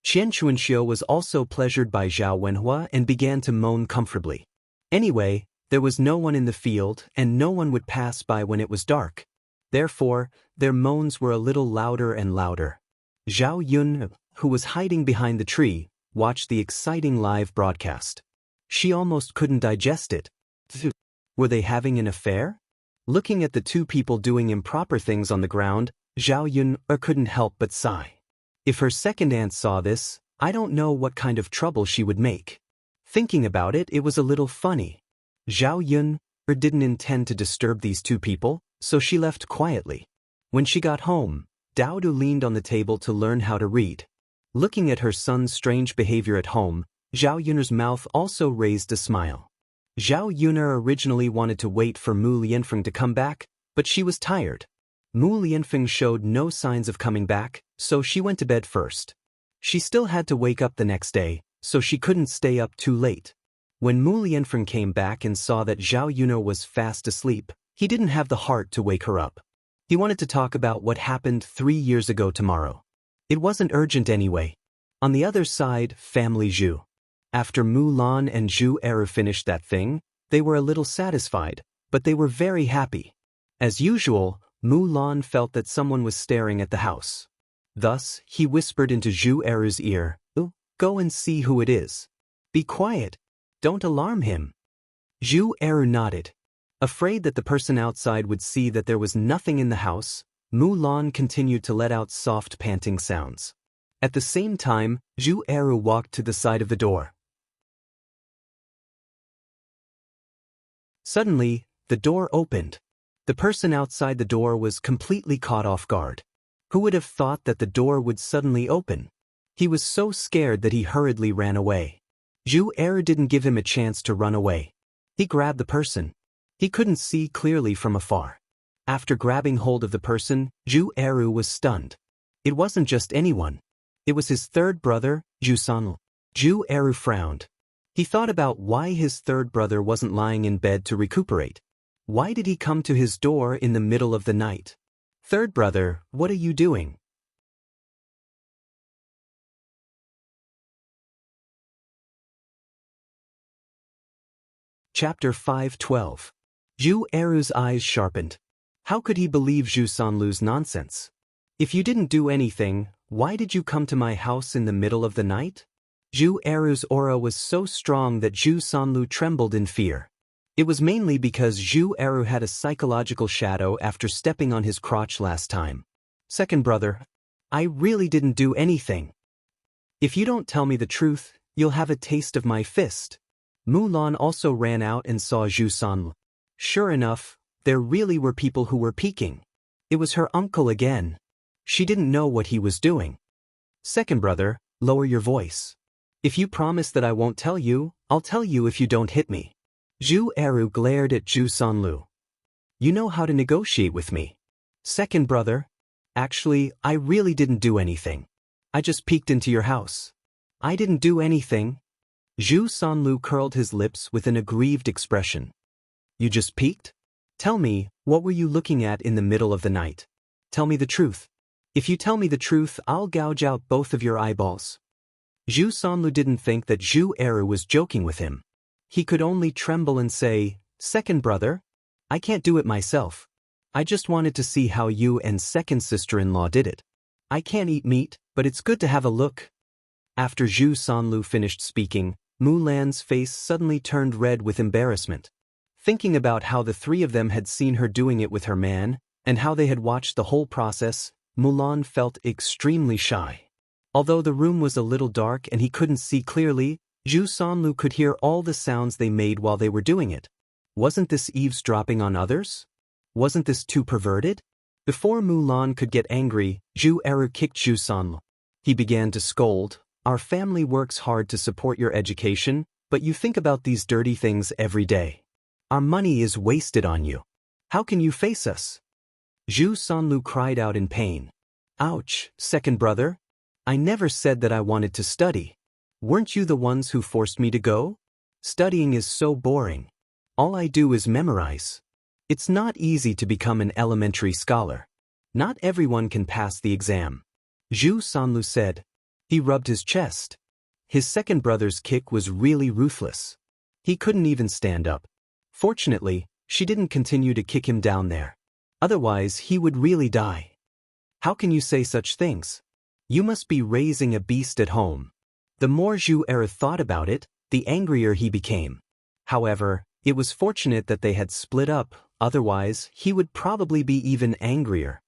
Xianxia was also pleasured by Zhao Wenhua and began to moan comfortably. Anyway, there was no one in the field and no one would pass by when it was dark. Therefore, their moans were a little louder and louder. Zhao Yun, who was hiding behind the tree, watched the exciting live broadcast. She almost couldn't digest it. Were they having an affair? Looking at the two people doing improper things on the ground, Zhao Yun couldn't help but sigh. If her second aunt saw this, I don't know what kind of trouble she would make. Thinking about it, it was a little funny. Zhao Yun didn't intend to disturb these two people, so she left quietly. When she got home, Daodu leaned on the table to learn how to read. Looking at her son's strange behavior at home, Zhao Yun's mouth also raised a smile. Zhao Yun originally wanted to wait for Mu Lianfeng to come back, but she was tired. Mu Lianfeng showed no signs of coming back, so she went to bed first. She still had to wake up the next day, so she couldn't stay up too late. When Mu Lianfeng came back and saw that Zhao Yun was fast asleep, he didn't have the heart to wake her up. He wanted to talk about what happened 3 years ago tomorrow. It wasn't urgent anyway. On the other side, family Zhu. After Mulan and Zhu Eru finished that thing, they were a little satisfied, but they were very happy. As usual, Mulan felt that someone was staring at the house. Thus, he whispered into Zhu Eru's ear, "Go and see who it is. Be quiet. Don't alarm him." Zhu Eru nodded. Afraid that the person outside would see that there was nothing in the house, Mulan continued to let out soft panting sounds. At the same time, Zhu Eru walked to the side of the door. Suddenly, the door opened. The person outside the door was completely caught off guard. Who would have thought that the door would suddenly open? He was so scared that he hurriedly ran away. Zhu Eru didn't give him a chance to run away. He grabbed the person. He couldn't see clearly from afar. After grabbing hold of the person, Zhu Eru was stunned. It wasn't just anyone. It was his third brother, Zhu Sanlu. Zhu Eru frowned. He thought about why his third brother wasn't lying in bed to recuperate. Why did he come to his door in the middle of the night? "Third brother, what are you doing?" Chapter 5:12. Zhu Eru's eyes sharpened. How could he believe Zhu Sanlu's nonsense? "If you didn't do anything, why did you come to my house in the middle of the night?" Zhu Eru's aura was so strong that Zhu Sanlu trembled in fear. It was mainly because Zhu Eru had a psychological shadow after stepping on his crotch last time. "Second brother, I really didn't do anything. If you don't tell me the truth, you'll have a taste of my fist." Mulan also ran out and saw Zhu Sanlu. Sure enough, there really were people who were peeking. It was her uncle again. She didn't know what he was doing. "Second brother, lower your voice. If you promise that I won't tell you, I'll tell you if you don't hit me." Zhu Eru glared at Zhu Sanlu. "You know how to negotiate with me. Second brother, actually, I really didn't do anything. I just peeked into your house." "I didn't do anything." Zhu Sanlu curled his lips with an aggrieved expression. "You just peeked? Tell me, what were you looking at in the middle of the night? Tell me the truth. If you tell me the truth, I'll gouge out both of your eyeballs." Zhu Sanlu didn't think that Zhu Eru was joking with him. He could only tremble and say, "Second brother, I can't do it myself. I just wanted to see how you and second sister-in-law did it. I can't eat meat, but it's good to have a look." After Zhu Sanlu finished speaking, Mulan's face suddenly turned red with embarrassment. Thinking about how the three of them had seen her doing it with her man, and how they had watched the whole process, Mulan felt extremely shy. Although the room was a little dark and he couldn't see clearly, Zhu Sanlu could hear all the sounds they made while they were doing it. Wasn't this eavesdropping on others? Wasn't this too perverted? Before Mulan could get angry, Zhu Eru kicked Zhu Sanlu. He began to scold, "Our family works hard to support your education, but you think about these dirty things every day. Our money is wasted on you. How can you face us?" Zhu Sanlu cried out in pain. "Ouch, second brother. I never said that I wanted to study. Weren't you the ones who forced me to go? Studying is so boring. All I do is memorize. It's not easy to become an elementary scholar. Not everyone can pass the exam." Zhu Sanlu said. He rubbed his chest. His second brother's kick was really ruthless. He couldn't even stand up. Fortunately, she didn't continue to kick him down there. Otherwise, he would really die. "How can you say such things? You must be raising a beast at home." The more Zhu Eru thought about it, the angrier he became. However, it was fortunate that they had split up, otherwise he would probably be even angrier.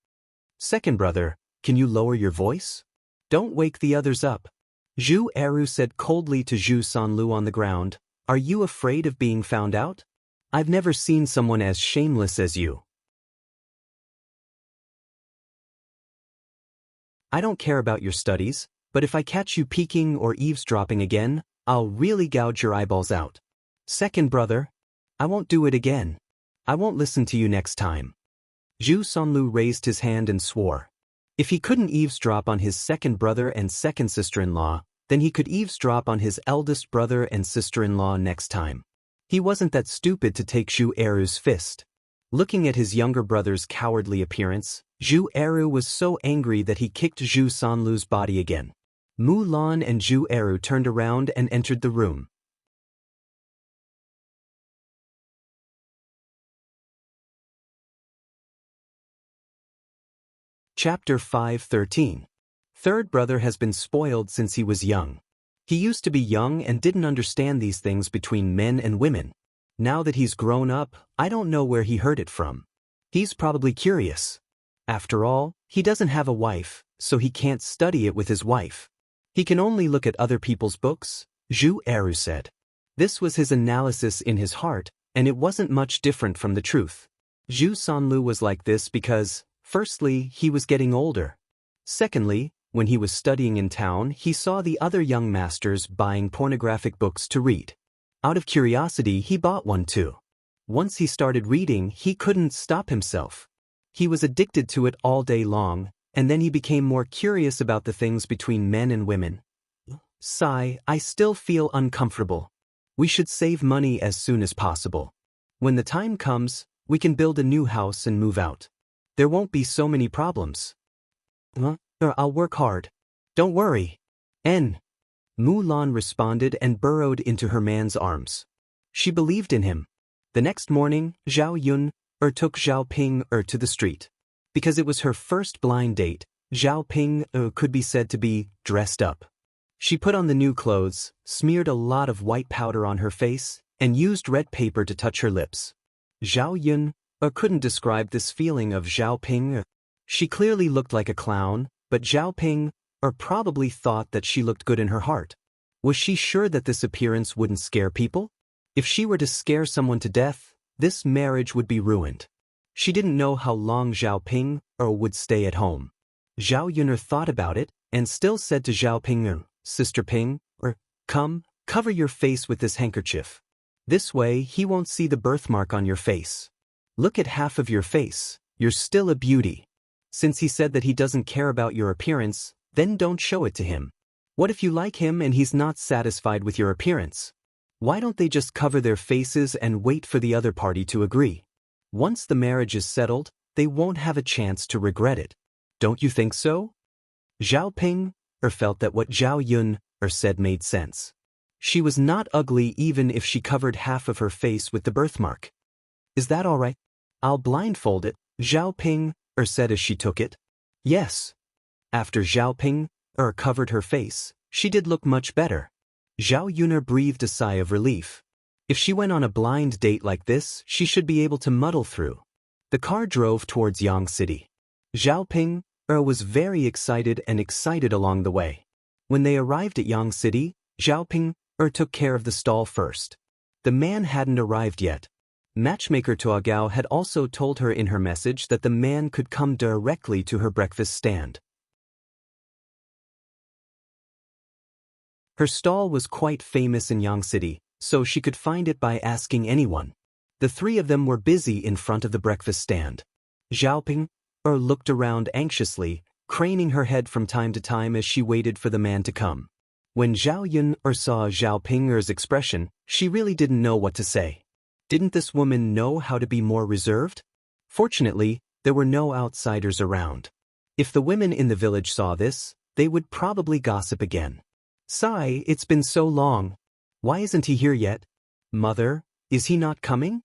"Second brother, can you lower your voice? Don't wake the others up." Zhu Eru said coldly to Zhu Sanlu on the ground, "Are you afraid of being found out? I've never seen someone as shameless as you." "I don't care about your studies, but if I catch you peeking or eavesdropping again, I'll really gouge your eyeballs out. Second brother, I won't do it again. I won't listen to you next time." Zhu Sanlu raised his hand and swore. If he couldn't eavesdrop on his second brother and second sister-in-law, then he could eavesdrop on his eldest brother and sister-in-law next time. He wasn't that stupid to take Zhu Eru's fist. Looking at his younger brother's cowardly appearance, Zhu Eru was so angry that he kicked Zhu Sanlu's body again. Mulan and Zhu Eru turned around and entered the room. Chapter 5:13. Third brother has been spoiled since he was young. He used to be young and didn't understand these things between men and women. Now that he's grown up, I don't know where he heard it from. He's probably curious. After all, he doesn't have a wife, so he can't study it with his wife. He can only look at other people's books, Zhu Eru said. This was his analysis in his heart, and it wasn't much different from the truth. Zhu Sanlu was like this because, firstly, he was getting older. Secondly, when he was studying in town, he saw the other young masters buying pornographic books to read. Out of curiosity, he bought one too. Once he started reading, he couldn't stop himself. He was addicted to it all day long, and then he became more curious about the things between men and women. "Sigh, I still feel uncomfortable. We should save money as soon as possible. When the time comes, we can build a new house and move out. There won't be so many problems." I'll work hard. Don't worry." Mulan responded and burrowed into her man's arms. She believed in him. The next morning, Zhao Yun took Zhao Ping to the street. Because it was her first blind date, Zhao Ping could be said to be dressed up. She put on the new clothes, smeared a lot of white powder on her face, and used red paper to touch her lips. Zhao Yun couldn't describe this feeling of Zhao Ping. She clearly looked like a clown, but Zhao Ping probably thought that she looked good in her heart. Was she sure that this appearance wouldn't scare people? If she were to scare someone to death, this marriage would be ruined. She didn't know how long Zhao Ping would stay at home. Zhao Yun thought about it and still said to Zhao Ping, "Sister Ping, come, cover your face with this handkerchief. This way he won't see the birthmark on your face. Look at half of your face, you're still a beauty. Since he said that he doesn't care about your appearance, then don't show it to him. What if you like him and he's not satisfied with your appearance? Why don't they just cover their faces and wait for the other party to agree? Once the marriage is settled, they won't have a chance to regret it. Don't you think so?" Zhao Ping felt that what Zhao Yun said made sense. She was not ugly even if she covered half of her face with the birthmark. "Is that all right? I'll blindfold it," Zhao Ping said as she took it. "Yes." After Zhao Ping covered her face, she did look much better. Zhao Yun breathed a sigh of relief. If she went on a blind date like this, she should be able to muddle through. The car drove towards Yang City. Zhao Ping was very excited along the way. When they arrived at Yang City, Zhao Ping took care of the stall first. The man hadn't arrived yet. Matchmaker Tuagao had also told her in her message that the man could come directly to her breakfast stand. Her stall was quite famous in Yang City, so she could find it by asking anyone. The three of them were busy in front of the breakfast stand. Xiaoping looked around anxiously, craning her head from time to time as she waited for the man to come. When Zhao Yun saw Zhao Ping's expression, she really didn't know what to say. Didn't this woman know how to be more reserved? Fortunately, there were no outsiders around. If the women in the village saw this, they would probably gossip again. Sigh, it's been so long. Why isn't he here yet? Mother, is he not coming?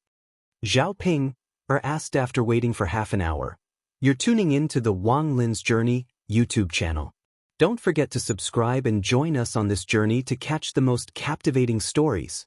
Zhao Ping asked after waiting for half an hour. You're tuning in to the Wang Lin's Journey YouTube channel. Don't forget to subscribe and join us on this journey to catch the most captivating stories.